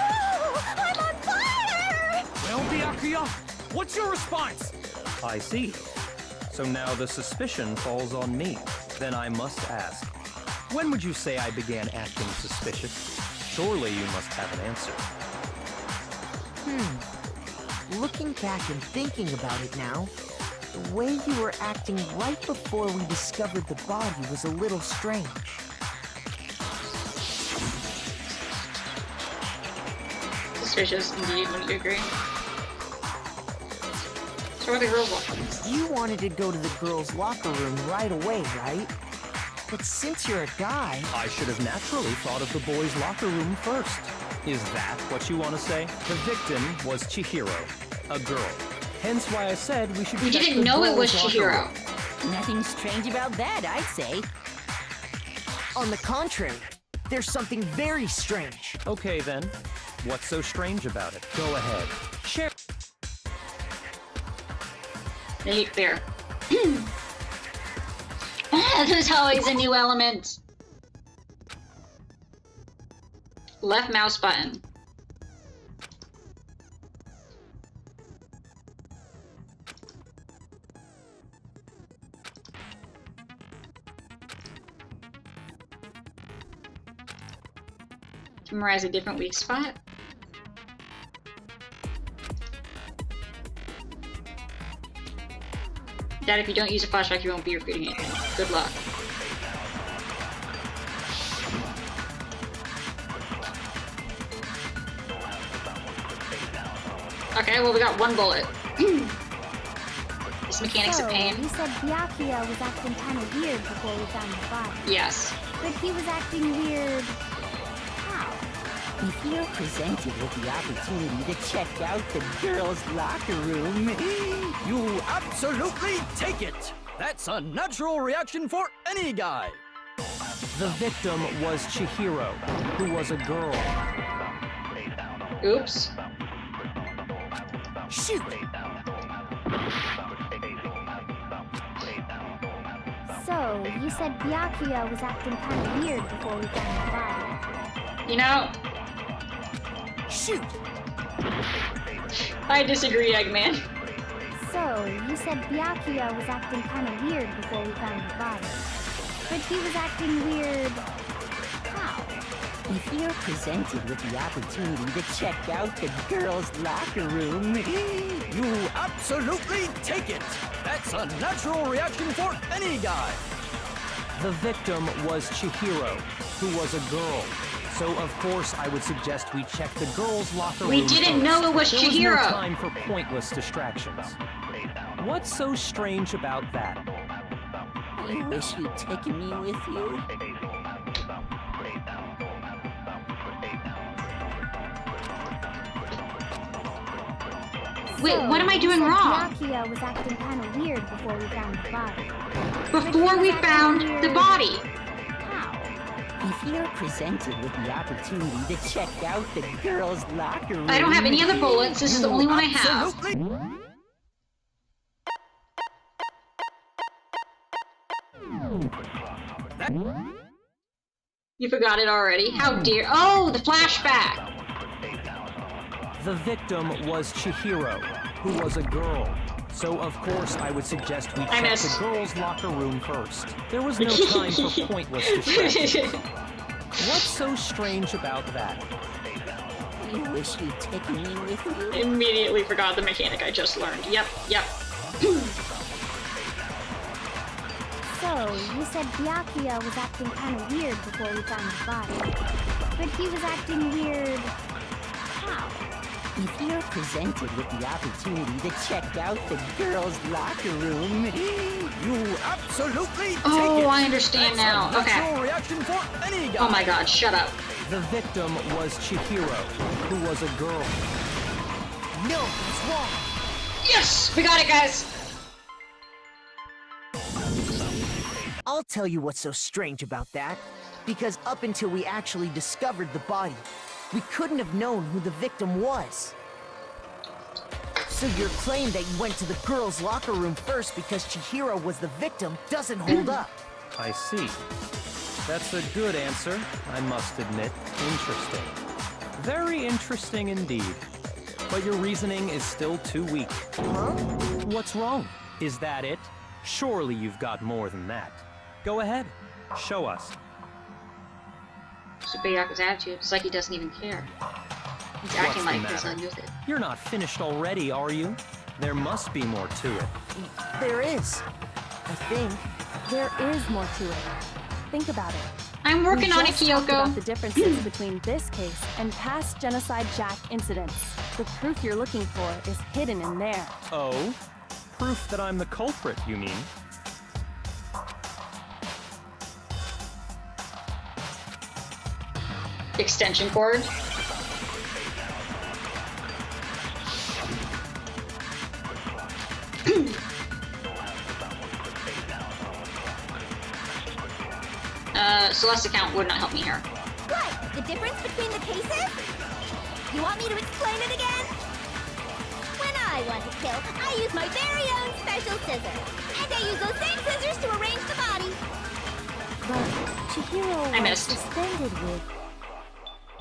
Oh, I'm on fire! Well, Byakuya, what's your response? I see. So now the suspicion falls on me. Then I must ask, when would you say I began acting suspicious? Surely you must have an answer. Looking back and thinking about it now, the way you were acting right before we discovered the body was a little strange. Suspicious, indeed, wouldn't you agree? So where are the girls' locker rooms? You wanted to go to the girls' locker room right away, right? But since you're a guy... I should have naturally thought of the boys' locker room first. Is that what you want to say? The victim was Chihiro, a girl. Hence why I said we should. We didn't know it was Chihiro. Nothing strange about that, I'd say. On the contrary, there's something very strange. Okay then, what's so strange about it? Go ahead, share. They hate bear. There's always a new element. Left mouse button. Memorize a different weak spot. Dad, if you don't use a flashback, you won't be recruiting anything. Good luck. Okay, well we got one bullet. This mechanics of pain. You said Byakuya was acting kind of weird before we found the body. Yes. But he was acting weird... how? If you're presented with the opportunity to check out the girls' locker room, you absolutely take it! That's a natural reaction for any guy! The victim was Chihiro, who was a girl. Oops. Shoot! So, you said Byakuya was acting kind of weird before we found the body. You know... Shoot! I disagree, Eggman. So, you said Byakuya was acting kind of weird before we found the body. But he was acting weird... how? if you're presented with the opportunity to check out the girls' locker room, you absolutely take it! That's a natural reaction for any guy! The victim was Chihiro, who was a girl. So, of course, I would suggest we check the girls' locker room. We didn't know it was Chihiro! There was no time for pointless distractions. What's so strange about that? I wish you'd taken me with you. Wait, what am I doing wrong? Byakuya was acting kind of weird before we found the body. Before we found the body! How? If you're presented with the opportunity to check out the girls' locker room... I don't have any other bullets, this is the only one I have. You forgot it already? How dare— oh, the flashback! The victim was Chihiro, who was a girl. So, of course, I would suggest we check the girls' locker room first. There was no time for pointless distractions. What's so strange about that? I wish you'd taken me with you. Immediately forgot the mechanic I just learned. Yep. So, you said Byakuya was acting kind of weird before we found the body. But he was acting weird... how? If you're presented with the opportunity to check out the girls' locker room, you absolutely take it! Oh, I understand now. Okay. Reaction for any guy. Oh my god, shut up. The victim was Chihiro, who was a girl. No, it's wrong! Yes! We got it, guys! I'll tell you what's so strange about that. Because up until we actually discovered the body, we couldn't have known who the victim was. So your claim that you went to the girls' locker room first because Chihiro was the victim doesn't hold up. I see. That's a good answer, I must admit. Interesting. Very interesting indeed. But your reasoning is still too weak. Huh? What's wrong? Is that it? Surely you've got more than that. Go ahead. Show us. Subayaku's attitude is like he doesn't even care. He's acting like he's unused it. You're not finished already, are you? There must be more to it. There is. I think. There is more to it. Think about it. I'm working on it, We just talked Kyoko. about the differences between this case and past Genocide Jack incidents. The proof you're looking for is hidden in there. Oh? Proof that I'm the culprit, you mean? Extension cord. Celeste's account would not help me here. What? The difference between the cases? You want me to explain it again? When I want to kill, I use my very own special scissors. And I use those same scissors to arrange the body. But Chihiro I was missed. suspended with...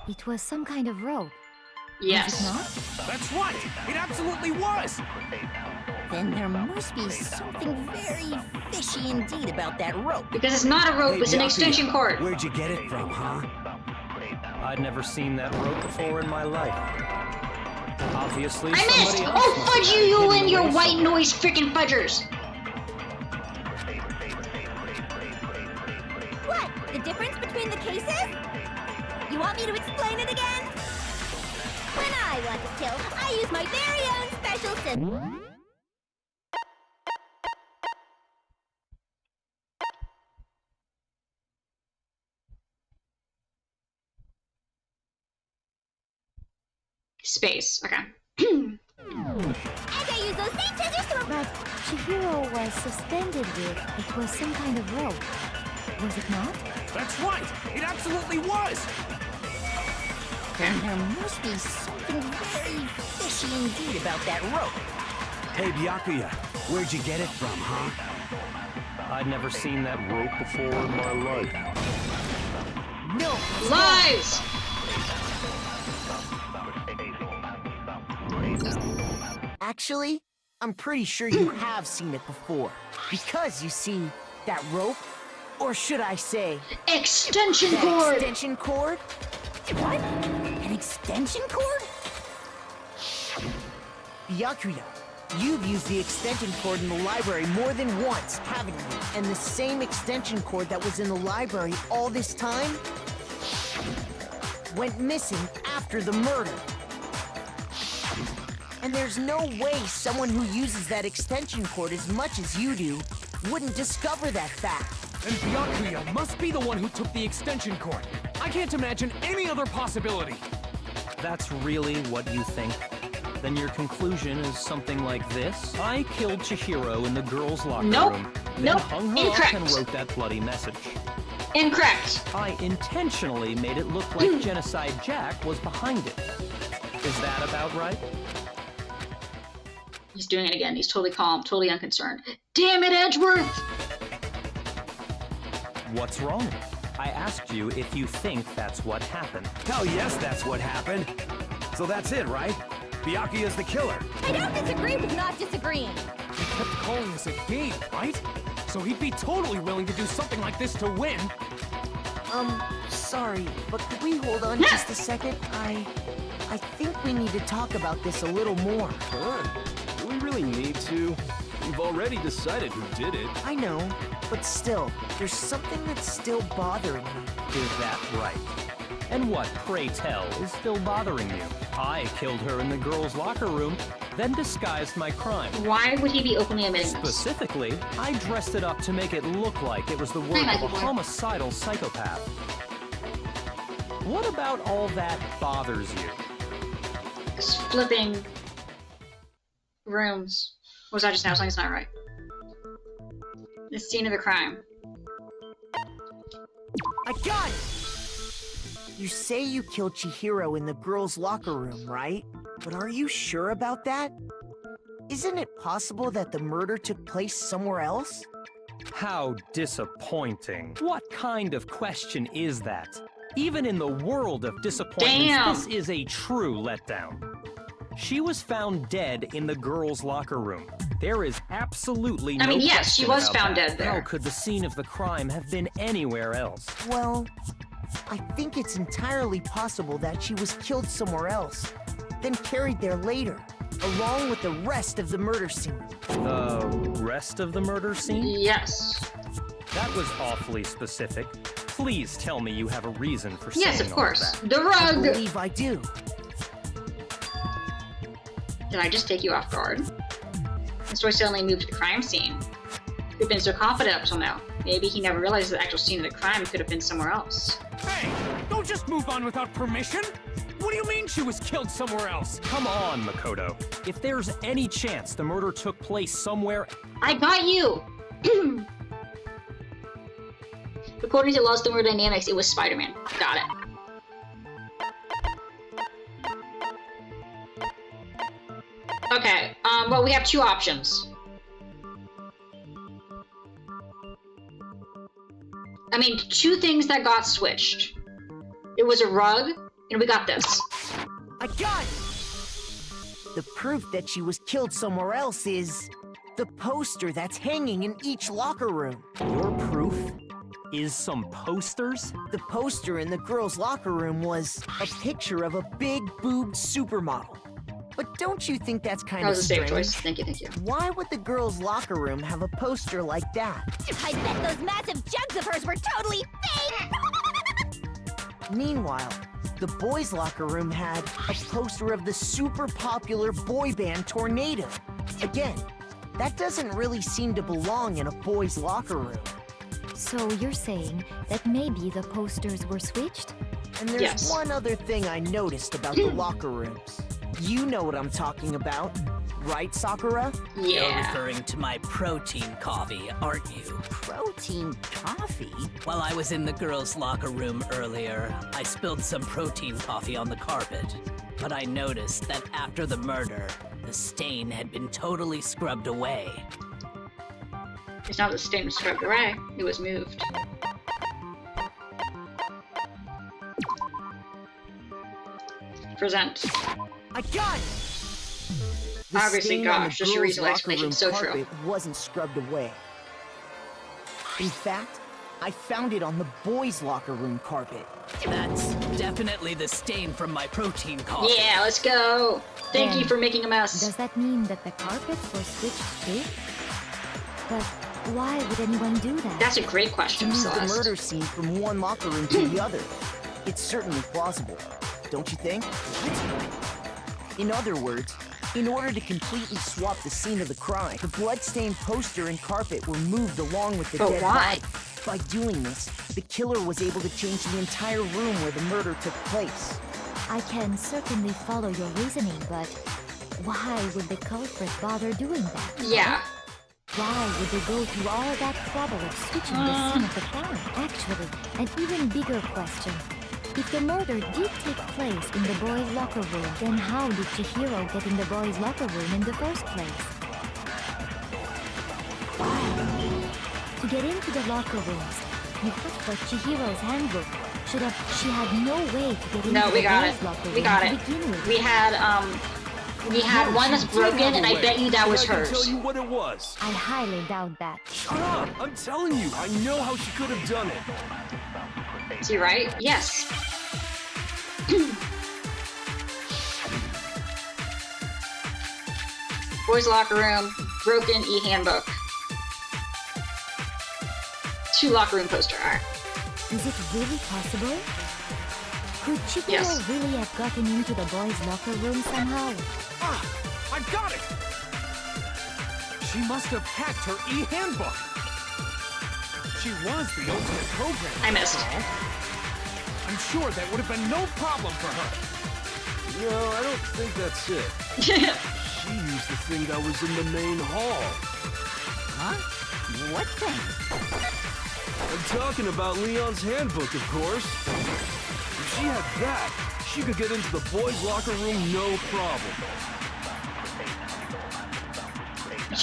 It was some kind of rope. Yes. Was it not? That's right! It absolutely was! Then there must be something very fishy indeed about that rope. Because it's not a rope, Hey, it's an Byakuya, extension cord. Where'd you get it from, huh? I'd never seen that rope before in my life. Obviously, I missed! somebody else Oh, must fudge have you hidden and your away white somewhere. noise freaking fudgers! What? The difference between the cases? You want me to explain it again? When I want to kill, I use my very own special scissors. Space. Okay. And I use those same scissors to... But Chihiro was suspended with... It was some kind of rope. Was it not? That's right! It absolutely was! Then there must be something very fishy indeed about that rope. Hey, Byakuya, where'd you get it from, huh? I'd never seen that rope before in my life. No! Lies! Actually, I'm pretty sure you have seen it before. Because, you see, that rope, or should I say... Extension that cord! extension cord? What? An extension cord? Byakuya, you've used the extension cord in the library more than once, haven't you? And the same extension cord that was in the library all this time went missing after the murder. And there's no way someone who uses that extension cord as much as you do wouldn't discover that fact. And Byakuya must be the one who took the extension cord. I can't imagine any other possibility. That's really what you think? Then your conclusion is something like this? I killed Chihiro in the girls' locker Nope. room, then Nope. hung her Incorrect. up and wrote that bloody message. Incorrect. I intentionally made it look like Genocide Jack was behind it. Is that about right? He's doing it again. He's totally calm, totally unconcerned. Damn it, Edgeworth! What's wrong? I asked you if you think that's what happened. Hell yes, that's what happened. So that's it, right? Byakuya's the killer. I don't disagree with not disagreeing. He kept calling this a game, right? So he'd be totally willing to do something like this to win. Sorry, but could we hold on just a second? I think we need to talk about this a little more. Do we really need to? We've already decided who did it. I know, but still, there's something that's still bothering me. Is that right? And what, pray tell, is still bothering you? I killed her in the girls' locker room, then disguised my crime. Why would he be openly admitting this? Specifically, I dressed it up to make it look like it was the work of a homicidal psychopath. What about all that bothers you? Just flipping rooms. What was I just now saying? It's not right. The scene of the crime. I got it! You say you killed Chihiro in the girls' locker room, right? But are you sure about that? Isn't it possible that the murder took place somewhere else? How disappointing. What kind of question is that? Even in the world of disappointments, this is a true letdown. She was found dead in the girls' locker room. There is absolutely no I mean, yes, she question was about found that. dead there. How could the scene of the crime have been anywhere else? Well, I think it's entirely possible that she was killed somewhere else, then carried there later, along with the rest of the murder scene. The rest of the murder scene? Yes. That was awfully specific. Please tell me you have a reason for saying Yes, of course. all that. The rug! I believe I do. Did I just take you off guard? The story suddenly moved to the crime scene. You've been so confident up till now. Maybe he never realized the actual scene of the crime could have been somewhere else. Hey, don't just move on without permission. What do you mean she was killed somewhere else? Come on, Makoto. If there's any chance the murder took place somewhere... I got you! According to Lost Thermodynamics, it was Spider-Man. Got it. Okay, well, we have two options. I mean, two things that got switched. It was a rug, and we got this. I got it! The proof that she was killed somewhere else is the poster that's hanging in each locker room. Your proof is some posters? The poster in the girls' locker room was a picture of a big-boobed supermodel. But don't you think that's kind That of was a safe strange? choice. Thank you, thank you. Why would the girls' locker room have a poster like that? I bet those massive jugs of hers were totally fake! Meanwhile, the boys' locker room had a poster of the super popular boy band Tornado. Again, that doesn't really seem to belong in a boys' locker room. So you're saying that maybe the posters were switched? And there's one other thing I noticed about the locker rooms. You know what I'm talking about, right, Sakura? You're referring to my protein coffee, aren't you? Protein coffee? While I was in the girls' locker room earlier, I spilled some protein coffee on the carpet. But I noticed that after the murder, the stain had been totally scrubbed away. It's not the stain was scrubbed away. It was moved. Present. I got it! The Obviously, stain on the gosh, just your girls' reasonable locker room explanation, so true. carpet wasn't scrubbed away. In fact, I found it on the boys' locker room carpet. That's definitely the stain from my protein coffee. Yeah, let's go! Thank you for making a mess. Does that mean that the carpets were switched too? But why would anyone do that? That's a great question, To move Celeste. the murder scene from one locker room to the other. It's certainly plausible, don't you think? What? In other words, in order to completely swap the scene of the crime, the bloodstained poster and carpet were moved along with the But dead why? body. By doing this, the killer was able to change the entire room where the murder took place. I can certainly follow your reasoning, but why would the culprit bother doing that? Yeah. Why would they go through all that trouble of switching the scene of the crime? Actually, an even bigger question. If the murder did take place in the boys' locker room, then how did Chihiro get in the boys' locker room in the first place? To get into the locker rooms, you put the Chihiro's handbook. She had no way to get into No, we the got boys' it. locker room We got to it. begin with. We had one that's broken, and I bet you that was I can hers. tell you what it was. I highly doubt that. Shut up! I'm telling you, I know how she could have done it. Is he right? Yes. Boys' locker room, broken e-handbook. 2 locker room poster. Alright. Is it really possible? Could Chihiro Yes. really have gotten into the boys' locker room somehow? Ah, I got it! She must have hacked her e-handbook. She was the ultimate programmer. I missed. after all. I'm sure that would have been no problem for her. No, I don't think that's it. She used the thing that was in the main hall. Huh? What thing? I'm talking about Leon's handbook, of course. If she had that, she could get into the boys' locker room no problem.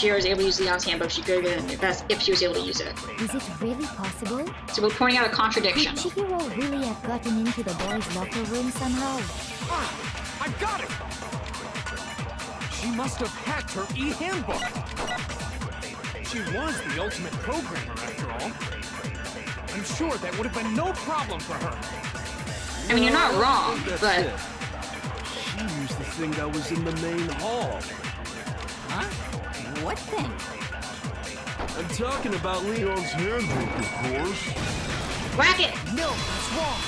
Chihiro is able to use Leon's handbook, she could have been best if she was able to use it. Is it really possible? So we're pointing out a contradiction. Could Chihiro really have gotten into the boys' locker room somehow? Ah, I got it! She must have hacked her e-handbook. She was the ultimate programmer, after all. I'm sure that would have been no problem for her. I mean, you're not wrong, but... It. She used the thing that was in the main hall. Huh? What thing? I'm talking about Leon's handbook, of course. Whack it! No, that's wrong.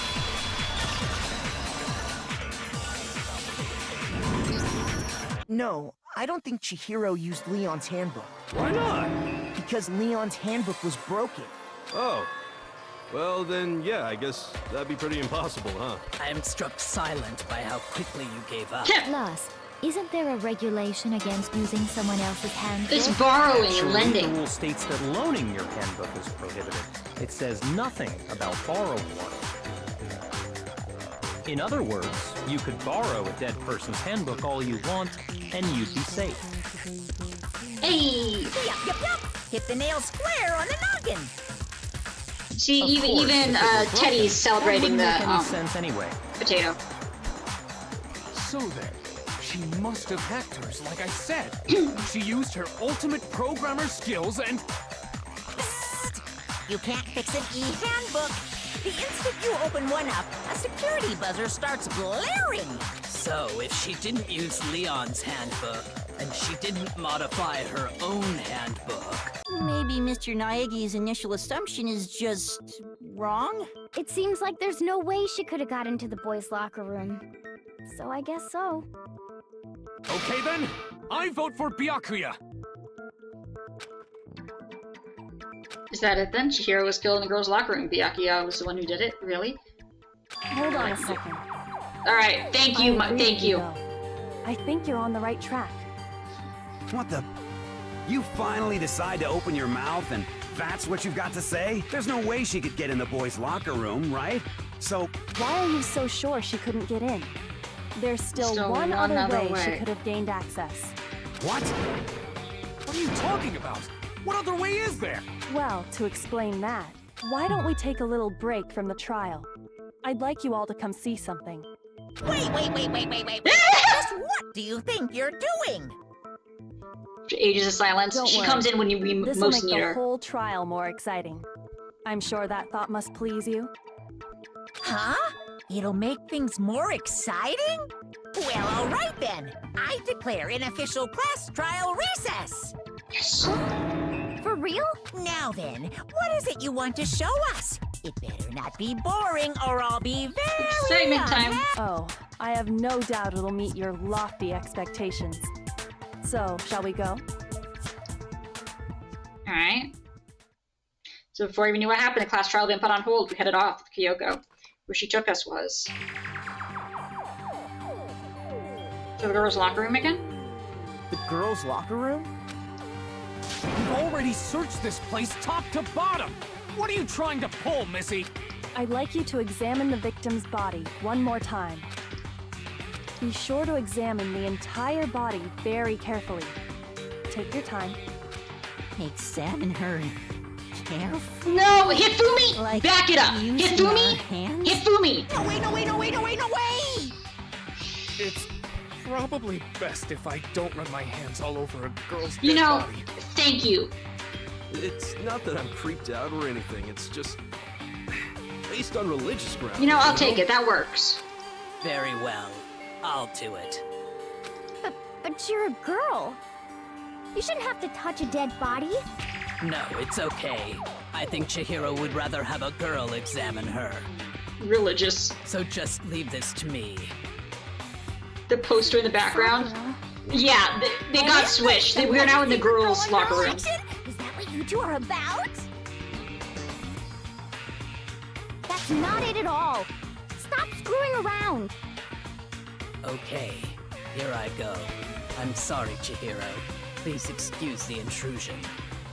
No, I don't think Chihiro used Leon's handbook. Why not? Because Leon's handbook was broken. Oh. Well, then, yeah, I guess that'd be pretty impossible, huh? I am struck silent by how quickly you gave up. Plus, isn't there a regulation against using someone else's handbook? It's borrowing and Actually, lending. the rule states that loaning your handbook is prohibited. It says nothing about borrowing one. In other words, you could borrow a dead person's handbook all you want, and you'd be safe. Hey! Yup. Hit the nail square on the noggin. See, Of even course, if it were Teddy's broken, celebrating that the wouldn't make any sense anyway. potato. So then, she must have hacked hers, like I said. She used her ultimate programmer skills and... You can't fix an e-handbook. The instant you open one up, a security buzzer starts blaring. So, if she didn't use Leon's handbook, and she didn't modify her own handbook... Maybe Mr. Naegi's initial assumption is just wrong? It seems like there's no way she could have got into the boys' locker room. So I guess so. Okay then, I vote for Byakuya. Is that it then? Chihiro was killed in the girls' locker room. Byakuya was the one who did it? Really? Hold on a second. Alright, thank you, I agree thank with you. though. I think you're on the right track. What the? You finally decide to open your mouth and that's what you've got to say? There's no way she could get in the boys' locker room, right? So... Why are you so sure she couldn't get in? There's still one other way she could have gained access. What? What are you talking about? What other way is there? Well, to explain that, why don't we take a little break from the trial? I'd like you all to come see something. Wait. Just what do you think you're doing? Ages of silence. Don't She worry. comes in when you This will most make need the her. whole trial more exciting. I'm sure that thought must please you. Huh? It'll make things more exciting? Well, all right then. I declare an official class trial recess. Yes. For real? Now then, what is it you want to show us? It better not be boring or I'll be very Excitement time. Oh, I have no doubt it'll meet your lofty expectations. So, shall we go? Alright. So before we even knew what happened, the class trial had been put on hold. We headed off with Kyoko. Where she took us was... to the girls' locker room again? The girls' locker room? We've already searched this place top to bottom. What are you trying to pull, Missy? I'd like you to examine the victim's body one more time. Be sure to examine the entire body very carefully. Take your time. Examine her carefully. No! Hifumi! Like Back it up! using Hifumi! our hands? Hifumi! No way! It's probably best if I don't run my hands all over a girl's You dead know, body. thank you. It's not that I'm creeped out or anything, it's just... based on religious grounds. You know, I'll take it. That works. Very well. I'll do it. But you're a girl. You shouldn't have to touch a dead body. No, it's okay. I think Chihiro would rather have a girl examine her. Religious. So just leave this to me. The poster in the background. Yeah, they got switched. We are now in the girls' locker room. Is that what you two are about? That's not it at all. Stop screwing around. Okay, here I go. I'm sorry, Chihiro. Please excuse the intrusion.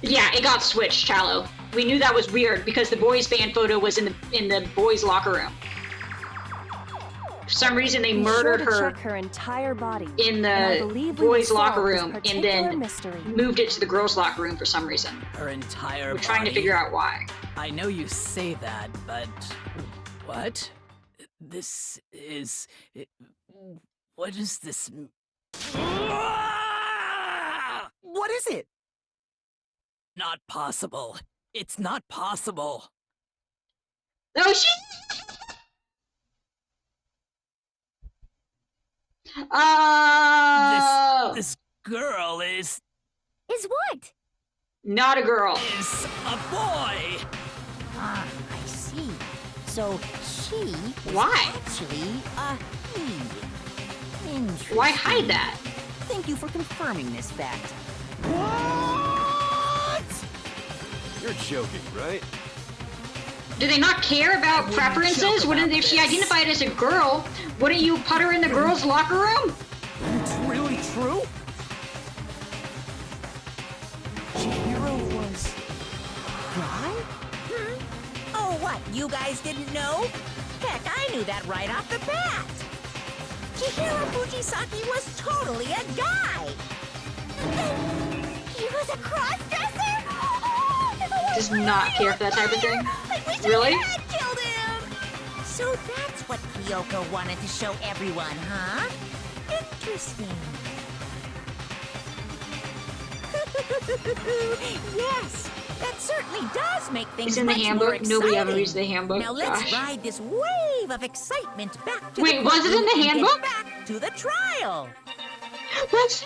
Yeah, it got switched, Chalo. We knew that was weird because the boys' band photo was in the boys' locker room. some reason they Be murdered sure to her check her entire body. in and I the believe we will boys' locker solve this room and particular then mystery. moved it to the girls' locker room for some reason. Her entire We're trying to body? figure out why. I know you say that, but what? This is what is this? What is it? Not possible. It's not possible. Oh shit! This girl is Is what? Not a girl. is a boy. Ah, I see. So she is Why? actually a he. Interesting. Why hide that? Thank you for confirming this fact. What? You're joking, right? Do they not care about preferences? Wouldn't if she identified as a girl, wouldn't you put her in the girls' locker room? It's really true? Hiro was... guy? Oh, what? You guys didn't know? Heck, I knew that right off the bat. Chihiro Fujisaki was totally a guy. He was a cross-dresser? Does not care for that type of thing. I wish Really? I had killed him. So that's what Kyoko wanted to show everyone, huh? Interesting. Yes, that certainly does make things It's in the much more handbook. Nobody ever exciting. reads the handbook. Now let's Gosh. ride this wave of excitement back to Wait, the was it in the courtroom and handbook? get back to the trial. What's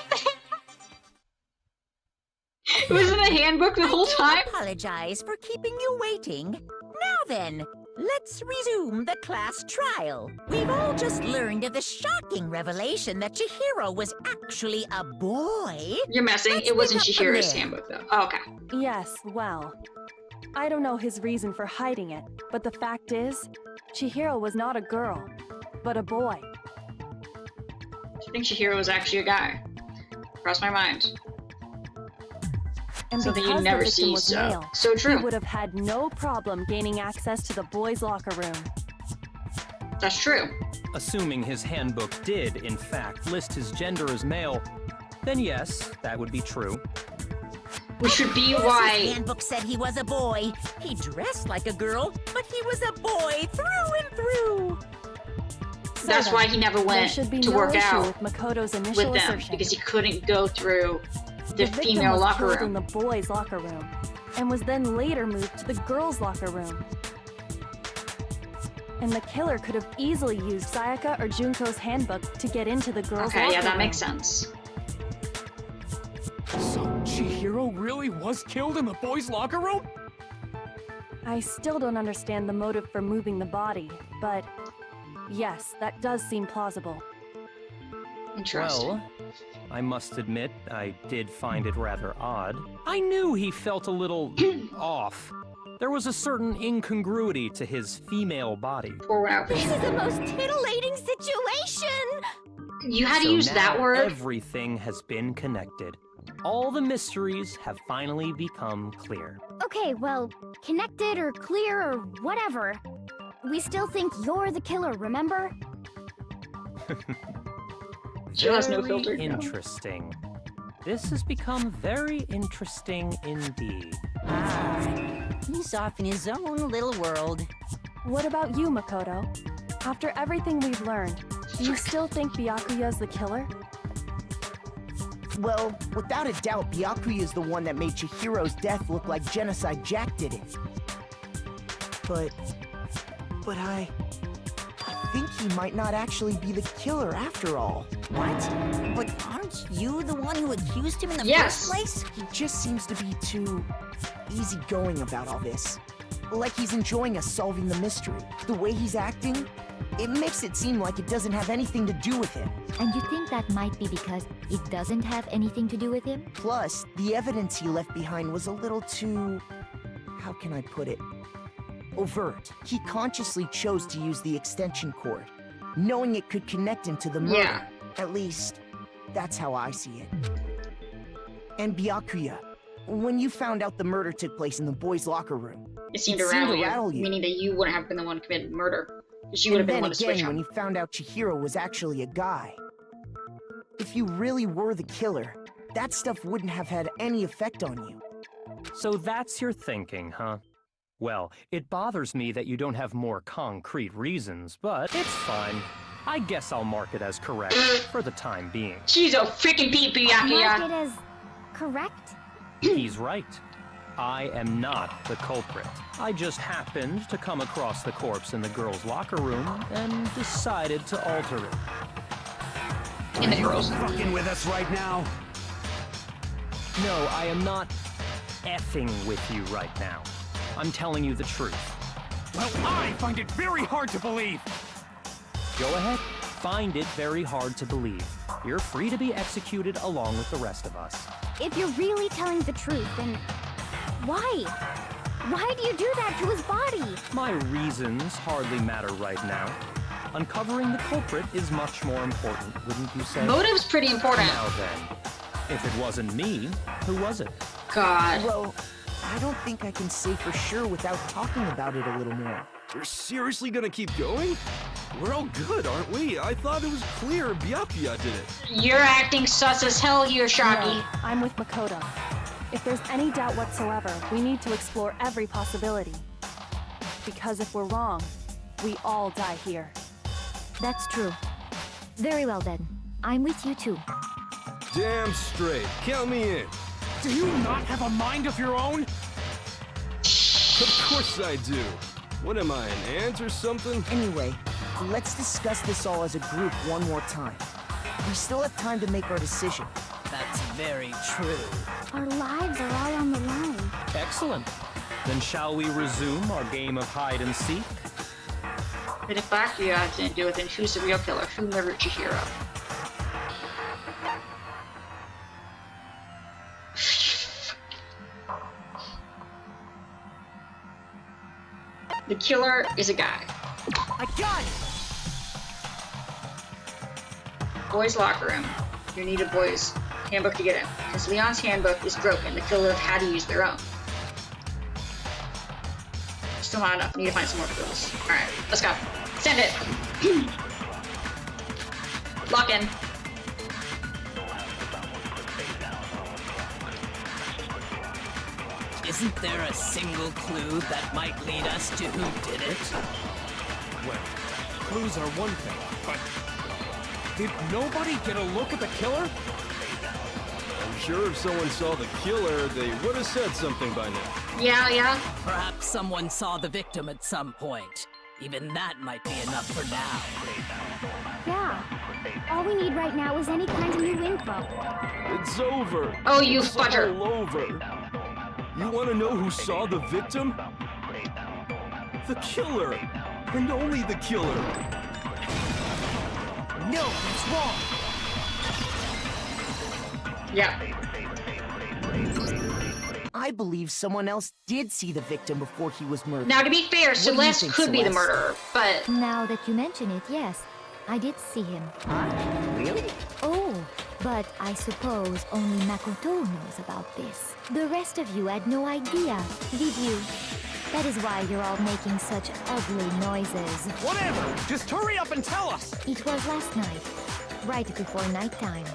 It was in the handbook the whole time? I apologize for keeping you waiting. Now then, let's resume the class trial. We've all just learned of the shocking revelation that Chihiro was actually a boy. You're messing. Let's It wasn't pick up from Chihiro's there. handbook though. Oh, okay. Yes, well, I don't know his reason for hiding it, but the fact is, Chihiro was not a girl, but a boy. I think Chihiro was actually a guy. Crossed my mind. And Something you because never the victim see, was so- male, so true. he would have had no problem gaining access to the boys' locker room. That's true. Assuming his handbook did, in fact, list his gender as male, then yes, that would be true. Which should be His why. handbook said he was a boy. He dressed like a girl, but he was a boy through and through. So That's then, why he never there went should be to no work issue out with Makoto's initial with them assertion. because he couldn't go through the victim female was locker killed room. in the boys' locker room, and was then later moved to the girls' locker room. And the killer could have easily used Sayaka or Junko's handbook to get into the girls' Okay, locker yeah, that room. makes sense. So Chihiro really was killed in the boys' locker room? I still don't understand the motive for moving the body, but yes, that does seem plausible. Interesting. Well, I must admit, I did find it rather odd. I knew he felt a little off. There was a certain incongruity to his female body. Poor out. This is the most titillating situation! You had to So use that now word. Everything has been connected. All the mysteries have finally become clear. Okay, well, connected or clear or whatever. We still think you're the killer, remember? She has no Very filter. Interesting. This has become very interesting indeed. He's off in his own little world. What about you, Makoto? After everything we've learned, do you still think Byakuya's the killer? Well, without a doubt, Byakuya is the one that made Chihiro's death look like Genocide Jack did it. But I think he might not actually be the killer after all. What? But aren't you the one who accused him in the Yes. first place? He just seems to be too easygoing about all this. Like he's enjoying us solving the mystery. The way he's acting, it makes it seem like it doesn't have anything to do with him. And you think that might be because it doesn't have anything to do with him? Plus, the evidence he left behind was a little too... how can I put it? Overt. He consciously chose to use the extension cord, knowing it could connect him to the murder. Yeah. At least, that's how I see it. And Byakuya, when you found out the murder took place in the boys' locker room, It seemed to rattle you, rattle you. meaning that you wouldn't have been the one who committed murder. She would have And been then one to switch again, when him. he found out Chihiro was actually a guy. If you really were the killer, that stuff wouldn't have had any effect on you. So that's your thinking, huh? Well, it bothers me that you don't have more concrete reasons, but it's fine. I guess I'll mark it as correct for the time being. She's a freaking pee-pee, Mark Yakuya. it as correct? He's right. I am not the culprit. I just happened to come across the corpse in the girls' locker room and decided to alter it. In the girls. Fucking with us right now? No, I am not effing with you right now. I'm telling you the truth. Well, I find it very hard to believe. Go ahead. Find it very hard to believe. You're free to be executed along with the rest of us. If you're really telling the truth, then why? Why do you do that to his body? My reasons hardly matter right now. Uncovering the culprit is much more important, wouldn't you say? Motive's pretty important. Now then, if it wasn't me, who was it? God. Well, I don't think I can say for sure without talking about it a little more. You're seriously gonna keep going? We're all good, aren't we? I thought it was clear Byakuya did it. You're acting sus as hell here, Shocky. No, I'm with Makoto. If there's any doubt whatsoever, we need to explore every possibility. Because if we're wrong, we all die here. That's true. Very well then. I'm with you too. Damn straight. Count me in. Do you not have a mind of your own? Of course I do. What am I, an ant or something? Anyway, let's discuss this all as a group one more time. We still have time to make our decision. That's very true. Our lives are all on the line. Excellent. Then shall we resume our game of hide and seek? But if Byakuya didn't do it, then who's the real killer? Who murdered Chihiro? The killer is a guy. I got it! Boys' locker room. You need a boys' handbook to get in. Since Leon's handbook is broken, the killer had to use their own. Still not enough. Need to find some more clues. Alright, let's go. Send it! Lock in. Isn't there a single clue that might lead us to who did it? Well, clues are one thing, but did nobody get a look at the killer? I'm sure if someone saw the killer, they would have said something by now. Yeah. Perhaps someone saw the victim at some point. Even that might be enough for now. Yeah. All we need right now is any kind of new info. It's over. Oh, you It's fudger. all over. You want to know who saw the victim? The killer. And only the killer. No, it's wrong! Yeah. I believe someone else did see the victim before he was murdered. Now, to be fair, What do you Celeste think, could be the Celeste? murderer, but Now that you mention it, yes. I did see him. Really? Oh, but I suppose only Makoto knows about this. The rest of you had no idea, did you? That is why you're all making such ugly noises. Whatever! Just hurry up and tell us! It was last night, right before nighttime.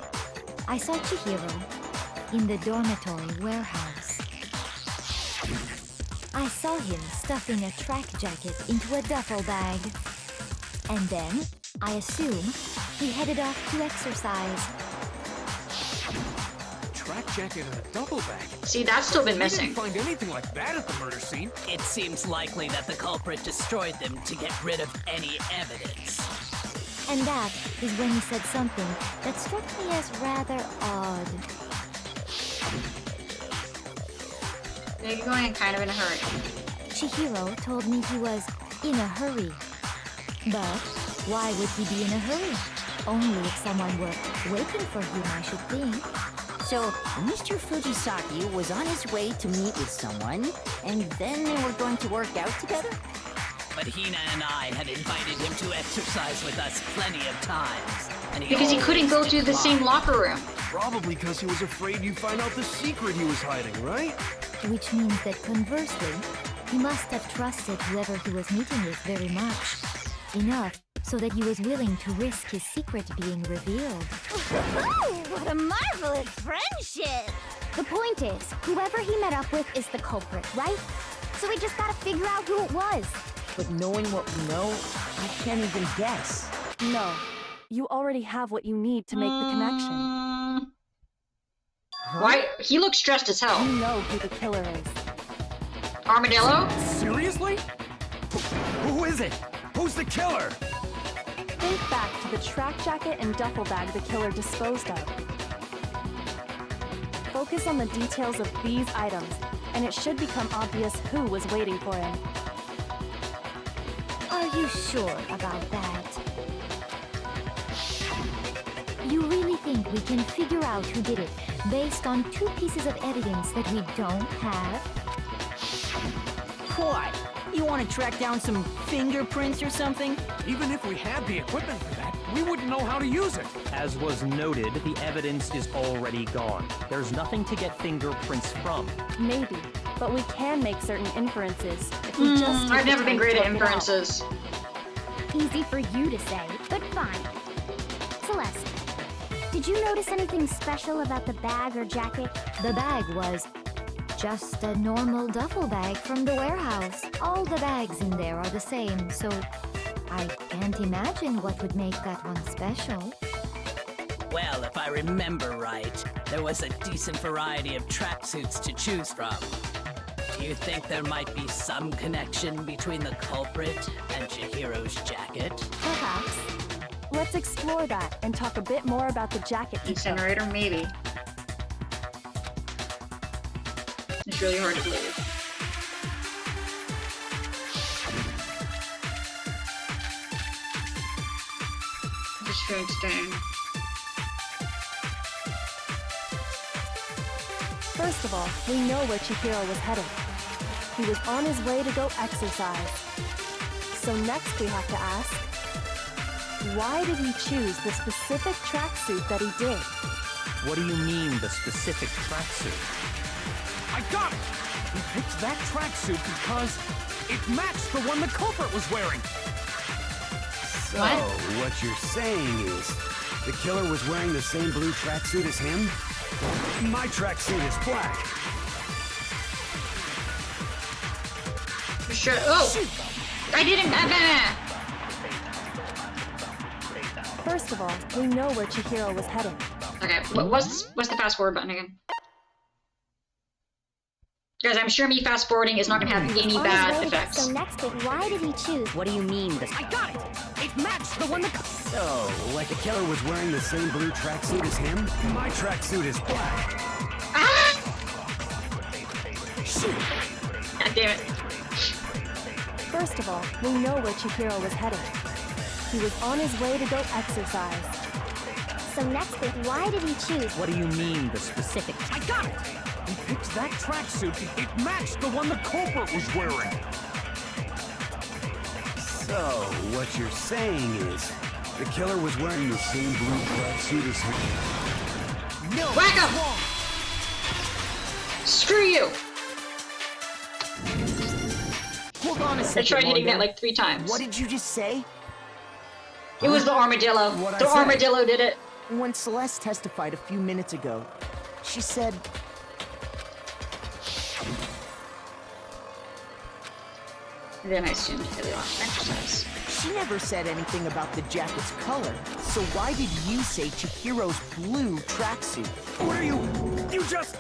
I saw Chihiro in the dormitory warehouse. I saw him stuffing a track jacket into a duffel bag. And then, I assume, he headed off to exercise. Track jacket and a duffel bag. see, that's still been We missing. didn't find anything like that at the murder scene. It seems likely that the culprit destroyed them to get rid of any evidence. And that is when he said something that struck me as rather odd. Maybe going kind of in a hurry. Chihiro told me he was in a hurry. But why would he be in a hurry? Only if someone were waiting for him, I should think. So, Mr. Fujisaki was on his way to meet with someone, and then they were going to work out together? But Hina and I had invited him to exercise with us plenty of times. And Because he couldn't go to the same locker room. Probably because he was afraid you'd find out the secret he was hiding, right? Which means that conversely, he must have trusted whoever he was meeting with very much. enough so that he was willing to risk his secret being revealed. What a marvelous friendship! The point is, whoever he met up with is the culprit, right? So we just gotta figure out who it was. But knowing what we know, I can't even guess. No. You already have what you need to make the connection. Why? He looks stressed as hell. You know who the killer is. Armadillo? Seriously? Who is it? Who's the killer? Think back to the track jacket and duffel bag the killer disposed of. Focus on the details of these items, and it should become obvious who was waiting for him. Are you sure about that? You really think we can figure out who did it based on 2 pieces of evidence that we don't have? What? You want to track down some fingerprints or something? Even if we had the equipment for that, we wouldn't know how to use it. As was noted, the evidence is already gone. There's nothing to get fingerprints from. Maybe, but we can make certain inferences if we just take I've never the been time great to at work it out. inferences. Easy for you to say, but fine. Celeste, did you notice anything special about the bag or jacket? The bag was just a normal duffel bag from the warehouse. All the bags in there are the same, so I can't imagine what would make that one special. Well, if I remember right, there was a decent variety of tracksuits to choose from. Do you think there might be some connection between the culprit and Chihiro's jacket? Perhaps. Let's explore that and talk a bit more about the jacket details. Incinerator, maybe. It's really hard to believe. Just feeling stain. First of all, we know where Chihiro was headed. He was on his way to go exercise. So next we have to ask, why did he choose the specific tracksuit that he did? What do you mean, the specific tracksuit? I got it! He picked that tracksuit because it matched the one the culprit was wearing. So, what you're saying is, the killer was wearing the same blue tracksuit as him? My tracksuit is black. Sure. Oh! I didn't. First of all, we know where Chihiro was heading. Okay, what's the fast forward button again? Guys, I'm sure me fast forwarding is not gonna have any bad effects. So next thing, why did he choose? What do you mean? I got it! It matched the one that... So, like the killer was wearing the same blue tracksuit as him? My tracksuit is black. Ah! God damn it. First of all, we know where Chihiro was heading. He was on his way to go exercise. So next thing, why did he choose? What do you mean, the specific? I got it! He picked that tracksuit. It matched the one the culprit was wearing. So, what you're saying is, the killer was wearing the same blue tracksuit as him? No! Whack him! Screw you! Hold on a second, I tried hitting that Mondo. like 3 times. What did you just say? It was the armadillo. What'd I The say? armadillo did it. When Celeste testified a few minutes ago, she said... Then I assumed really long exercise. She never said anything about the jacket's color. So why did you say Chihiro's blue tracksuit? What are you... You just...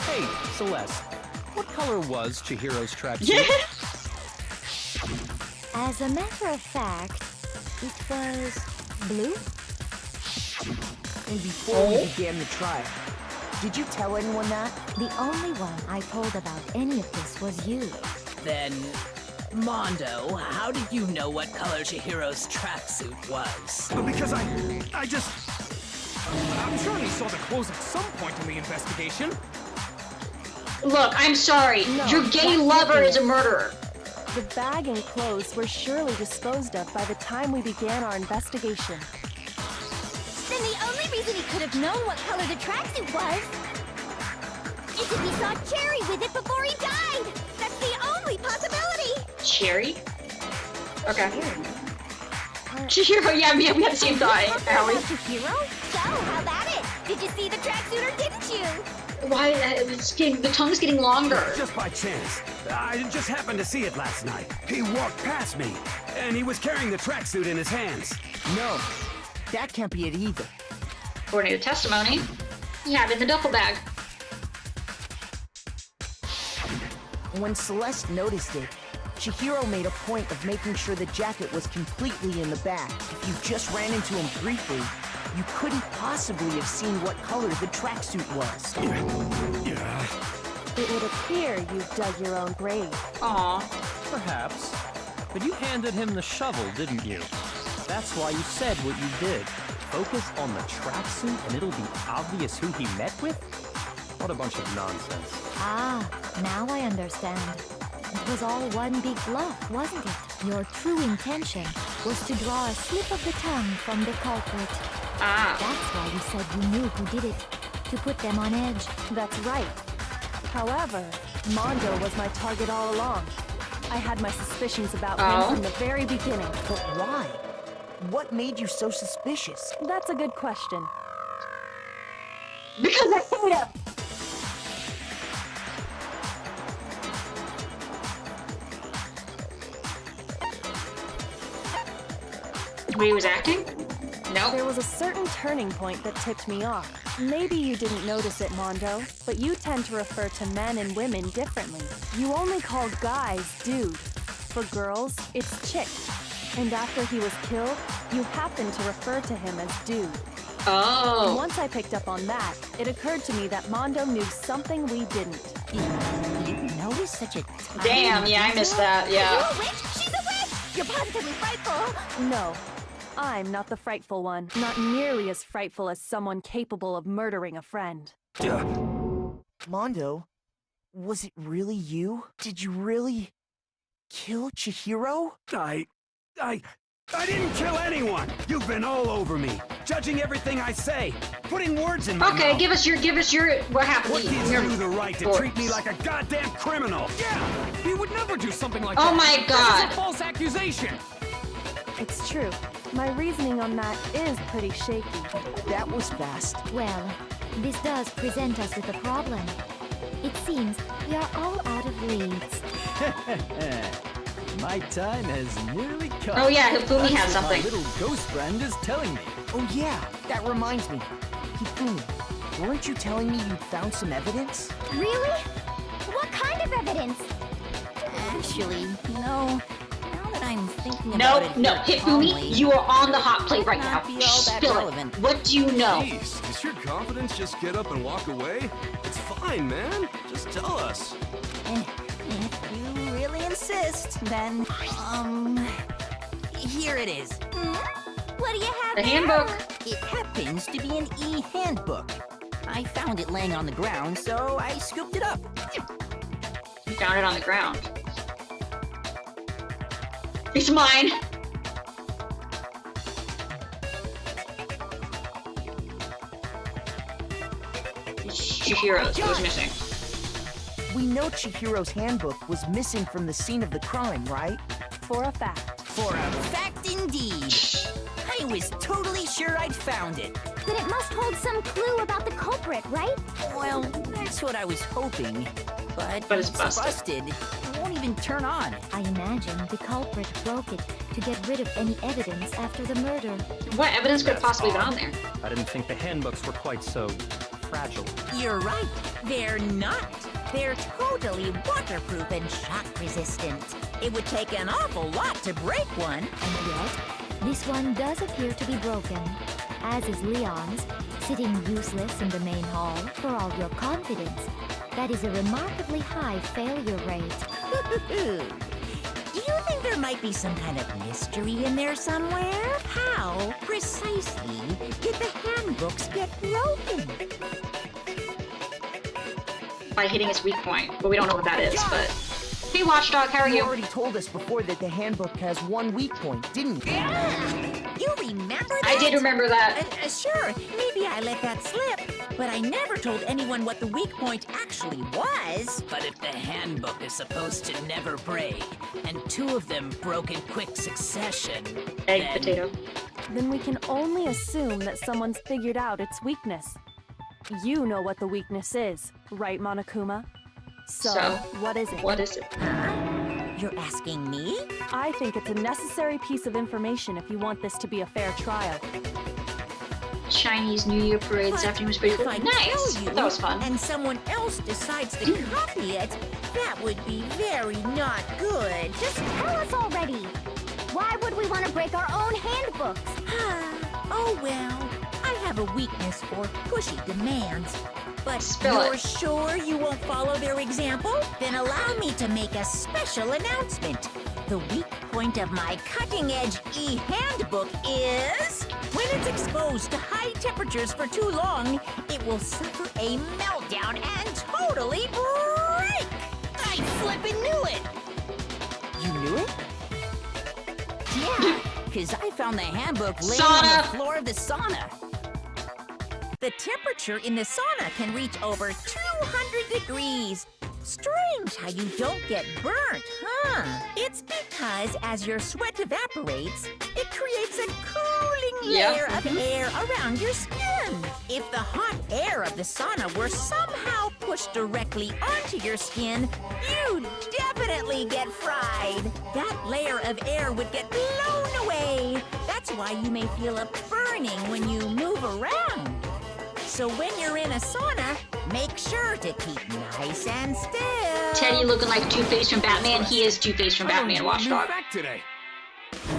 Hey, Celeste, what color was Chihiro's tracksuit? Yeah. As a matter of fact, it was blue. And before we began the trial, did you tell anyone that? The only one I told about any of this was you. Then, Mondo, how did you know what color Chihiro's tracksuit was? Because I just... I'm sure he saw the clothes at some point in the investigation. Look, I'm sorry. No, Your gay that's lover not is a it. murderer. The bag and clothes were surely disposed of by the time we began our investigation. Then the only reason he could have known what color the tracksuit was is if he saw Cherry with it before he died. That's the only possibility. Cherry? Okay. Chihiro, yeah, we have the same thought, Allie. Hiro? So, how about it? Did you see the tracksuit or didn't you? Why, the tongue's getting longer. Just by chance. I just happened to see it last night. He walked past me, and he was carrying the tracksuit in his hands. No, that can't be it either. According to testimony, you have it in the duffel bag. When Celeste noticed it, Chihiro made a point of making sure the jacket was completely in the bag. If you just ran into him briefly, you couldn't possibly have seen what color the tracksuit was. It would appear you've dug your own grave. Aww. Perhaps. But you handed him the shovel, didn't you? That's why you said what you did. Focus on the tracksuit and it'll be obvious who he met with? What a bunch of nonsense. Ah, now I understand. It was all one big bluff, wasn't it? Your true intention was to draw a slip of the tongue from the culprit. Ah. That's why you said you knew who did it, to put them on edge. That's right. However, Mondo was my target all along. I had my suspicions about him from the very beginning. But why? What made you so suspicious? That's a good question. Because I hate him! When he was acting? No. There was a certain turning point that tipped me off. Maybe you didn't notice it, Mondo, but you tend to refer to men and women differently. You only call guys dude. For girls, it's chick. And after he was killed, you happened to refer to him as dude. Oh. And once I picked up on that, it occurred to me that Mondo knew something we didn't. You noticed such a tiny Damn, yeah, I missed that, yeah. You're a witch? She's a witch! You're positively frightful! No, I'm not the frightful one. Not nearly as frightful as someone capable of murdering a friend. Mondo, was it really you? Did you really kill Chihiro? I didn't kill anyone! You've been all over me, judging everything I say, putting words in my mouth. Okay, give us your, what happened What to you? gives you the right to treat me like a goddamn criminal? Yeah! He would never do something like that! Oh my god! This is a false accusation! It's true. My reasoning on that is pretty shaky. That was fast. Well, this does present us with a problem. It seems we are all out of leads. My time has nearly come. Oh yeah, Hifumi That's has what something. My little ghost friend is telling me. Oh yeah, that reminds me. Hifumi, weren't you telling me you'd found some evidence? Really? What kind of evidence? Actually, no. Now that I'm thinking about it, No, Hifumi, you are on the hot plate right now. Not be all that Spill relevant. it. What do you know? Jeez, does your confidence just get up and walk away? It's fine, man. Just tell us. If you really insist, then, here it is. What do you have The there? handbook. It happens to be an e-handbook. I found it laying on the ground, so I scooped it up. You found it on the ground. It's mine. Chihiro's. It was missing. We know Chihiro's handbook was missing from the scene of the crime, right? For a fact. For a fact indeed. I was totally sure I'd found it. Then it must hold some clue about the culprit, right? Well, that's what I was hoping. But it's busted. It won't even turn on. I imagine the culprit broke it to get rid of any evidence after the murder. What evidence could have possibly been on there? I didn't think the handbooks were quite so fragile. You're right. They're not. They're totally waterproof and shock resistant. It would take an awful lot to break one. And yet, this one does appear to be broken, as is Leon's, sitting useless in the main hall for all your confidence. That is a remarkably high failure rate. Do you think there might be some kind of mystery in there somewhere? How precisely did the handbooks get broken? By hitting its weak point, but we don't know what that is, but... Hey, Watchdog, how are you? You already told us before that the handbook has one weak point, didn't you? You remember that? I did remember that. Sure, maybe I let that slip. But I never told anyone what the weak point actually was. But if the handbook is supposed to never break, and two of them broke in quick succession, Egg then potato. Then we can only assume that someone's figured out its weakness. You know what the weakness is, right, Monokuma? So, what is it? What is it? You're asking me? I think it's a necessary piece of information if you want this to be a fair trial. Chinese New Year parades after was pretty If cool. I Nice. tell you That was fun. and someone else decides to copy it, that would be very not good. Just tell us already. Why would we want to break our own handbooks? Oh well, I have a weakness for pushy demands. But Spill you're it. sure you won't follow their example? Then allow me to make a special announcement. The weak point of my cutting-edge e-handbook is... when it's exposed to high temperatures for too long, it will suffer a meltdown and totally break! I flippin' knew it! You knew it? Yeah, because I found the handbook laying on Sauna. the floor of the sauna. The temperature in the sauna can reach over 200 degrees. Strange how you don't get burnt, huh? It's because as your sweat evaporates, it creates a cooling Yeah. layer of air around your skin. If the hot air of the sauna were somehow pushed directly onto your skin, you'd definitely get fried. That layer of air would get blown away. That's why you may feel a burning when you move around. So when you're in a sauna, make sure to keep nice and still. Teddy looking like Two-Face from Batman. He is Two-Face from Batman. Watchdog. Fact today.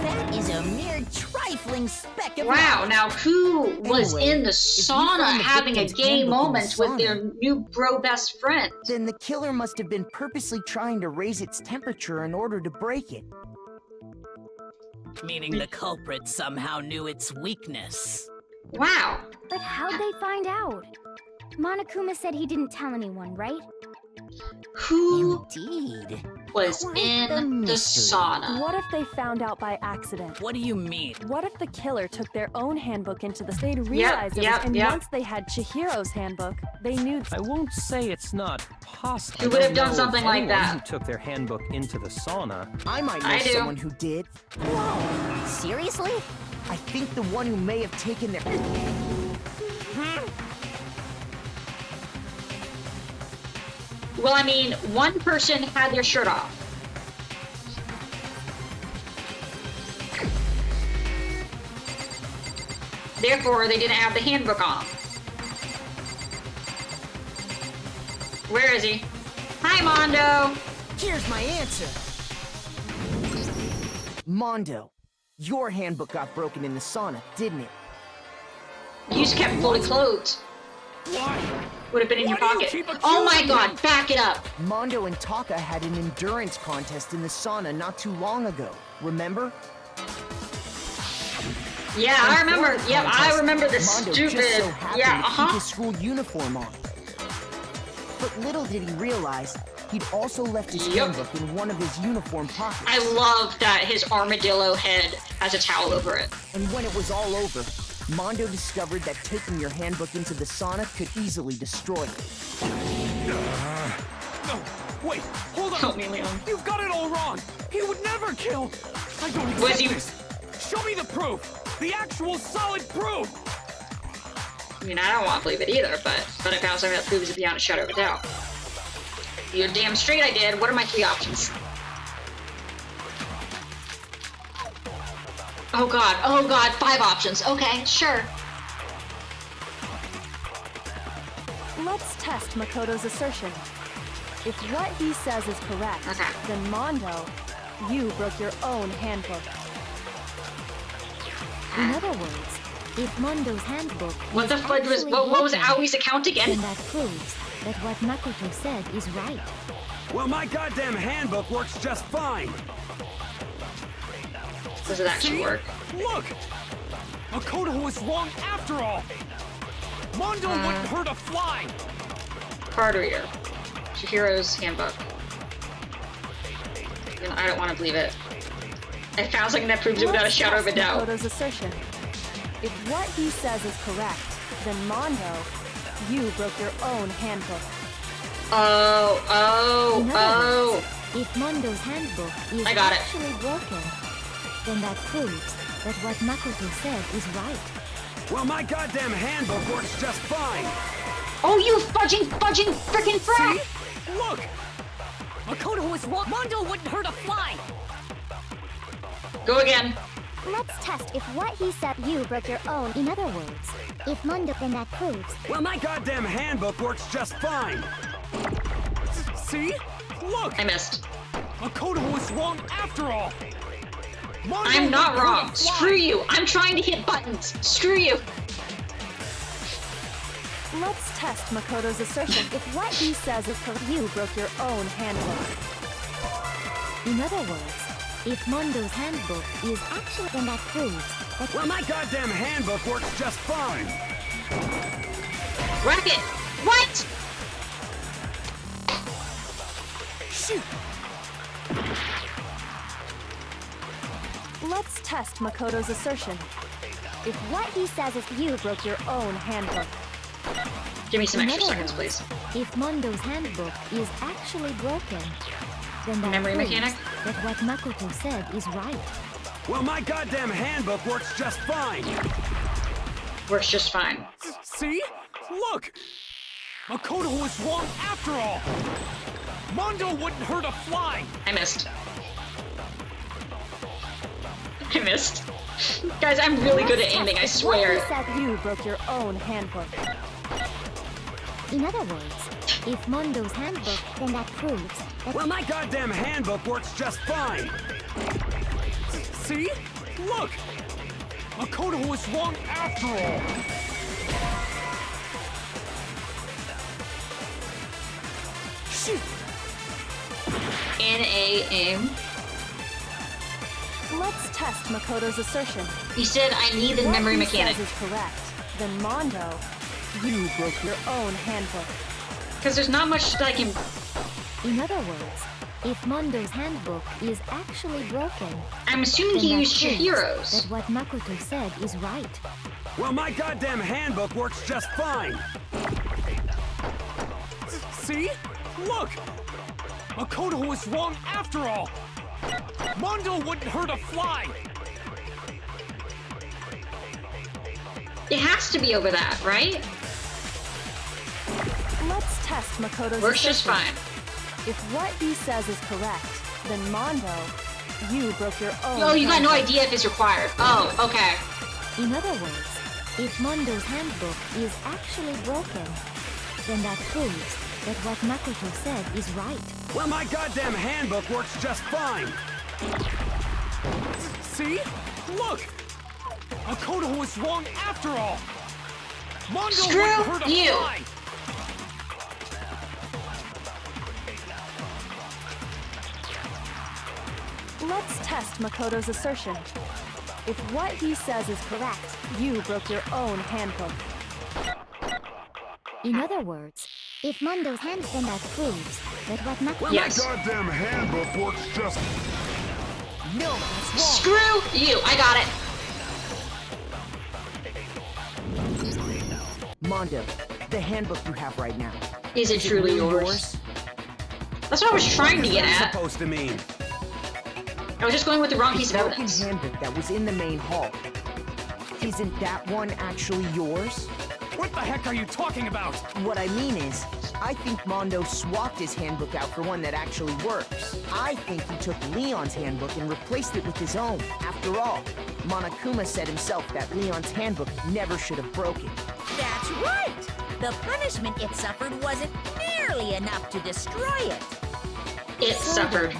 That is a mere trifling speck of Wow, knowledge. now who was Anyway, in the if you sauna found the having a victim's gay handbook in the moment with their sauna- new bro best friend? Then the killer must have been purposely trying to raise its temperature in order to break it. meaning the culprit somehow knew its weakness. Wow. But how'd they find out? Monokuma said he didn't tell anyone, right? Who Indeed. was Quite in the the mystery. sauna? What if they found out by accident? What do you mean? What if the killer took their own handbook into the... They'd realize it, and once they had Chihiro's handbook, they knew... I won't say it's not possible. Who would have I done know something of like anyone that? Who took their handbook into the sauna. I might know I do. someone who did. Whoa, seriously? I think the one who may have taken their... Well, I mean, one person had their shirt off. Therefore, they didn't have the handbook on. Where is he? Hi, Mondo! Here's my answer. Mondo, your handbook got broken in the sauna, didn't it? You just kept fully clothed. Why? Would have been in your Why do you pocket. keep Oh my accusing god, me? back it up! Mondo and Taka had an endurance contest in the sauna not too long ago, remember? Yeah, I And for remember. the Yep, I contest, remember the Mondo stupid. just so happened Yeah, to keep uh-huh. his school uniform on. But little did he realize, he'd also left his Yep. handbook in one of his uniform pockets. I love that his armadillo head has a towel over it. And when it was all over, Mondo discovered that taking your handbook into the sauna could easily destroy it. No, wait, hold on. Help me, Leon. You've got it all wrong. He would never kill. I don't Was accept he- this. Show me the proof. The actual solid proof. I mean, I don't want to believe it either, but I found something that proves it beyond a shadow of a doubt. You're damn straight I did. What are my 3 options? Oh god, 5 options. Okay, sure. Let's test Makoto's assertion. If what he says is correct, Okay. then Mondo, you broke your own handbook. In other words, if Mondo's handbook What the is fudge was, actually what was hidden, Aoi's account then again? that proves that what Makoto said is right. Well, my goddamn handbook works just fine. Does it actually work? Look! Makoto was wrong after all! Mondo wouldn't hurt a fly! Card reader. Chihiro's handbook. You know, I don't want to believe it. I found something that proves it without a Let's shadow of a test doubt. Makoto's assertion. If what he says is correct, then Mondo, you broke your own handbook. Oh, In other words, If Mondo's handbook is I got it. actually broken, then that proves that what Makoto said is right. Well, my goddamn handbook works just fine. Oh, you fudging frickin' frat! See? Look! Makoto was wrong. Mondo wouldn't hurt a fly! Go again. Let's test if what he said you broke your own. In other words, if Mondo, then that proves. Well, my goddamn handbook works just fine. See? Look! I missed. Makoto was wrong after all! Mondo I'm not wouldn't hurt wrong. a fly. Screw you. I'm trying to hit buttons. Screw you. Let's test Makoto's assertion. If what he says is correct, you broke your own handbook. In other words, if Mondo's handbook is actually, then that proves that. Well, my goddamn handbook works just fine. Racket. What? Shoot! Let's test Makoto's assertion. If what he says is you broke your own handbook. Give me some In extra other seconds, words, please. If Mondo's handbook is actually broken, then that Memory proves mechanic? that what Makoto said is right. Well, my goddamn handbook works just fine. Works just fine. See? Look! Makoto was wrong after all! Mondo wouldn't hurt a fly! I missed. I missed. Guys, I'm really good at aiming, I swear. What he said you broke your own handbook. In other words, if Mondo's handbook, then that proves that. Well, my goddamn handbook works just fine. See? Look! Makoto was wrong after all! Shoot! N-A-M. Let's test Makoto's assertion. You said I need the memory What he mechanic. says is correct. Then Mondo, you broke your own handbook. Because there's not much that I can... In other words, if Mondo's handbook is actually broken, I'm assuming then he that used proves Chihiro's. that what Makoto said is right. Well, my goddamn handbook works just fine. See? Look! Makoto was wrong after all! Mondo wouldn't hurt a fly! It has to be over that, right? Let's test Makoto's Works assertion. just fine. If what he says is correct, then Mondo, you broke your own. Oh, you got no handbook. idea if it's required. Oh, okay. In other words, if Mondo's handbook is actually broken, then that proves that what Makoto said is right. Well, my goddamn handbook works just fine. See? Look! Makoto was wrong after all! Mondo Screw wouldn't hurt a you. fly! Let's test Makoto's assertion. If what he says is correct, you broke your own handbook. In other words, if Mondo's handbook, then that proves that what Makoto Well, Yes. my goddamn handbook works just... No, that's wrong. Screw you. I got it. Mondo, the handbook you have right now. Is it truly yours? That's what I was trying to get What's that at. supposed to mean? I was just going with the wrong The piece of broken evidence. handbook that was in the main hall. Isn't that one actually yours? What the heck are you talking about? What I mean is, I think Mondo swapped his handbook out for one that actually works. I think he took Leon's handbook and replaced it with his own. After all, Monokuma said himself that Leon's handbook never should have broken. That's right! The punishment it suffered wasn't nearly enough to destroy it. It So suffered. then,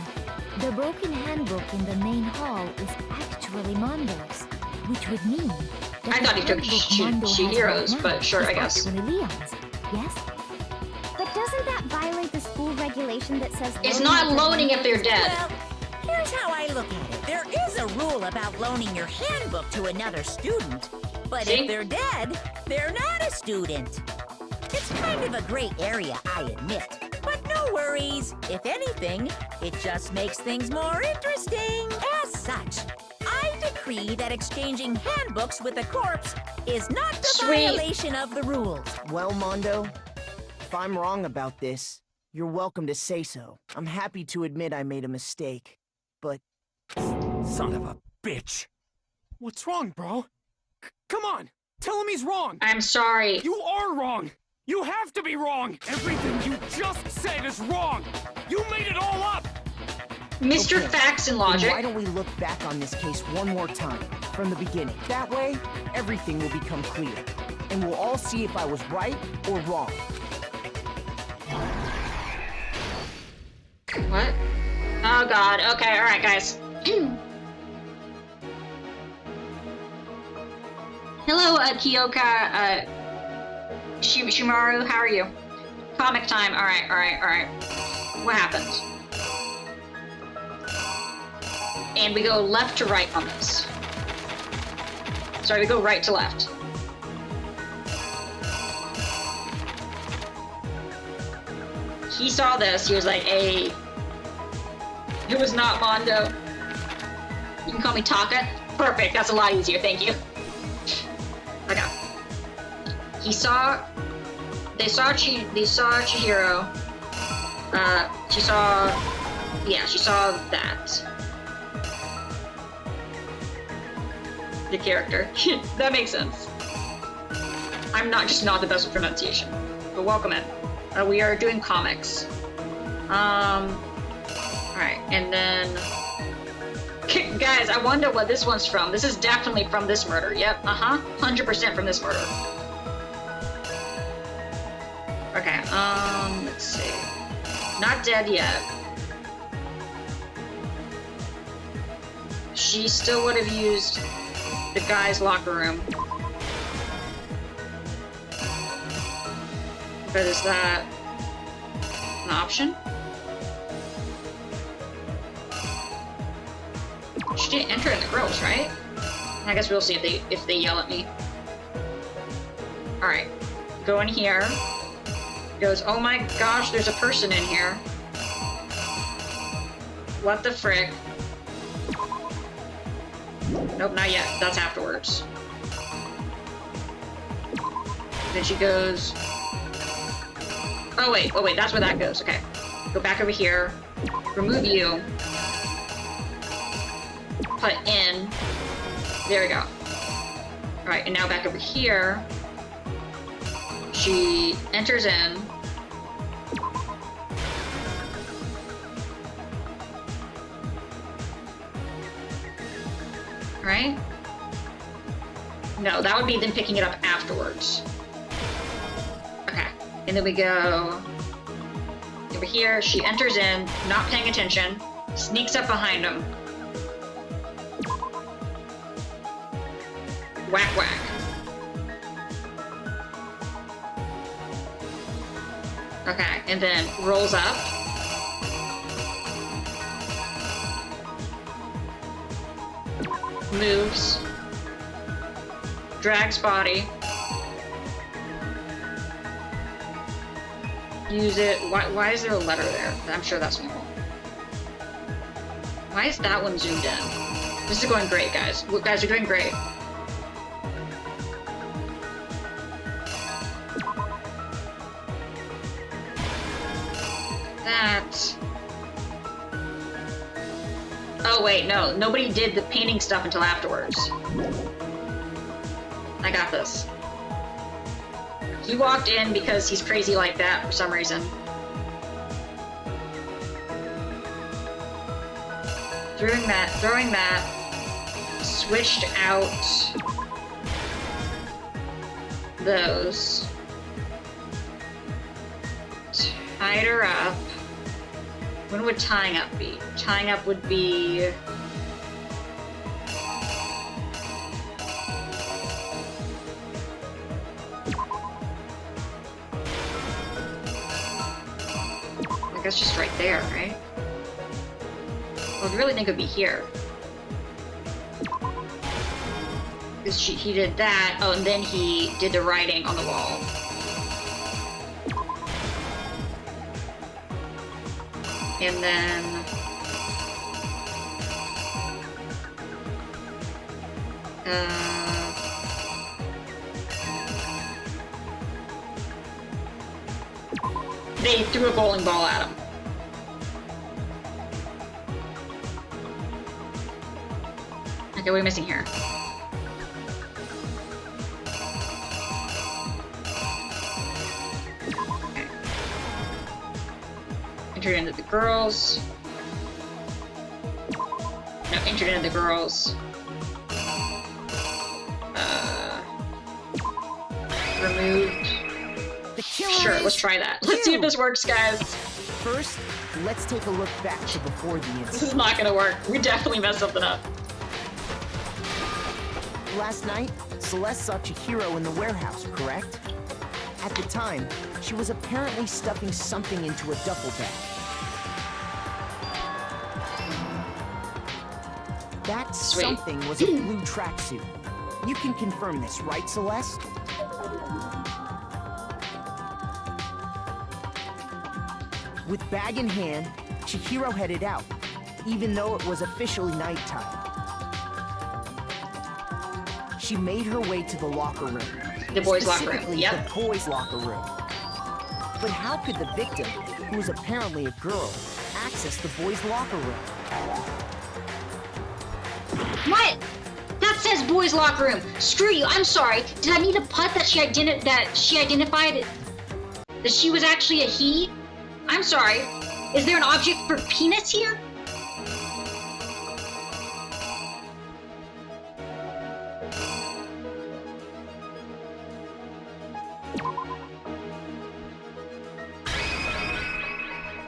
the broken handbook in the main hall is actually Mondo's, which would mean that I the thought he took handbook Mondo has Chihiro's, right but now sure, is I guess. actually Leon's. Yes? But doesn't that violate the school regulation that says It's not loaning if they're dead. Well, here's how I look at it. There is a rule about loaning your handbook to another student, but See? if they're dead, they're not a student. It's kind of a gray area, I admit. But no worries. If anything, it just makes things more interesting. As such, I decree that exchanging handbooks with a corpse is not a Sweet. violation of the rules. Well, Mondo, if I'm wrong about this, You're welcome to say so. I'm happy to admit I made a mistake. But... Son of a bitch! What's wrong, bro? Come on! Tell him he's wrong! I'm sorry. You are wrong! You have to be wrong! Everything you just said is wrong! You made it all up! Mr. Okay, Facts and then Logic. why don't we look back on this case one more time, from the beginning? That way, everything will become clear. And we'll all see if I was right or wrong. What? Oh god. Okay, alright, guys. Hello, Kyoka, Shimaru, how are you? Comic time. Alright. What happened? And we go left to right on this. Sorry, we go right to left. He saw this, he was like, hey, it was not Mondo. You can call me Taka. Perfect, that's a lot easier, thank you. Okay. They saw Chihiro. She saw that. The character. That makes sense. I'm not the best with pronunciation. But welcome in. We are doing comics. Alright, and then... Guys, I wonder what this one's from. This is definitely from this murder. Yep, 100% from this murder. Okay, let's see. Not dead yet. She still would have used the guy's locker room. But is that an option? She didn't enter in the girls, right? I guess we'll see if they yell at me. Alright. Go in here. Goes, oh my gosh, there's a person in here. What the frick? Nope, not yet. That's afterwards. Then she goes... Oh wait, that's where that goes. Okay. Go back over here. Remove you. Put in. There we go. Alright, and now back over here. She enters in. Right? No, that would be them picking it up afterwards. Okay. And then we go over here. She enters in, not paying attention, sneaks up behind him. Whack, whack. Okay, and then rolls up. Moves. Drags body. Use it. Why is there a letter there? I'm sure that's normal. Why is that one zoomed in? This is going great, guys. Guys, you're doing great. That... Oh wait, no. Nobody did the painting stuff until afterwards. I got this. He walked in because he's crazy like that for some reason. Throwing that. Switched out those. Tied her up. When would tying up be? Tying up would be... I guess just right there, right? I would really think it would be here. Because he did that. Oh, and then he did the writing on the wall. And then... They threw a bowling ball at him. Okay, what are we missing here? Okay. Entered into the girls. No, entered into the girls. Removed. Sure, let's try that. Let's see if this works, guys. First, let's take a look back to before the incident. This is not gonna work. We definitely messed something up. Last night, Celeste saw Chihiro in the warehouse, correct? At the time, she was apparently stuffing something into a duffel bag. That something was a blue tracksuit. You can confirm this, right, Celeste? With bag in hand, Chihiro headed out, even though it was officially nighttime. She made her way to the locker room. The boys' locker room, Specifically, yep. the boys' locker room. But how could the victim, who was apparently a girl, access the boys' locker room? What? That says boys' locker room. Screw you. I'm sorry. Did I need a putt that she identified that she was actually a he? I'm sorry. Is there an object for penis here?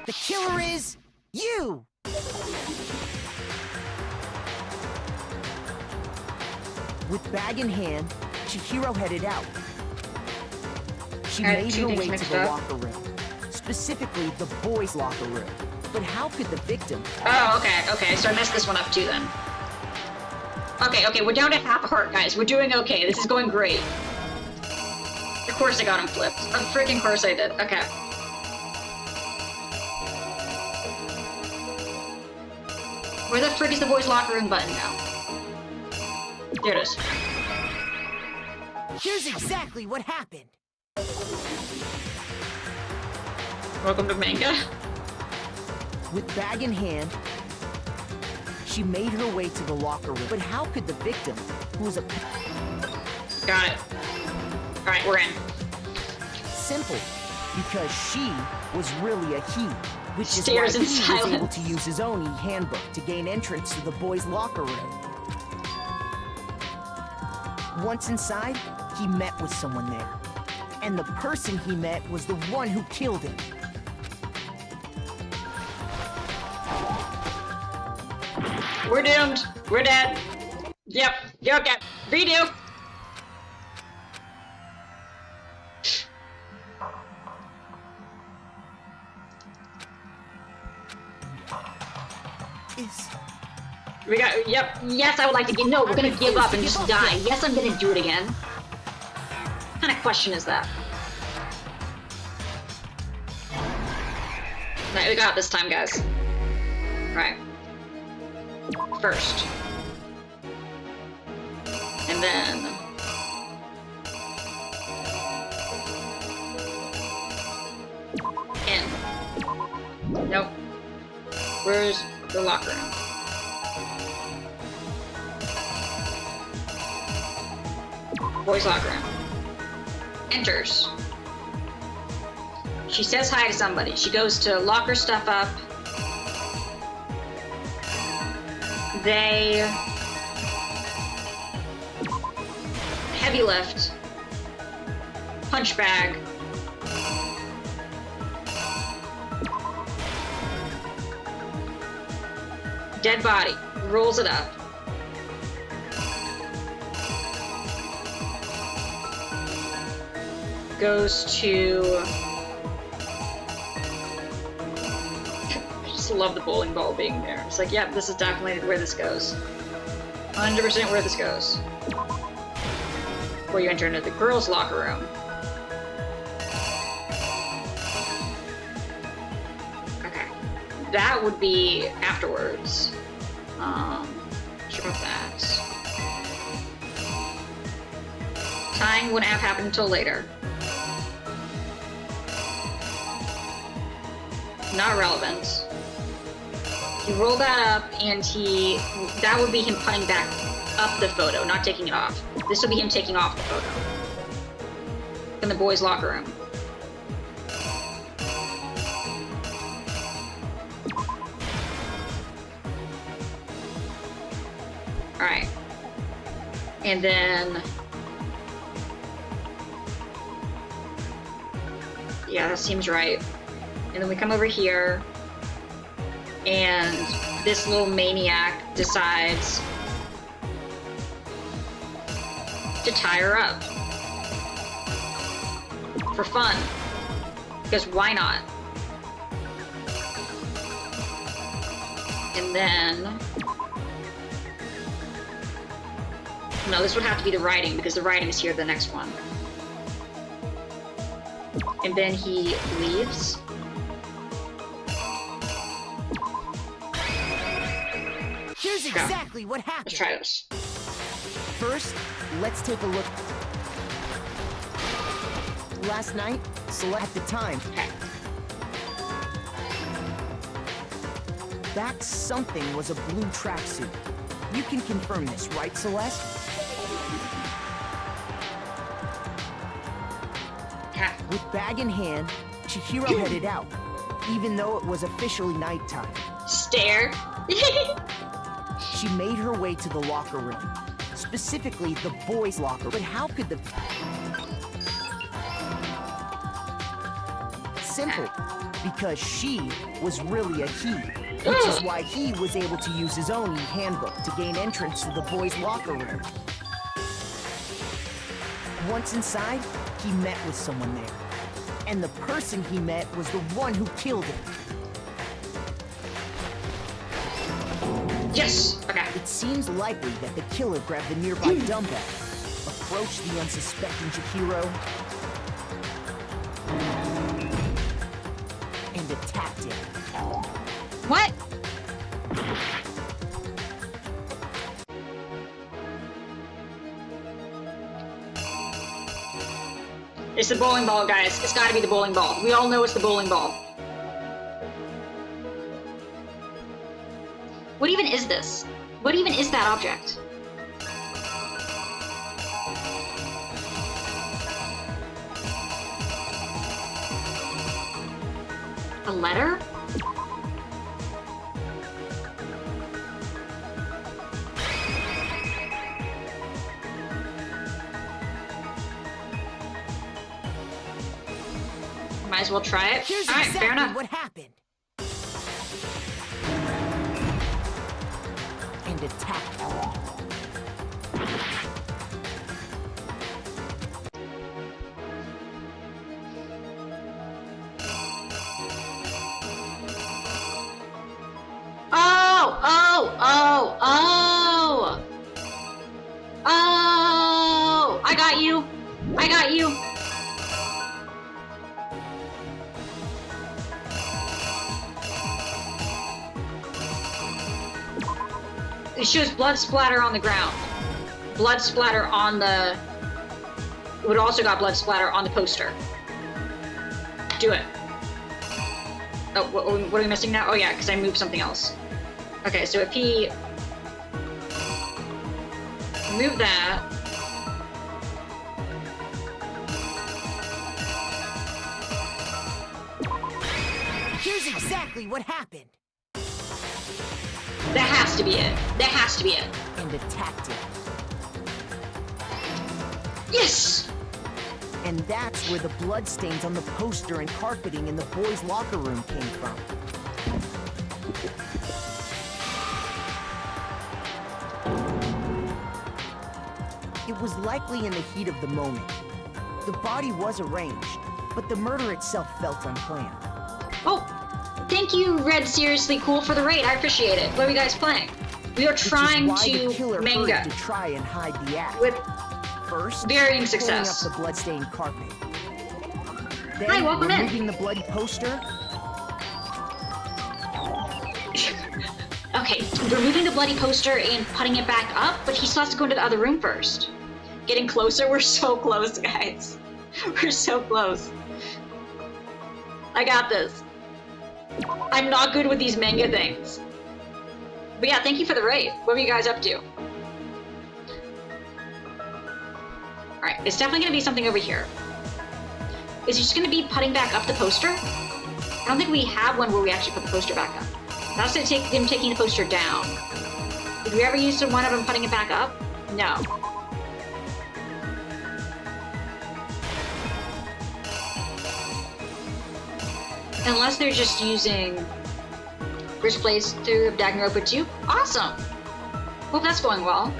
The killer is you! With bag in hand, Chihiro headed out. She made her way to the locker room. Specifically, the boys' locker room. But how could the victim... Oh, okay, so I messed this one up too then. Okay, we're down to half a heart, guys. We're doing okay. This is going great. Of course I got him flipped. Of freaking course I did. Okay. Where the frick is the boys' locker room button now? There it is. Here's exactly what happened. Welcome to manga. With bag in hand, she made her way to the locker room. But how could the victim, who was a... Got it. Alright, we're in. Simple. Because she was really a he. Which is Stares why in he was silence. able to use his own handbook to gain entrance to the boys' locker room. Once inside, he met with someone there. And the person he met was the one who killed him. We're doomed. We're dead. Yep. You okay? Redo. We got, yep, yes, I would like to get, no, we're gonna give up and just die. Yes, I'm gonna do it again. What kind of question is that? Right, we got it this time, guys. Right. First. And then... in. Nope. Where's the locker room? Boys' locker room. Enters. She says hi to somebody. She goes to lock her stuff up. They... heavy lift. Punch bag. Dead body. Rolls it up. Goes to... I just love the bowling ball being there. It's like, yeah, this is definitely where this goes. 100% where this goes. Before you enter into the girls' locker room. Okay. That would be afterwards. Sure about that. Tying wouldn't have happened until later. not relevant. You roll that up, and that would be him putting back up the photo, not taking it off. This would be him taking off the photo. In the boys' locker room. Alright. And then... yeah, that seems right. And then we come over here, and this little maniac decides to tie her up. For fun. Because why not? And then... no, this would have to be the writing, because the writing is here, the next one. And then he leaves. Here's exactly what happened. Let's try this. First, let's take a look. Last night, select the time. Okay. That something was a blue tracksuit. You can confirm this, right, Celeste? Okay. With bag in hand, Chihiro headed out, even though it was officially nighttime. Stare. She made her way to the locker room, specifically the boys' locker. But how could the... simple, because she was really a he, which is why he was able to use his own handbook to gain entrance to the boys' locker room. Once inside, he met with someone there, and the person he met was the one who killed him. Yes! Okay. It seems likely that the killer grabbed the nearby dumbbell, approached the unsuspecting Chihiro, and attacked him. What? It's the bowling ball, guys. It's gotta be the bowling ball. We all know it's the bowling ball. What even is this? What even is that object? A letter? Might as well try it. Here's All right, exactly fair enough. what happened. And attacked him. Oh! I got you. I got you. It shows blood splatter on the ground. Blood splatter on the... it would also got blood splatter on the poster. Do it. Oh, what are we missing now? Oh yeah, because I moved something else. Okay, so if he... move that... Here's exactly what happened. That has to be it. That has to be it. And attacked him. Yes! And that's where the bloodstains on the poster and carpeting in the boys' locker room came from. It was likely in the heat of the moment. The body was arranged, but the murder itself felt unplanned. Oh! Thank you, Red Seriously Cool, for the raid. I appreciate it. What are you guys playing? We are trying to manga. To try and hide the act. With first, varying success. Pulling up the bloodstained carpet. Then, hi, welcome in. Removing the bloody poster. Okay, removing the bloody poster and putting it back up, but he still has to go into the other room first. Getting closer. We're so close, guys. We're so close. I got this. I'm not good with these manga things. But yeah, thank you for the raid. What were you guys up to? Alright, it's definitely gonna be something over here. Is it just gonna be putting back up the poster? I don't think we have one where we actually put the poster back up. That's gonna take him taking the poster down. Did we ever use one of them putting it back up? No. Unless they're just using first playthrough of Danganronpa 2. Awesome! Hope that's going well.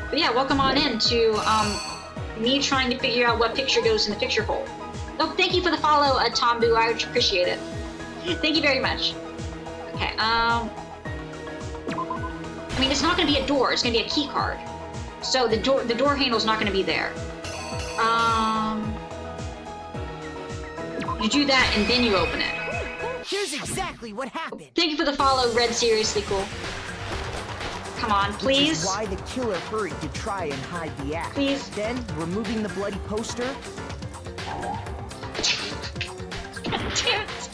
But yeah, welcome on in to me trying to figure out what picture goes in the picture hole. Oh, thank you for the follow, Tombu. I appreciate it. Thank you very much. Okay, I mean, it's not going to be a door. It's going to be a key card. So the door handle's not going to be there. You do that and then you open it. Here's exactly what happened. Thank you for the follow, Red. Seriously cool. Come on, please. Which is why the killer hurried to try and hide the act. Please. Then, removing the bloody poster. God damn it.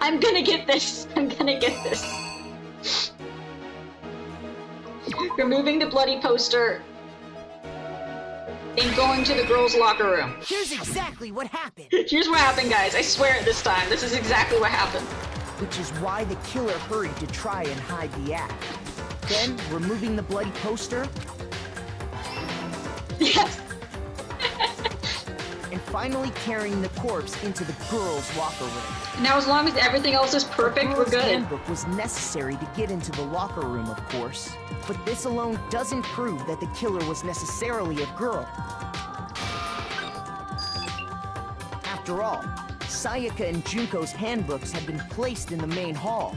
I'm gonna get this. I'm gonna get this. Removing the bloody poster. And going to the girls' locker room. Here's exactly what happened. Here's what happened, guys. I swear it this time. This is exactly what happened. Which is why the killer hurried to try and hide the act. Then, removing the bloody poster. Yes. And finally carrying the corpse into the girls' locker room. Now, as long as everything else is perfect, we're good. The handbook was necessary to get into the locker room, of course. But this alone doesn't prove that the killer was necessarily a girl. After all, Sayaka and Junko's handbooks had been placed in the main hall.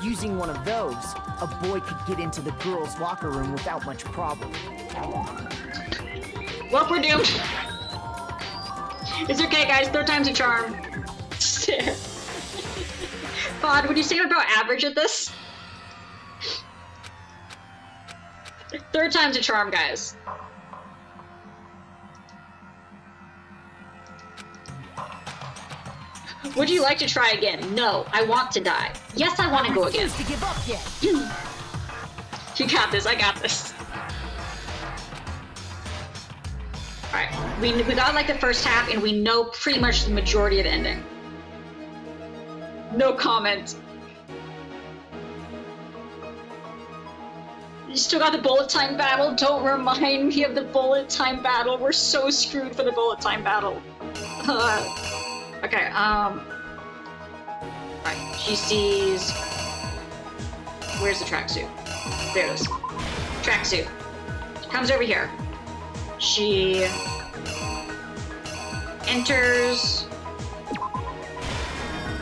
Using one of those, a boy could get into the girls' locker room without much problem. Well, we're doomed. It's okay, guys. Third time's a charm. Bod, would you say we're about average at this? Third time's a charm, guys. Would you like to try again? No, I want to die. Yes, I want to go again. To give up yet. You got this. I got this. All right, we got like the first half, and we know pretty much the majority of the ending. No comment. You still got the bullet time battle? Don't remind me of the bullet time battle. We're so screwed for the bullet time battle. Okay, alright, she sees... Where's the tracksuit? There it is. Tracksuit. Comes over here. She... enters...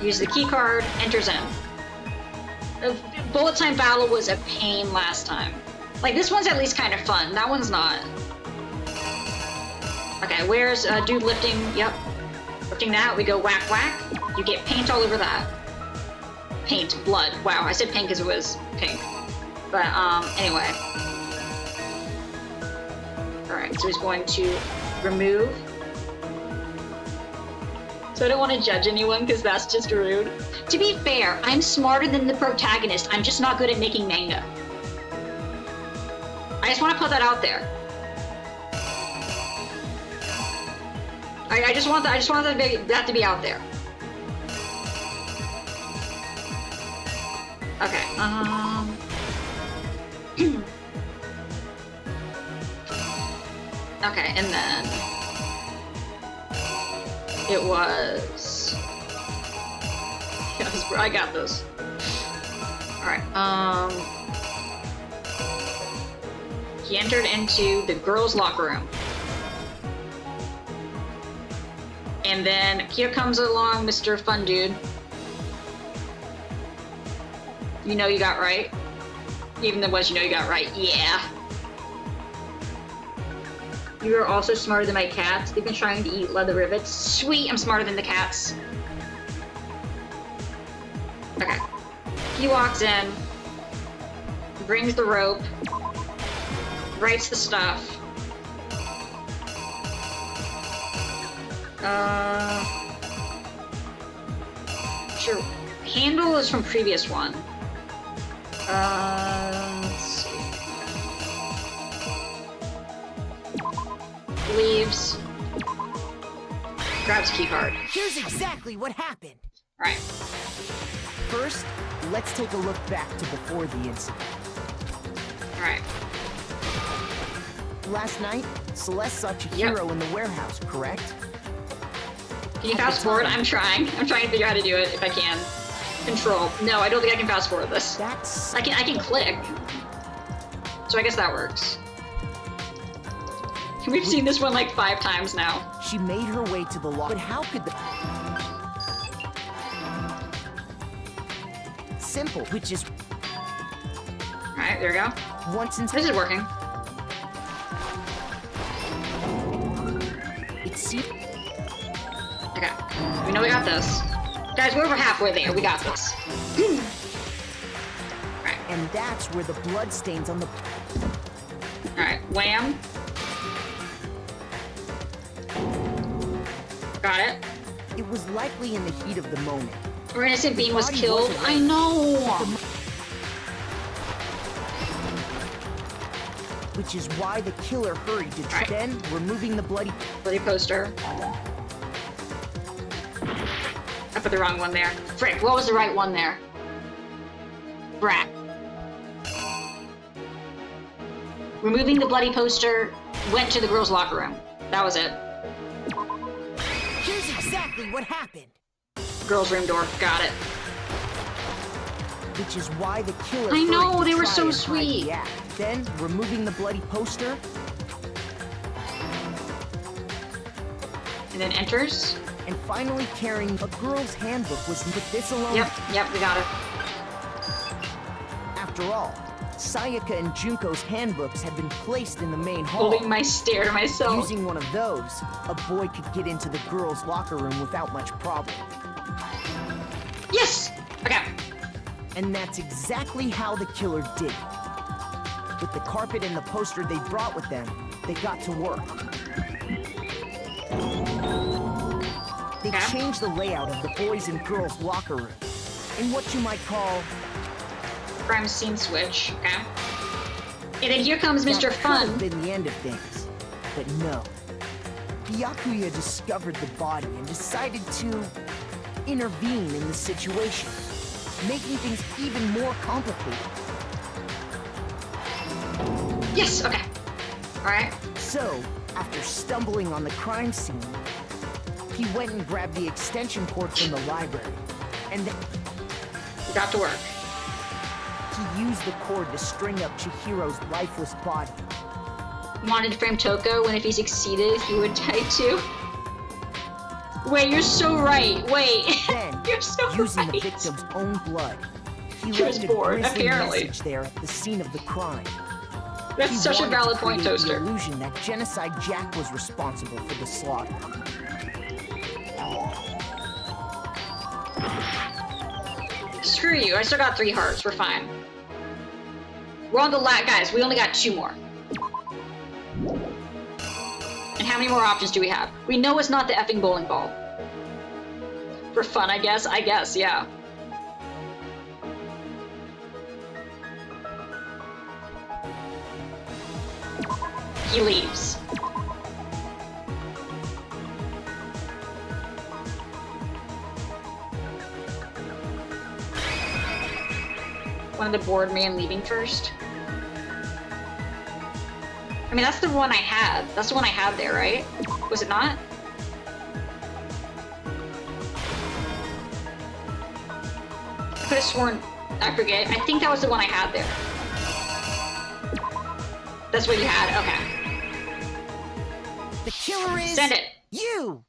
Use the key card, enters in. The bullet time battle was a pain last time. Like, this one's at least kind of fun. That one's not. Okay, where's dude lifting? Yep. Lifting that, we go whack whack. You get paint all over that. Paint, blood. Wow, I said pink because it was pink. But, anyway. Alright, so he's going to remove. So I don't want to judge anyone because that's just rude. To be fair, I'm smarter than the protagonist. I'm just not good at making manga. I just want to put that out there. I just want that to be out there. Okay. Okay, and then it was. Yes, I got this. All right. He entered into the girls' locker room. And then here comes along Mr. Fun Dude. You know you got right. Even the ones you know you got right. Yeah. You are also smarter than my cats. They've been trying to eat leather rivets. Sweet, I'm smarter than the cats. Okay. He walks in, brings the rope, writes the stuff. Sure. Handle is from previous one. Let's see. Leaves. Grabs key card. Here's exactly what happened. Alright. First, let's take a look back to before the incident. Alright. Last night, Celeste saw Hiro in the warehouse, correct? Can you fast forward? I'm trying. I'm trying to figure out how to do it if I can. Control. No, I don't think I can fast forward this. I can click. So I guess that works. We've seen this one like 5 times now. She made her way to the lock. But how could the... Simple, which is... Alright, there we go. Once in... This is working. It seems... Okay. We know we got this. Guys, we're over halfway there. We got this. Alright. And that's where the blood stains on the... Alright, wham. Got it. It was likely in the heat of the moment. Our innocent being was killed. I know! Which is why the killer hurried to then removing the bloody poster. I put the wrong one there. Frick, what was the right one there? Brat. Removing the bloody poster, went to the girls' locker room. That was it. Here's exactly what happened. Girls' room door. Got it. Which is why the killer I know, hurried to they were try so and hide sweet. the act. Then removing the bloody poster. And then enters. And finally carrying a girl's handbook was with this alone. Yep, we got it. After all, Sayaka and Junko's handbooks had been placed in the main hall. Holding my stare to myself. Using one of those, a boy could get into the girls' locker room without much problem. Yes! Okay. And that's exactly how the killer did it. With the carpet and the poster they brought with them, they got to work. They changed the layout of the boys' and girls' locker room in what you might call... crime scene switch, okay. And then here comes Mr. That Fun. could have been the end of things, but no. Byakuya discovered the body and decided to intervene in the situation, making things even more complicated. Yes, okay. Alright. So, after stumbling on the crime scene, he went and grabbed the extension cord from the library, and then... He got to work. He used the cord to string up Chihiro's lifeless body. Wanted to frame Toko when if he succeeded, he would die too. Wait, you're so right. Wait. Then, you're so using right. the victim's own blood, he She was left a bored, grisly apparently. message there at the scene of the crime. That's He such a wanted valid to point, create Toaster. The illusion that Genocide Jack was responsible for the slaughter. Screw you, I still got 3 hearts, we're fine. We're on the guys, we only got 2 more. And how many more options do we have? We know it's not the effing bowling ball. For fun, I guess, yeah. He leaves. One of the board man leaving first. I mean, that's the one I had. That's the one I had there, right? Was it not? I could have sworn, I forget. I think that was the one I had there. That's what you had? Okay. The killer is... Send it. You!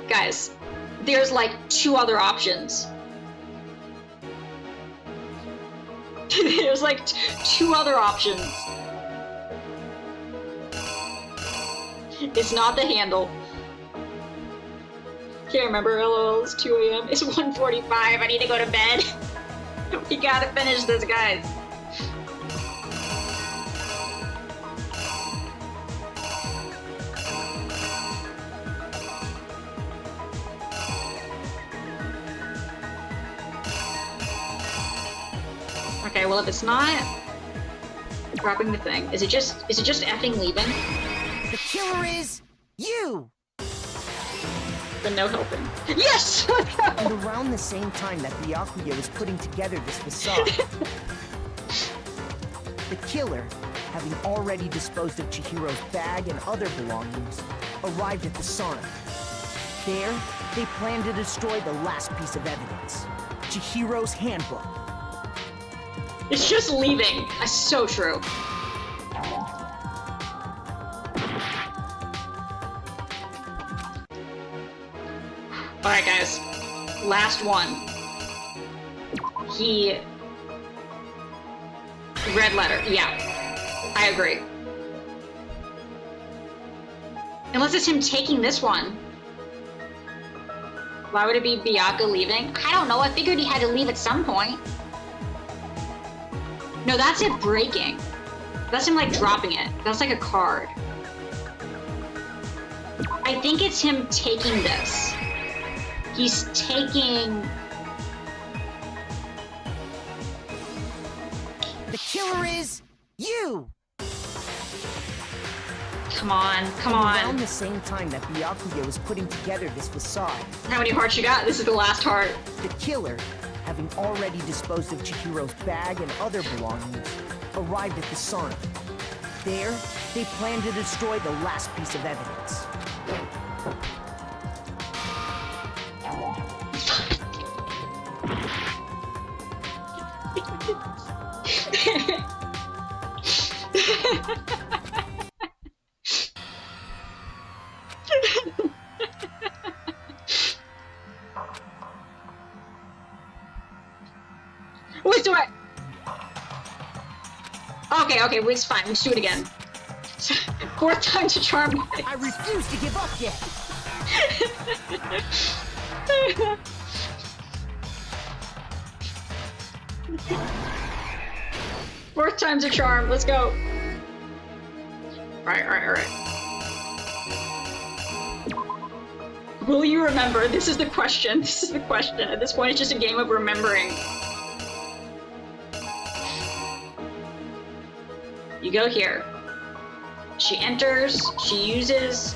Guys, there's like 2 other options. There's like 2 other options. It's not the handle. Can't remember. LOL, it's 2 a.m. It's 1:45. I need to go to bed. We gotta finish this, guys. Okay, well if it's not dropping the thing, is it just effing leaving? The killer is you! Then no helping. Yes! And around the same time that Byakuya was putting together this facade, the killer, having already disposed of Chihiro's bag and other belongings, arrived at the sauna. There, they planned to destroy the last piece of evidence, Chihiro's handbook. It's just leaving. That's so true. Alright guys, last one. Red letter, yeah. I agree. Unless it's him taking this one. Why would it be Byakuya leaving? I don't know, I figured he had to leave at some point. No, that's it breaking. That's him like dropping it. That's like a card. I think it's him taking this. He's taking... The killer is you! Come on, come on. Around the same time that Byakuya was putting together this facade. How many hearts you got? This is the last heart. The killer, having already disposed of Chihiro's bag and other belongings, arrived at the sauna. There, they planned to destroy the last piece of evidence. Wait, do I? Okay, wait, it's fine. Let's do it again. Fourth time to charm. I refuse to give up yet. Fourth time's a charm. Let's go. Alright. Will you remember? This is the question. This is the question. At this point, it's just a game of remembering. You go here. She enters. She uses...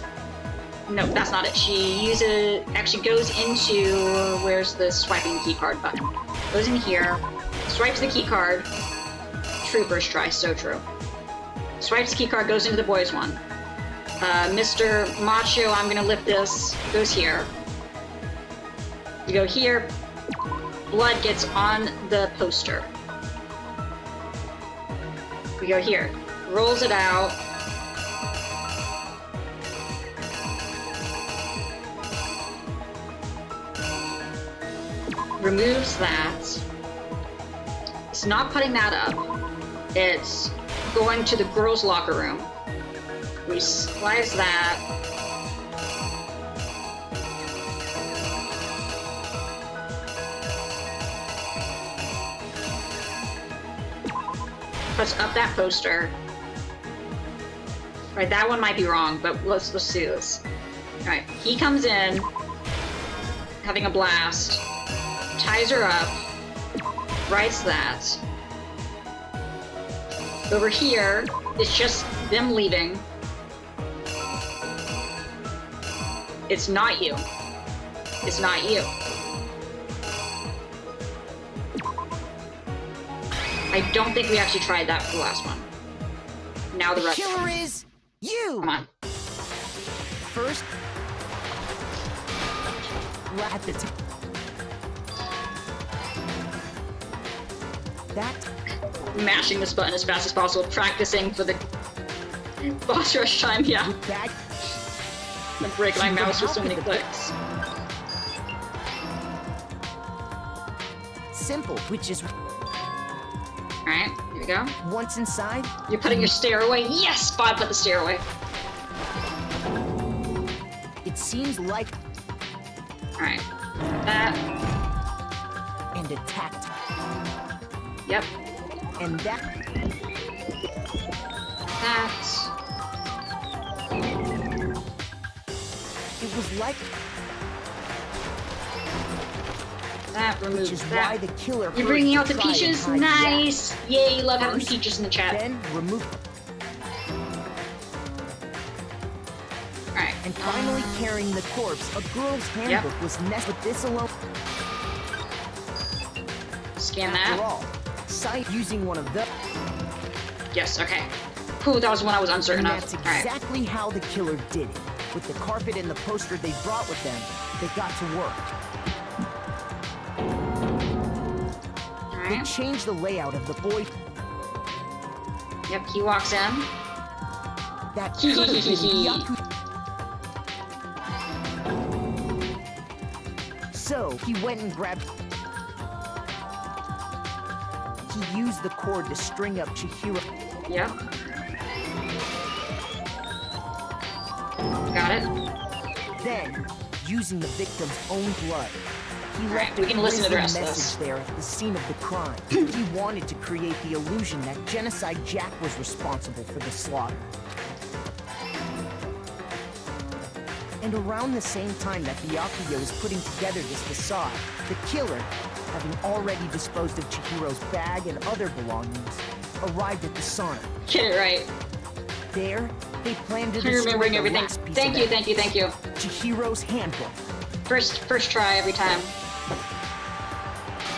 No, that's not it. She uses... Actually goes into... Where's the swiping keycard button? Goes in here. Swipes the keycard. True first try. So true. Swipes the keycard. Goes into the boys one. Mr. Macho, I'm gonna lift this. Goes here. You go here. Blood gets on the poster. We go here. Rolls it out. Removes that. It's not putting that up. It's going to the girls' locker room. We slice that. Puts up that poster. Right, that one might be wrong, but let's do this. Alright, he comes in, having a blast, ties her up, writes that. Over here, it's just them leaving. It's not you. It's not you. I don't think we actually tried that for the last one. Now the rest. The killer is you! Come on. First, at the top. That. Mashing this button as fast as possible, practicing for the boss rush time, yeah. That. I'm gonna break my mouse with so many clicks. Simple, which is... Alright, here we go. Once inside... You're putting your stair away. Yes! Bob put the stair away. It seems like... Alright. That. And attacked. Yep. And that... That. It was like... That removes which is that. why the killer. You're bringing out the hurried to try and peaches. hide Nice. Jack. Yay! Love having First, peaches in the chat. Then remove. Alright. And finally carrying the corpse, a girl's handbook was nested with this alone. Scan After that. all, sight using one of the. Yes. Okay. Cool. That was one I was uncertain And of. that's Alright. exactly how the killer did it. With the carpet and the poster they brought with them, they got to work. They changed the layout of the boy. Yep. He walks in. That could have been Yaku. So he went and grabbed. He used the cord to string up Chihiro. Yep. Got it. Then, using the victim's own blood, he left we can listen to the rest of message this. there at the scene of the crime. He wanted to create the illusion that Genocide Jack was responsible for the slaughter. And around the same time that Byakuya was putting together this facade, the killer, having already disposed of Chihiro's bag and other belongings, arrived at the sauna. Get it right. There, they planned to I'm destroy remembering the everything. last piece Thank of you, thank you, thank you. Chihiro's handbook. First try every time.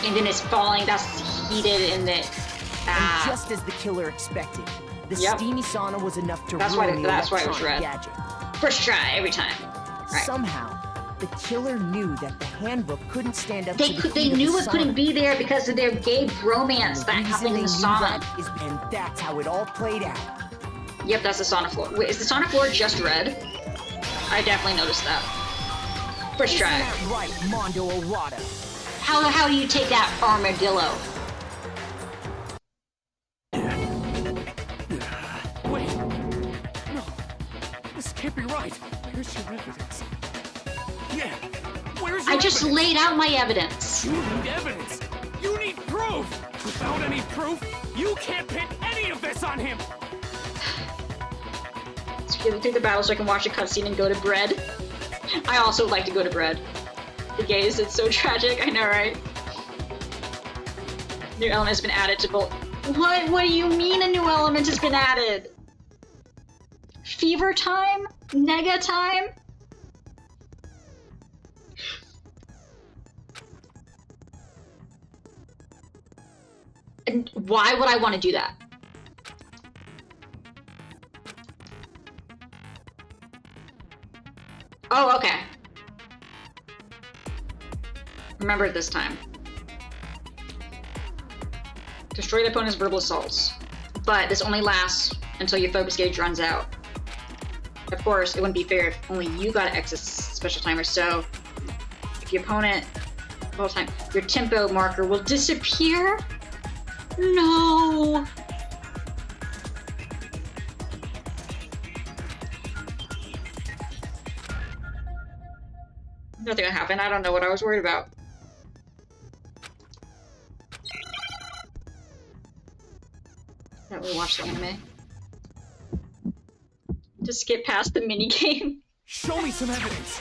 And then it's falling. That's heated in the. And just as the killer expected, the steamy sauna was enough to That's why ruin the it was electronic red. gadget. First try every time. Right. Somehow, the killer knew that the handbook couldn't stand up to the They heat of knew the it couldn't sauna. be there because of their gay bromance that happened in the sauna. And that's how it all played out. Yep, that's the sauna floor. Wait, is the sauna floor just red? I definitely noticed that. First Isn't try. that right, Mondo Errata? How do you take that, armadillo? Wait. No. This can't be right. Where's your evidence? Yeah. Where's your I just evidence? laid out my evidence. You need evidence. You need proof. Without any proof, you can't pin any of this on him. Let's get through the battle so I can watch a cutscene and go to bed. I also like to go to bed. The gays, it's so tragic. I know, right? New element has been added to both. What? What do you mean a new element has been added? Fever time? Nega time? And why would I want to do that? Oh, okay. Remember it this time. Destroy the opponent's verbal assaults. But this only lasts until your focus gauge runs out. Of course, it wouldn't be fair if only you got access to special timer, so if your opponent all time, your tempo marker will disappear? No! Nothing will happen. I don't know what I was worried about. That we watch the anime. Just skip past the minigame. Show me some evidence.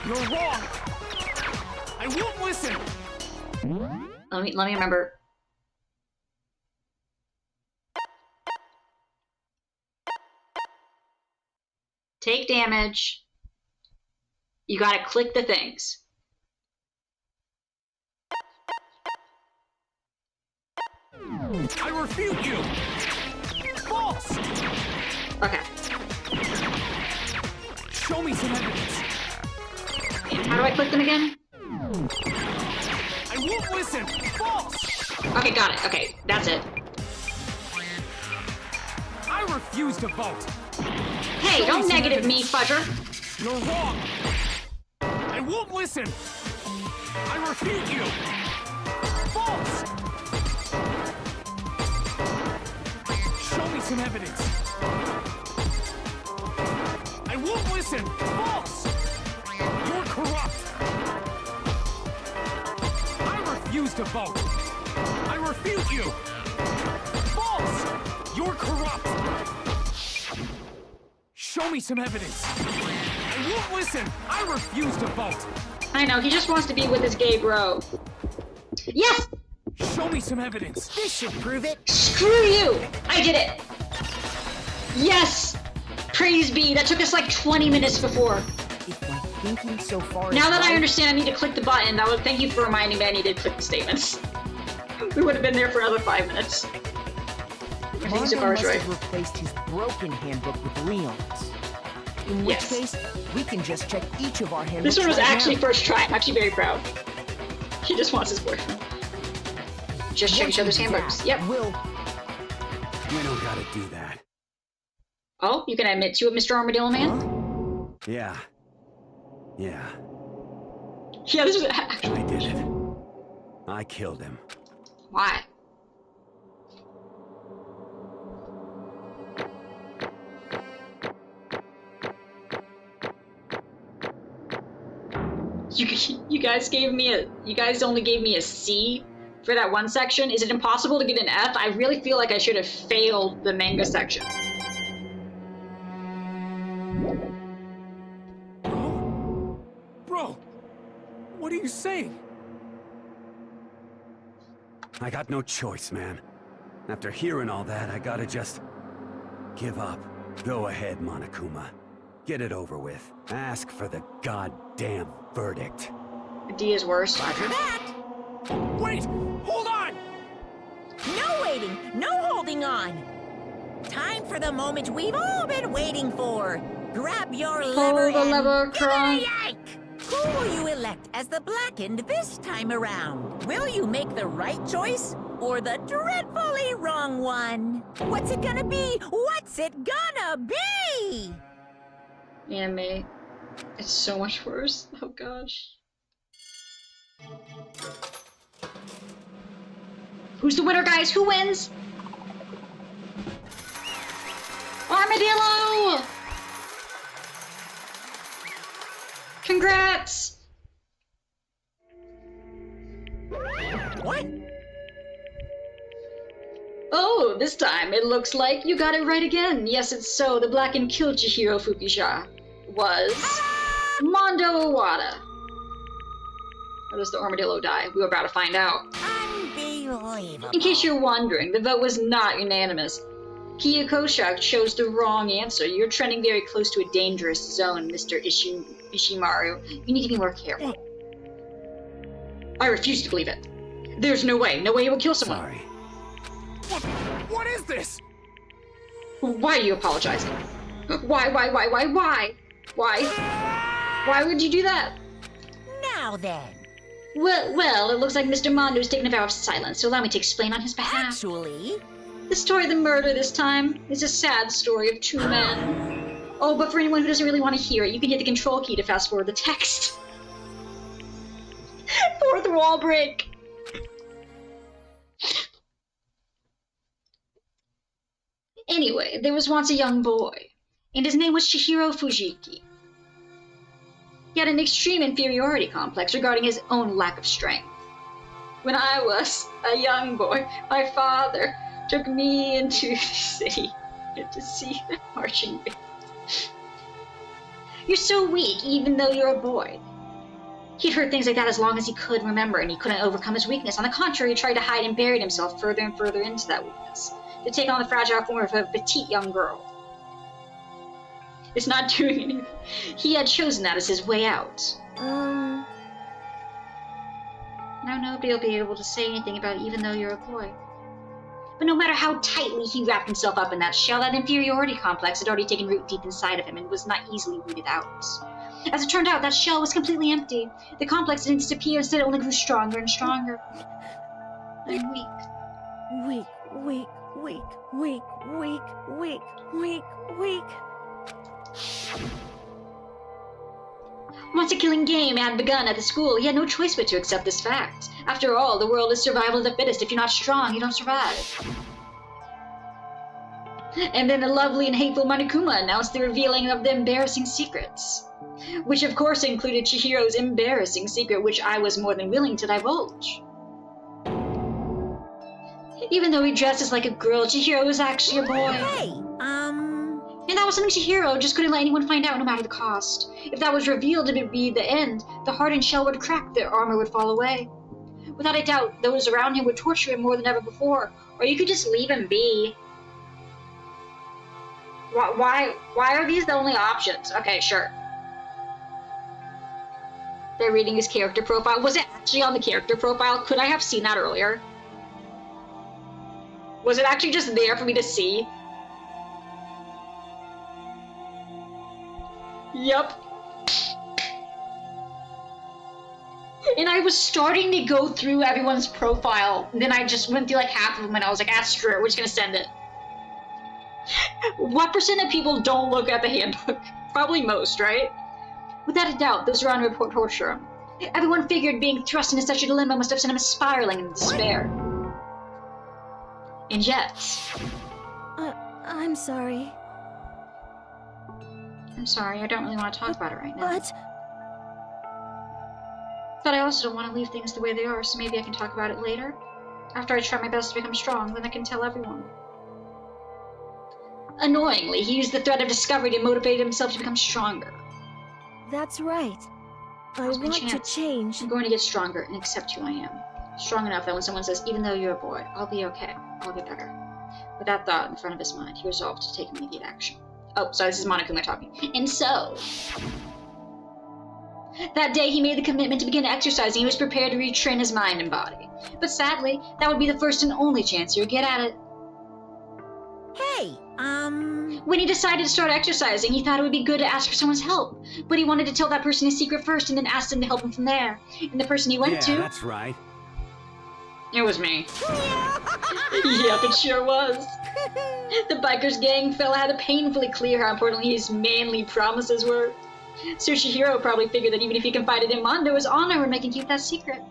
You're wrong. I won't listen. Let me remember. Take damage. You gotta click the things. I refute you. False. Okay. Show me some evidence. How do I click them again? I won't listen. False. Okay, got it. Okay, that's it. I refuse to vote. Hey, Show don't me some negative me, evidence. fudger. You're wrong. I won't listen. I refute you. False. Show me some evidence. I won't listen. False. You're corrupt. I refuse to vote. I refute you. False. You're corrupt. Show me some evidence. I won't listen! I refuse to vote! I know, he just wants to be with his gay bro. Yes! Show me some evidence. This should prove it. Screw you! I did it! Yes! Praise be, that took us like 20 minutes before. If my thinking so far Now is that I right, understand I need to click the button, thank you for reminding me I needed to click the statements. We would have been there for another 5 minutes. I think so Mondo far must is right. have replaced his broken handbook with Leon's. In which case, we can just check each of our handbooks. This one was right actually now. first try. I'm actually very proud. He just wants his boyfriend. Just check each other's handbooks. Yep. We don't gotta do that. Oh, you can admit to it, Mr. Armadillo Man? Yeah. Yeah. Yeah, this was actually... I did it. I killed him. Why? You guys only gave me a C for that one section. Is it impossible to get an F? I really feel like I should have failed the manga section. Bro, what are you saying? I got no choice, man. After hearing all that, I gotta just give up. Go ahead, Monokuma. Get it over with. Ask for the goddamn verdict. D is worse. After that. Wait! Hold on! No waiting, no holding on. Time for the moment we've all been waiting for. Grab your lever Pull the lever, give it a Kron. yank. Who will you elect as the Blackened this time around? Will you make the right choice or the dreadfully wrong one? What's it gonna be? What's it gonna be? Anime. It's so much worse. Oh gosh. Who's the winner, guys? Who wins? Armadillo! Congrats! What? Oh, this time it looks like you got it right again. Yes, it's so. The Blackened killed Chihiro Fukushima was Mondo Owada. Or does the armadillo die? We were about to find out. Unbelievable. In case you're wondering, the vote was not unanimous. Kiyokosha chose the wrong answer. You're trending very close to a dangerous zone, Mr. Ishimaru. You need to be more careful. I refuse to believe it. There's no way. No way you would kill someone. Sorry. What is this? Why are you apologizing? Why? Why would you do that? Now then. Well, it looks like Mr. Mondo's taken a vow of silence, so allow me to explain on his behalf. Actually... The story of the murder this time is a sad story of two men. Oh, but for anyone who doesn't really want to hear it, you can hit the control key to fast forward the text. Fourth wall break. Anyway, there was once a young boy, and his name was Chihiro Fujiki. He had an extreme inferiority complex regarding his own lack of strength. When I was a young boy, my father took me into the city to see the marching band. You're so weak, even though you're a boy. He'd heard things like that as long as he could remember, and he couldn't overcome his weakness. On the contrary, he tried to hide and buried himself further and further into that weakness, to take on the fragile form of a petite young girl. It's not doing anything. He had chosen that as his way out. Now nobody will be able to say anything about it, even though you're a boy. But no matter how tightly he wrapped himself up in that shell, that inferiority complex had already taken root deep inside of him and was not easily rooted out. As it turned out, that shell was completely empty. The complex didn't disappear, instead it only grew stronger and stronger. I'm weak. Weak. Once a killing game had begun at the school, he had no choice but to accept this fact. After all, the world is survival of the fittest. If you're not strong, you don't survive. And then the lovely and hateful Monokuma announced the revealing of the embarrassing secrets. Which of course included Chihiro's embarrassing secret, which I was more than willing to divulge. Even though he dresses like a girl, Chihiro was actually a boy. Hey, In And that was something Chihiro just couldn't let anyone find out, no matter the cost. If that was revealed to be the end, the hardened shell would crack, their armor would fall away. Without a doubt, those around him would torture him more than ever before, or you could just leave him be. Why are these the only options? Okay, sure. They're reading his character profile. Was it actually on the character profile? Could I have seen that earlier? Was it actually just there for me to see? Yep. And I was starting to go through everyone's profile, and then I just went through like half of them, and I was like, ah, screw it, we're just gonna send it. What % of people don't look at the handbook? Probably most, right? Without a doubt, those around him would torture him. Everyone figured being thrust into such a dilemma must have sent him spiraling in despair. And yet... I'm sorry. I'm sorry, I don't really want to talk about it right now. But I also don't want to leave things the way they are, so maybe I can talk about it later. After I try my best to become strong, then I can tell everyone. Annoyingly, he used the threat of discovery to motivate himself to become stronger. That's right. I want to change. I'm going to get stronger and accept who I am. Strong enough that when someone says, even though you're a boy, I'll be okay. I'll get better. With that thought in front of his mind, he resolved to take immediate action. Oh, sorry, this is Monokuma talking. And so... that day he made the commitment to begin exercising. He was prepared to retrain his mind and body. But sadly, that would be the first and only chance he would get at it. Hey, When he decided to start exercising, he thought it would be good to ask for someone's help. But he wanted to tell that person his secret first and then ask them to help him from there. And the person he went to... Yeah, that's right. It was me. Yep, it sure was. The biker's gang fella had to painfully clear how importantly his manly promises were. So Chihiro probably figured that even if he confided in Mondo, his honor would make him keep that secret.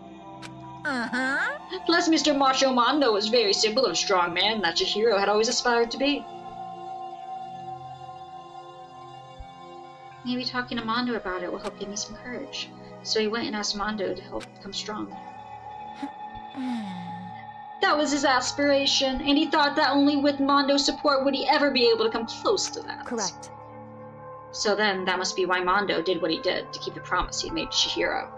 uh-huh. Plus, Mr. Macho Mondo was very simple and strong man that Chihiro had always aspired to be. Maybe talking to Mondo about it will help give me some courage. So he went and asked Mondo to help become strong. That was his aspiration, and he thought that only with Mondo's support would he ever be able to come close to that. Correct. So then, that must be why Mondo did what he did, to keep the promise he'd made to Chihiro.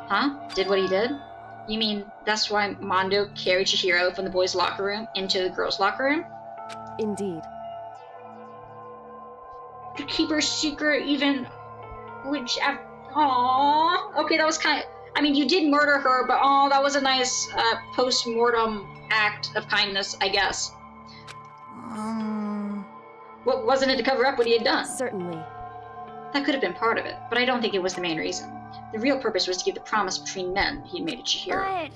Huh? Did what he did? You mean that's why Mondo carried Chihiro from the boys' locker room into the girls' locker room? Indeed. To keep her secret even... which... Aww. Okay, that was kind of... I mean, you did murder her, but oh, that was a nice post-mortem act of kindness, I guess. What, wasn't it to cover up what he had done? Certainly. That could have been part of it, but I don't think it was the main reason. The real purpose was to keep the promise between men he'd made to Chihiro.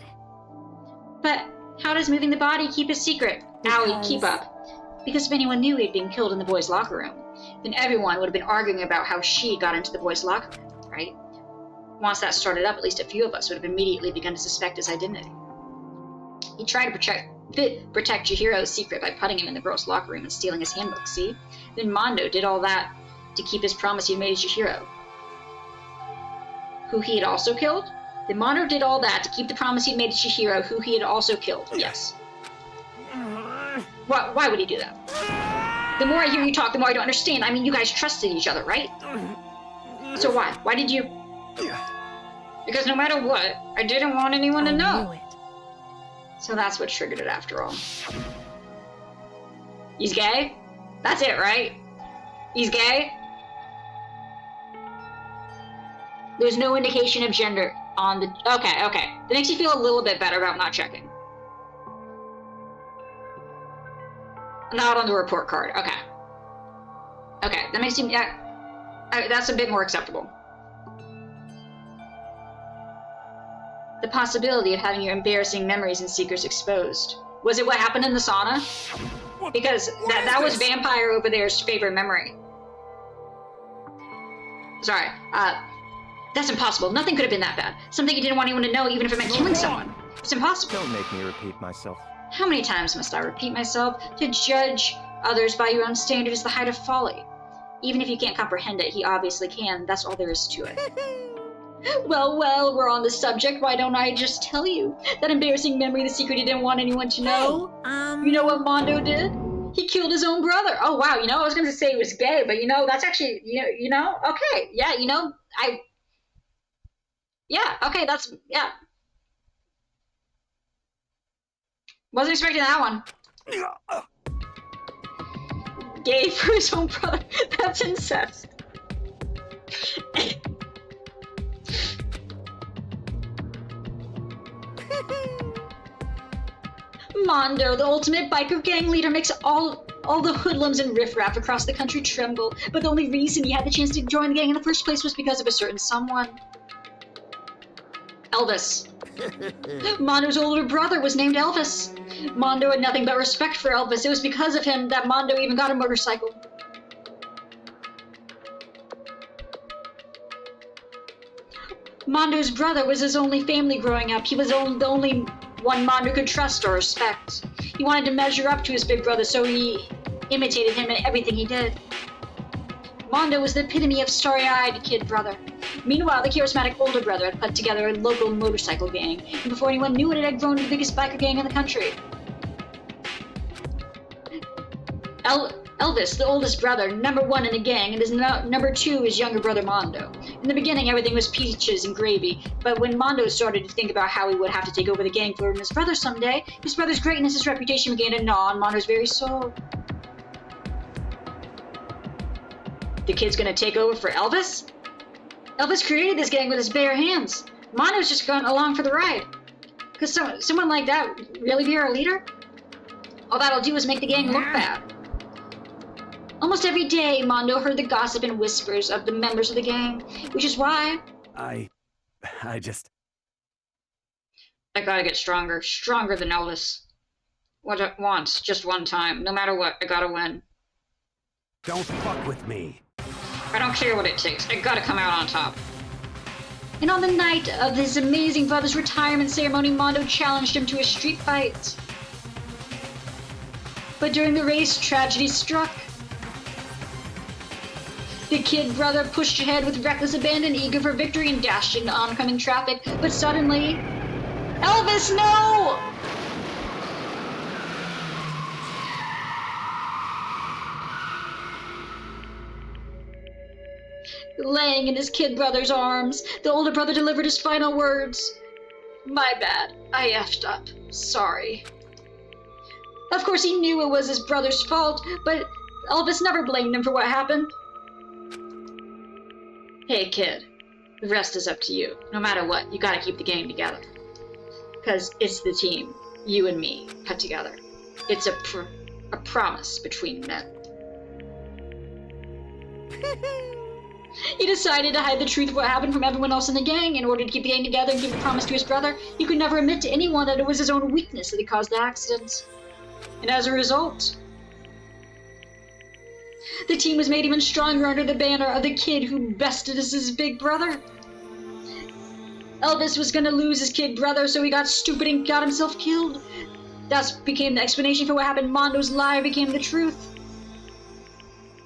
But how does moving the body keep a secret? Owie, keep up. Because if anyone knew he'd been killed in the boys' locker room, then everyone would have been arguing about how she got into the boys' locker room, right? Once that started up, at least a few of us would have immediately begun to suspect his identity. He tried to protect Chihiro's secret by putting him in the girls' locker room and stealing his handbook, see? Then Mondo did all that to keep his promise he made to Chihiro, who he had also killed? Then Mondo did all that to keep the promise he'd made to Chihiro, who he had also killed, yes. Why would he do that? The more I hear you talk, the more I don't understand. I mean, you guys trusted each other, right? So why? Why did you... Because no matter what, I didn't want anyone to know. So that's what triggered it after all. He's gay? That's it, right? He's gay? There's no indication of gender on the... Okay. That makes you feel a little bit better about not checking. Not on the report card. Okay, that makes you... Yeah, that's a bit more acceptable. The possibility of having your embarrassing memories and secrets exposed. Was it what happened in the sauna? Because that was Vampire over there's favorite memory. Sorry, that's impossible. Nothing could have been that bad. Something you didn't want anyone to know, even if it meant killing someone. It's impossible. Don't make me repeat myself. How many times must I repeat myself? To judge others by your own standard is the height of folly. Even if you can't comprehend it, he obviously can. That's all there is to it. Well, we're on the subject. Why don't I just tell you? That embarrassing memory, the secret you didn't want anyone to know. Hey, You know what Mondo did? He killed his own brother. Oh wow, you know, I was gonna say he was gay, but you know, that's actually, you know, okay, yeah, you know, yeah, okay, that's, yeah. Wasn't expecting that one. Gay for his own brother. That's incest. Mondo, the ultimate biker gang leader, makes all the hoodlums and riffraff across the country tremble. But the only reason he had the chance to join the gang in the first place was because of a certain someone. Elvis. Mondo's older brother was named Elvis. Mondo had nothing but respect for Elvis. It was because of him that Mondo even got a motorcycle. Mondo's brother was his only family growing up. He was the only one Mondo could trust or respect. He wanted to measure up to his big brother, so he imitated him in everything he did. Mondo was the epitome of starry-eyed kid brother. Meanwhile, the charismatic older brother had put together a local motorcycle gang, and before anyone knew it, had grown to the biggest biker gang in the country. Elvis, the oldest brother, #1 in the gang, and his #2 is younger brother Mondo. In the beginning, everything was peaches and gravy, but when Mondo started to think about how he would have to take over the gang for his brother someday, his brother's greatness, his reputation began to gnaw on Mondo's very soul. The kid's gonna take over for Elvis? Elvis created this gang with his bare hands. Mondo's just gone along for the ride. Could someone like that really be our leader? All that'll do is make the gang look bad. Almost every day, Mondo heard the gossip and whispers of the members of the gang, which is why... I I gotta get stronger. Stronger than Elvis. Once, just one time. No matter what, I gotta win. Don't fuck with me. I don't care what it takes. I gotta come out on top. And on the night of his amazing brother's retirement ceremony, Mondo challenged him to a street fight. But during the race, tragedy struck. The kid brother pushed ahead with reckless abandon, eager for victory, and dashed into oncoming traffic. But suddenly... Elvis, no! Laying in his kid brother's arms, the older brother delivered his final words. My bad. I effed up. Sorry. Of course, he knew it was his brother's fault, but Elvis never blamed him for what happened. Hey, kid. The rest is up to you. No matter what, you gotta keep the gang together. Because it's the team, you and me, put together. It's a promise between men. He decided to hide the truth of what happened from everyone else in the gang in order to keep the gang together and give the promise to his brother. He could never admit to anyone that it was his own weakness that had caused the accident. And as a result, the team was made even stronger under the banner of the kid who bested as his big brother. Elvis was gonna lose his kid brother, so he got stupid and got himself killed. That became the explanation for what happened. Mondo's lie became the truth.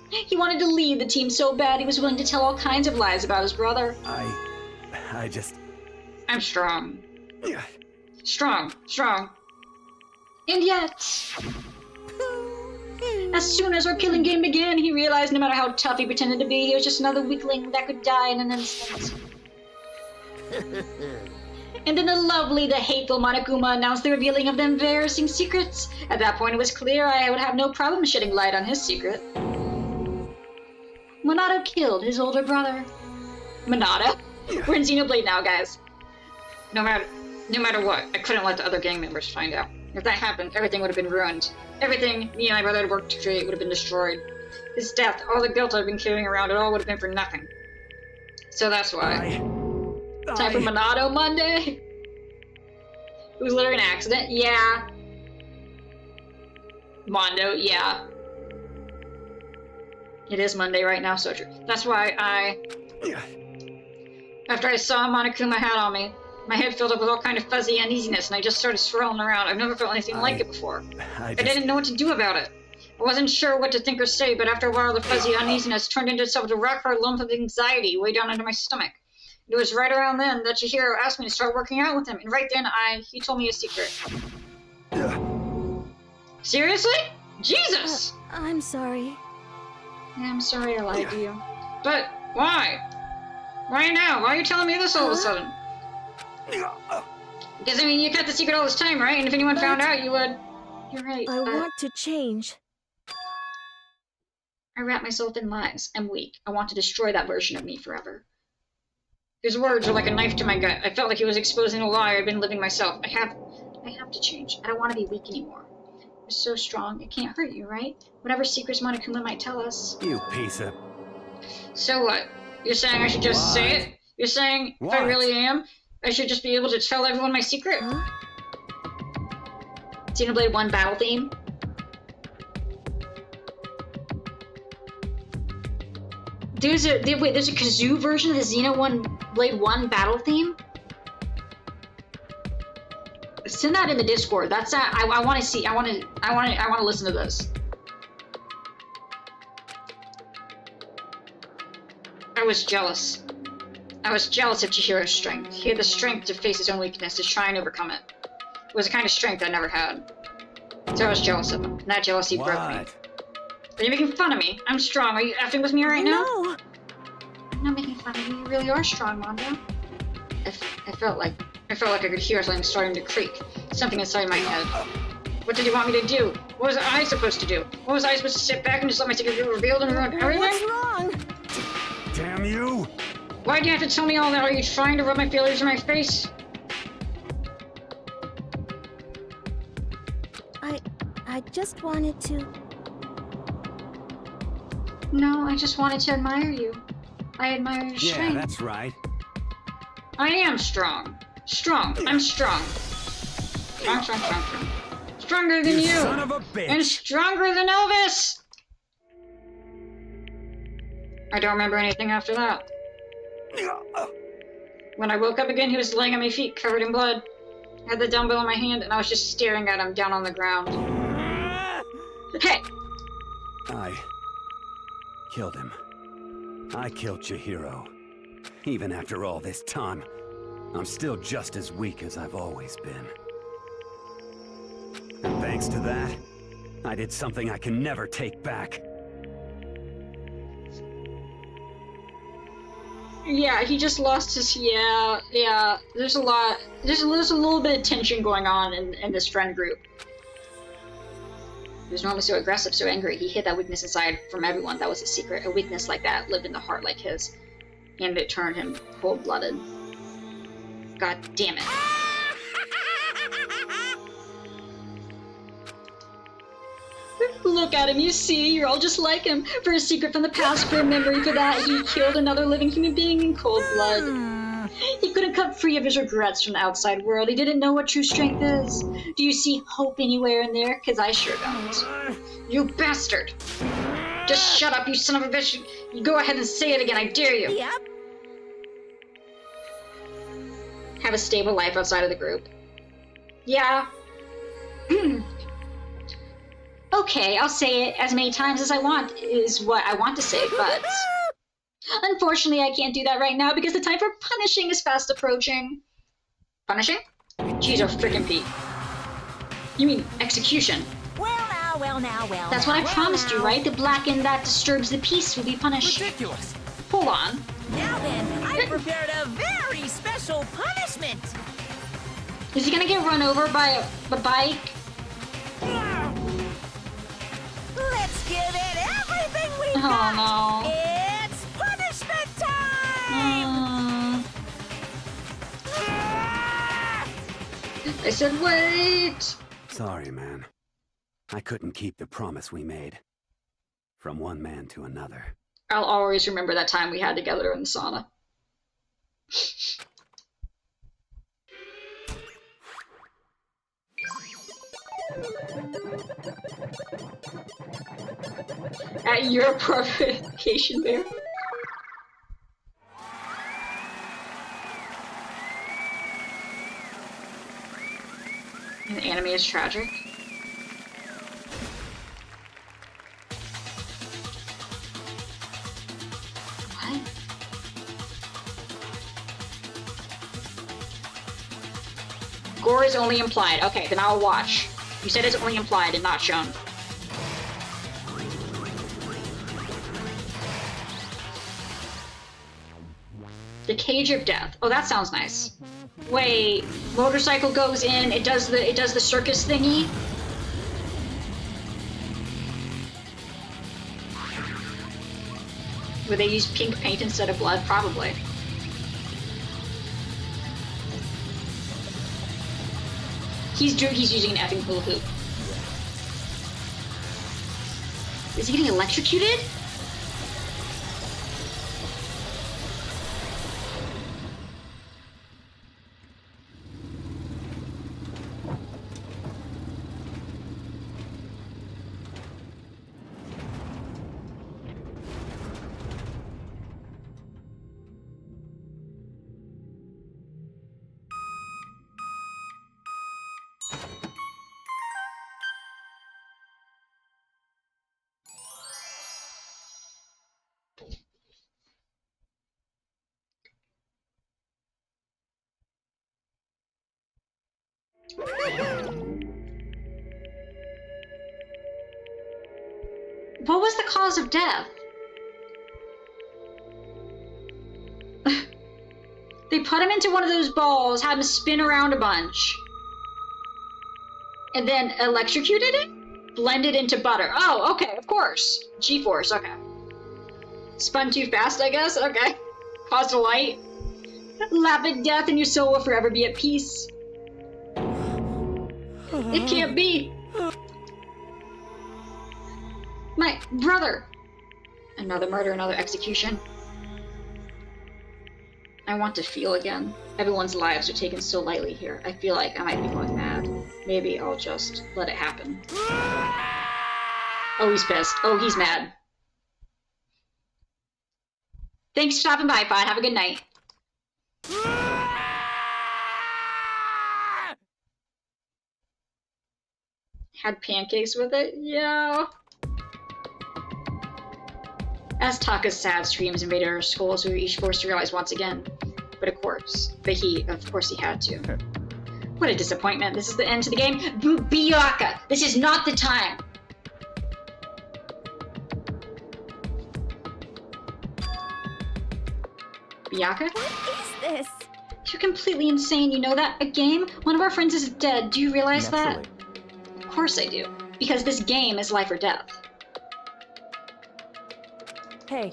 He wanted to lead the team so bad he was willing to tell all kinds of lies about his brother. I'm strong. Yeah. Strong. And yet... As soon as our killing game began, he realized no matter how tough he pretended to be, he was just another weakling that could die in an instant. And then the hateful Monokuma announced the revealing of the embarrassing secrets. At that point, it was clear I would have no problem shedding light on his secret. Monado killed his older brother. Monado? We're in Xenoblade now, guys. No matter what, I couldn't let the other gang members find out. If that happened, everything would have been ruined. Everything me and my brother had worked to create would have been destroyed. His death, all the guilt I've been carrying around, it all would have been for nothing. So that's why. Time for Monado Monday? It was literally an accident? Yeah. Mondo, yeah. It is Monday right now, so true. That's why after I saw Monokuma had on me, my head filled up with all kind of fuzzy uneasiness, and I just started swirling around. I've never felt anything like it before. I didn't know what to do about it. I wasn't sure what to think or say, but after a while, the fuzzy uneasiness turned into itself a rock-hard lump of anxiety way down into my stomach. It was right around then that Hiro asked me to start working out with him, and right then he told me a secret. Seriously? Jesus! I'm sorry. Yeah, I'm sorry I lied to you. But why? Why now? Why are you telling me this all of a sudden? Because, I mean, you kept the secret all this time, right? And if anyone found out, you would... You're right, I want to change. I wrap myself in lies. I'm weak. I want to destroy that version of me forever. His words were like a knife to my gut. I felt like he was exposing a lie I'd been living myself. I have to change. I don't want to be weak anymore. You're so strong. It can't hurt you, right? Whatever secrets Monokuma might tell us. You piece of... So what? You're saying I should just say it? You're saying if I really am, I should just be able to tell everyone my secret? Xenoblade 1 battle theme? There's a kazoo version of the Xenoblade 1 battle theme? Send that in the Discord. That's that. I want to see. I want to listen to this. I was jealous. I was jealous of Chihiro's strength. He had the strength to face his own weakness, to try and overcome it. It was a kind of strength I never had. So I was jealous of him. And that jealousy broke me. Are you making fun of me? I'm strong. Are you effing with me right now? No! I'm not making fun of you. You really are strong, Mondo. I felt like I could hear something starting to creak. Something inside my head. What did you want me to do? What was I supposed to do? What was I supposed to sit back and just let my secret get revealed and ruin everything? What's wrong? Damn you! Why do you have to tell me all that? Are you trying to rub my failures in my face? I just wanted to... No, I just wanted to admire you. I admire your strength. Yeah, that's right. I am strong. Strong. I'm strong. Strong. Stronger than you! Son of a bitch! And stronger than Elvis! I don't remember anything after that. When I woke up again, he was laying at my feet, covered in blood. I had the dumbbell in my hand, and I was just staring at him down on the ground. Hey! I killed him. I killed Chihiro. Even after all this time, I'm still just as weak as I've always been. And thanks to that, I did something I can never take back. Yeah, he just lost his... Yeah. There's a little bit of tension going on in this friend group. He was normally so aggressive, so angry. He hid that weakness inside from everyone. That was a secret. A weakness like that lived in the heart like his. And it turned him cold-blooded. God damn it. Look at him, you see? You're all just like him. For a secret from the past, for a memory for that, he killed another living human being in cold blood. He couldn't cut free of his regrets from the outside world. He didn't know what true strength is. Do you see hope anywhere in there? Because I sure don't. You bastard! Just shut up, you son of a bitch! You go ahead and say it again, I dare you! Yep. Have a stable life outside of the group. Yeah. Okay, I'll say it as many times as I want, is what I want to say, but... Unfortunately, I can't do that right now because the time for punishing is fast approaching. Punishing? Jeez, oh freaking Pete. You mean execution? Well now. That's what I promised you, right? The blackened that disturbs the peace will be punished. Ridiculous! Hold on. Now then, I prepared a very special punishment. Is he gonna get run over by a bike? Let's give it everything we've Oh got. no. It's punishment time! I said wait! Sorry, man. I couldn't keep the promise we made. From one man to another. I'll always remember that time we had together in the sauna. At your provocation, Bear. And the anime is tragic. What? Gore is only implied. Okay, then I'll watch. You said it's only implied and not shown. The Cage of Death. Oh, that sounds nice. Wait, motorcycle goes in, it does the circus thingy. Would they use pink paint instead of blood? Probably. He's using an effing hula hoop. Is he getting electrocuted? What was the cause of death? They put him into one of those balls, had him spin around a bunch, and then electrocuted it? Blended into butter. Oh, okay, of course. G-force, okay. Spun too fast, I guess? Okay. Caused a light. Laugh at death and your soul will forever be at peace. It can't be. My brother. Another murder, another execution. I want to feel again. Everyone's lives are taken so lightly here. I feel like I might be going mad. Maybe I'll just let it happen. Oh, he's pissed. Oh, he's mad. Thanks for stopping by, Pod. Have a good night. Had pancakes with it? Yeah. As Taka's sad screams invaded our skulls, we were each forced to realize once again. But of course he had to. What a disappointment. This is the end to the game. Biyaka, this is not the time. Biyaka? What is this? You're completely insane, you know that? A game? One of our friends is dead. Do you realize that? Of course I do. Because this game is life or death. Hey.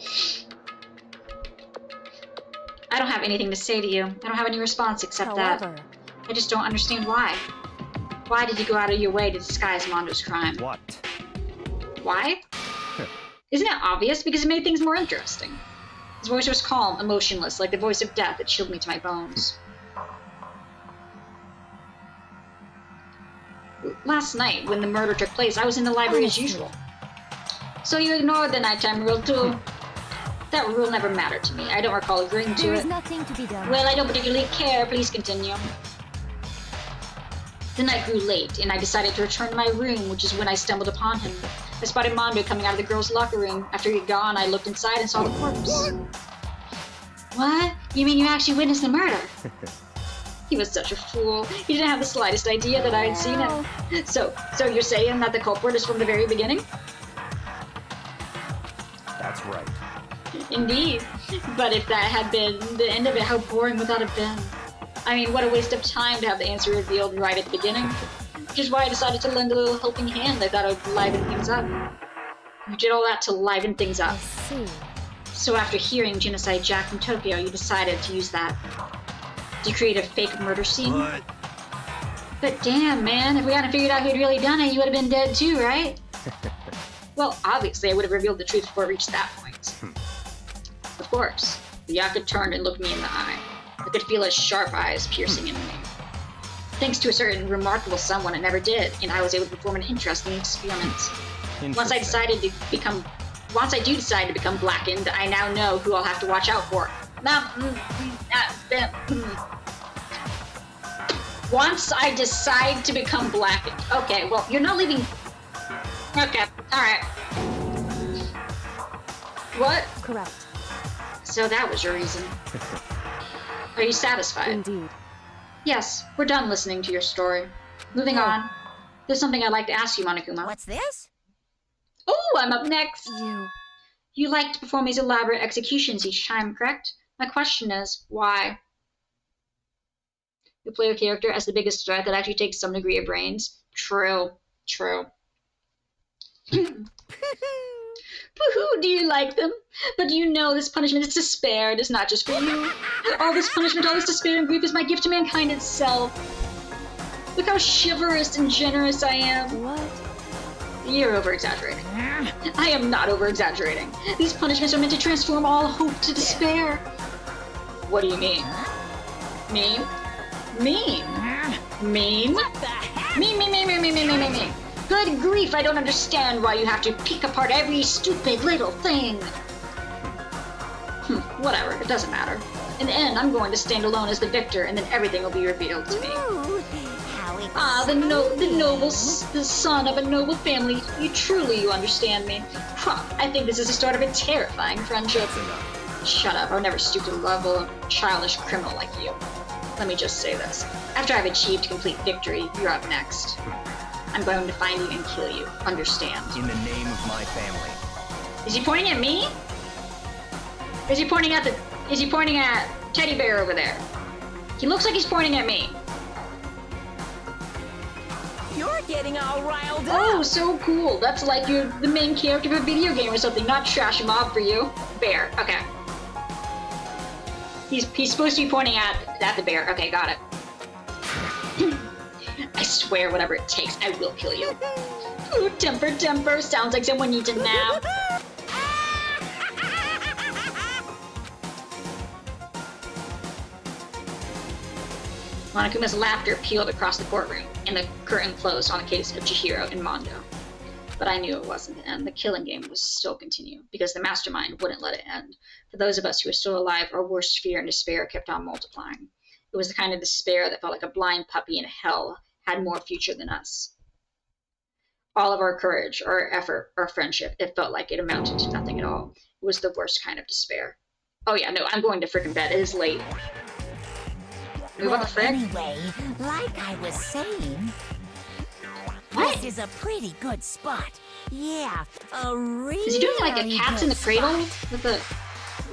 I don't have anything to say to you. I don't have any response except that. I just don't understand why. Why did you go out of your way to disguise Mondo's crime? What? Why? Isn't it obvious? Because it made things more interesting. His voice was calm, emotionless, like the voice of death that chilled me to my bones. Last night, when the murder took place, I was in the library as usual. So you ignored the nighttime rule too? That rule never mattered to me. I don't recall agreeing to it. There is nothing to be done. Well, I don't particularly care. Please continue. The night grew late, and I decided to return to my room, which is when I stumbled upon him. I spotted Mondo coming out of the girls' locker room. After he had gone, I looked inside and saw the corpse. What? You mean you actually witnessed the murder? He was such a fool. He didn't have the slightest idea that I had seen it. So you're saying that the culprit is from the very beginning? That's right. Indeed. But if that had been the end of it, how boring would that have been? I mean, what a waste of time to have the answer revealed right at the beginning. Which is why I decided to lend a little helping hand. I thought it would liven things up. You did all that to liven things up. I see. So after hearing Genocide Jack from Tokyo, you decided to use that to create a fake murder scene? What? But damn, man, if we hadn't figured out who'd really done it, you would have been dead too, right? Well, obviously, I would have revealed the truth before it reached that point. Of course. The Yaka turned and looked me in the eye. I could feel his sharp eyes piercing into me. Thanks to a certain remarkable someone, it never did, and I was able to perform an interesting experiment. Once I do decide to become blackened, I now know who I'll have to watch out for. Once I decide to become blackened. Okay, well, you're not leaving. Okay, alright. What? Correct. So that was your reason. Are you satisfied? Indeed. Yes, we're done listening to your story. Moving on. There's something I'd like to ask you, Monokuma. What's this? Oh, I'm up next! You. You like to perform these elaborate executions each time, correct? My question is, why? You play a character as the biggest threat that actually takes some degree of brains. True. True. Woohoo, do you like them? But do you know this punishment is despair? It is not just for you. All this punishment, all this despair and grief is my gift to mankind itself. Look how chivalrous and generous I am. What? You're over-exaggerating. I am not over-exaggerating. These punishments are meant to transform all hope to despair. What do you mean? Mean? Mean? Mean? What the heck? Mean. Good grief, I don't understand why you have to pick apart every stupid little thing. Whatever, it doesn't matter. In the end, I'm going to stand alone as the victor, and then everything will be revealed to me. Ooh, how the noble the son of a noble family. You understand me. I think this is the start of a terrifying friendship. Shut up, I'll never stoop to the level of a childish criminal like you. Let me just say this. After I've achieved complete victory, you're up next. I'm going to find you and kill you. Understand? In the name of my family. Is he pointing at me? Is he pointing at Teddy Bear over there? He looks like he's pointing at me. You're getting all riled up. Oh, so cool. That's like you're the main character of a video game or something. Not trash him off for you. Bear. Okay. He's supposed to be pointing at the bear. Okay, got it. I swear, whatever it takes, I will kill you. Ooh, temper. Sounds like someone needs a nap. Monokuma's laughter peeled across the courtroom, and the curtain closed on the case of Chihiro and Mondo. But I knew it wasn't the end. The killing game would still continue, because the mastermind wouldn't let it end. For those of us who were still alive, our worst fear and despair kept on multiplying. It was the kind of despair that felt like a blind puppy in hell had more future than us. All of our courage, our effort, our friendship, it felt like it amounted to nothing at all. It was the worst kind of despair. Oh yeah, no, I'm going to freaking bed. It is late. Well, anyway, like I was saying, what? This is a pretty good spot. Yeah, a really Is he doing like a Cats in the Cradle with the?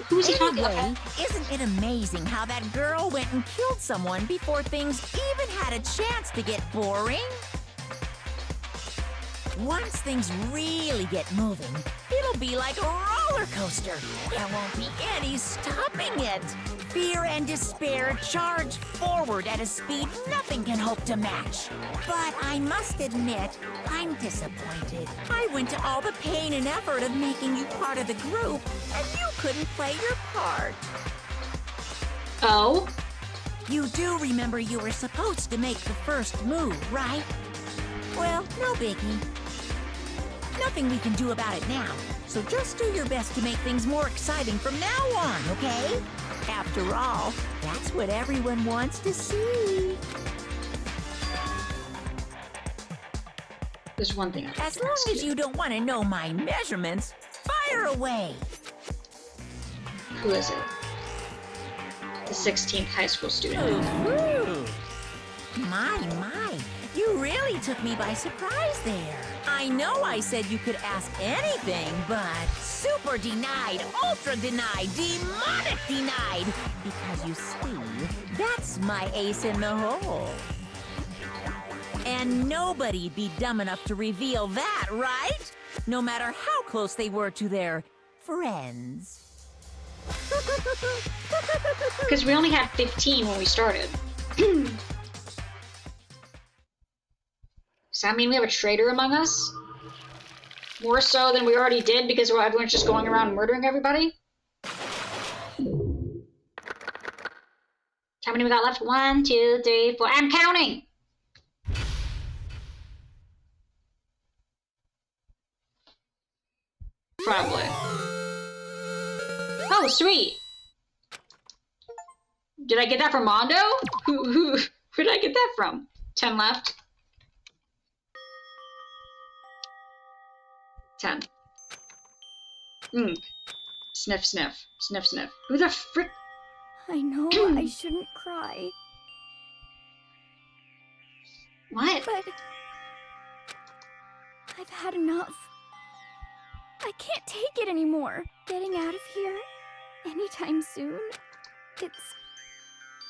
Who's he talking about? Isn't it amazing how that girl went and killed someone before things even had a chance to get boring? Once things really get moving, it'll be like a roller coaster. There won't be any stopping it. Fear and despair charge forward at a speed nothing can hope to match. But I must admit, I'm disappointed. I went to all the pain and effort of making you part of the group, and you couldn't play your part. Oh? You do remember you were supposed to make the first move, right? Well, no biggie. Nothing we can do about it now, so just do your best to make things more exciting from now on, okay? After all, that's what everyone wants to see. There's one thing. As long as you don't want to know my measurements, fire away. Who is it? The 16th high school student. Ooh. My. You really took me by surprise there. I know I said you could ask anything, but super denied, ultra denied, demonic denied. Because you see, that's my ace in the hole. And nobody'd be dumb enough to reveal that, right? No matter how close they were to their friends. Because we only had 15 when we started. Does that mean we have a traitor among us? More so than we already did because everyone's just going around murdering everybody? How many we got left? 1, 2, 3, 4. I'm counting! Probably. Oh, sweet! Did I get that from Mondo? Who did I get that from? 10 left. 10. Sniff, sniff. Sniff, sniff. Who the frick? I know I shouldn't cry. What? But I've had enough. I can't take it anymore. Getting out of here anytime soon It's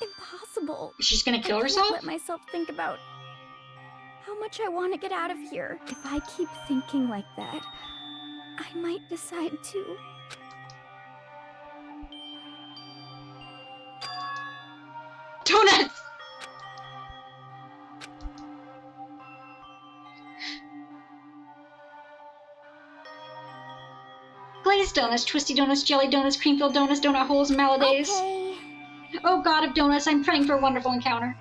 impossible. She's gonna kill I herself? can't let myself think about how much I want to get out of here. If I keep thinking like that, I might decide to. Donuts! Glazed donuts, twisty donuts, jelly donuts, cream-filled donuts, donut holes, maladies. Okay. Oh god of donuts, I'm praying for a wonderful encounter.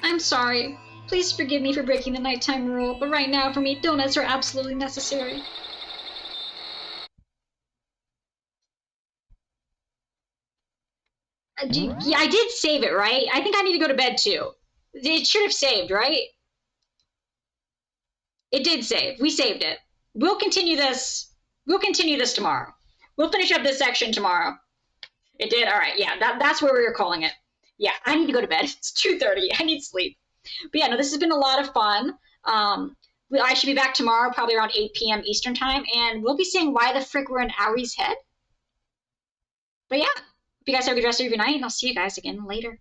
I'm sorry. Please forgive me for breaking the nighttime rule, but right now, for me, donuts are absolutely necessary. Yeah, I did save it, right? I think I need to go to bed, too. It should have saved, right? It did save. We saved it. We'll continue this. We'll continue this tomorrow. We'll finish up this section tomorrow. It did? All right. Yeah, that's where we were calling it. Yeah, I need to go to bed. It's 2:30. I need sleep. But yeah, no, this has been a lot of fun. I should be back tomorrow, probably around 8 p.m. Eastern time, and we'll be seeing why the frick we're in Auri's head. But yeah, hope you guys have a good rest of your night, and I'll see you guys again later.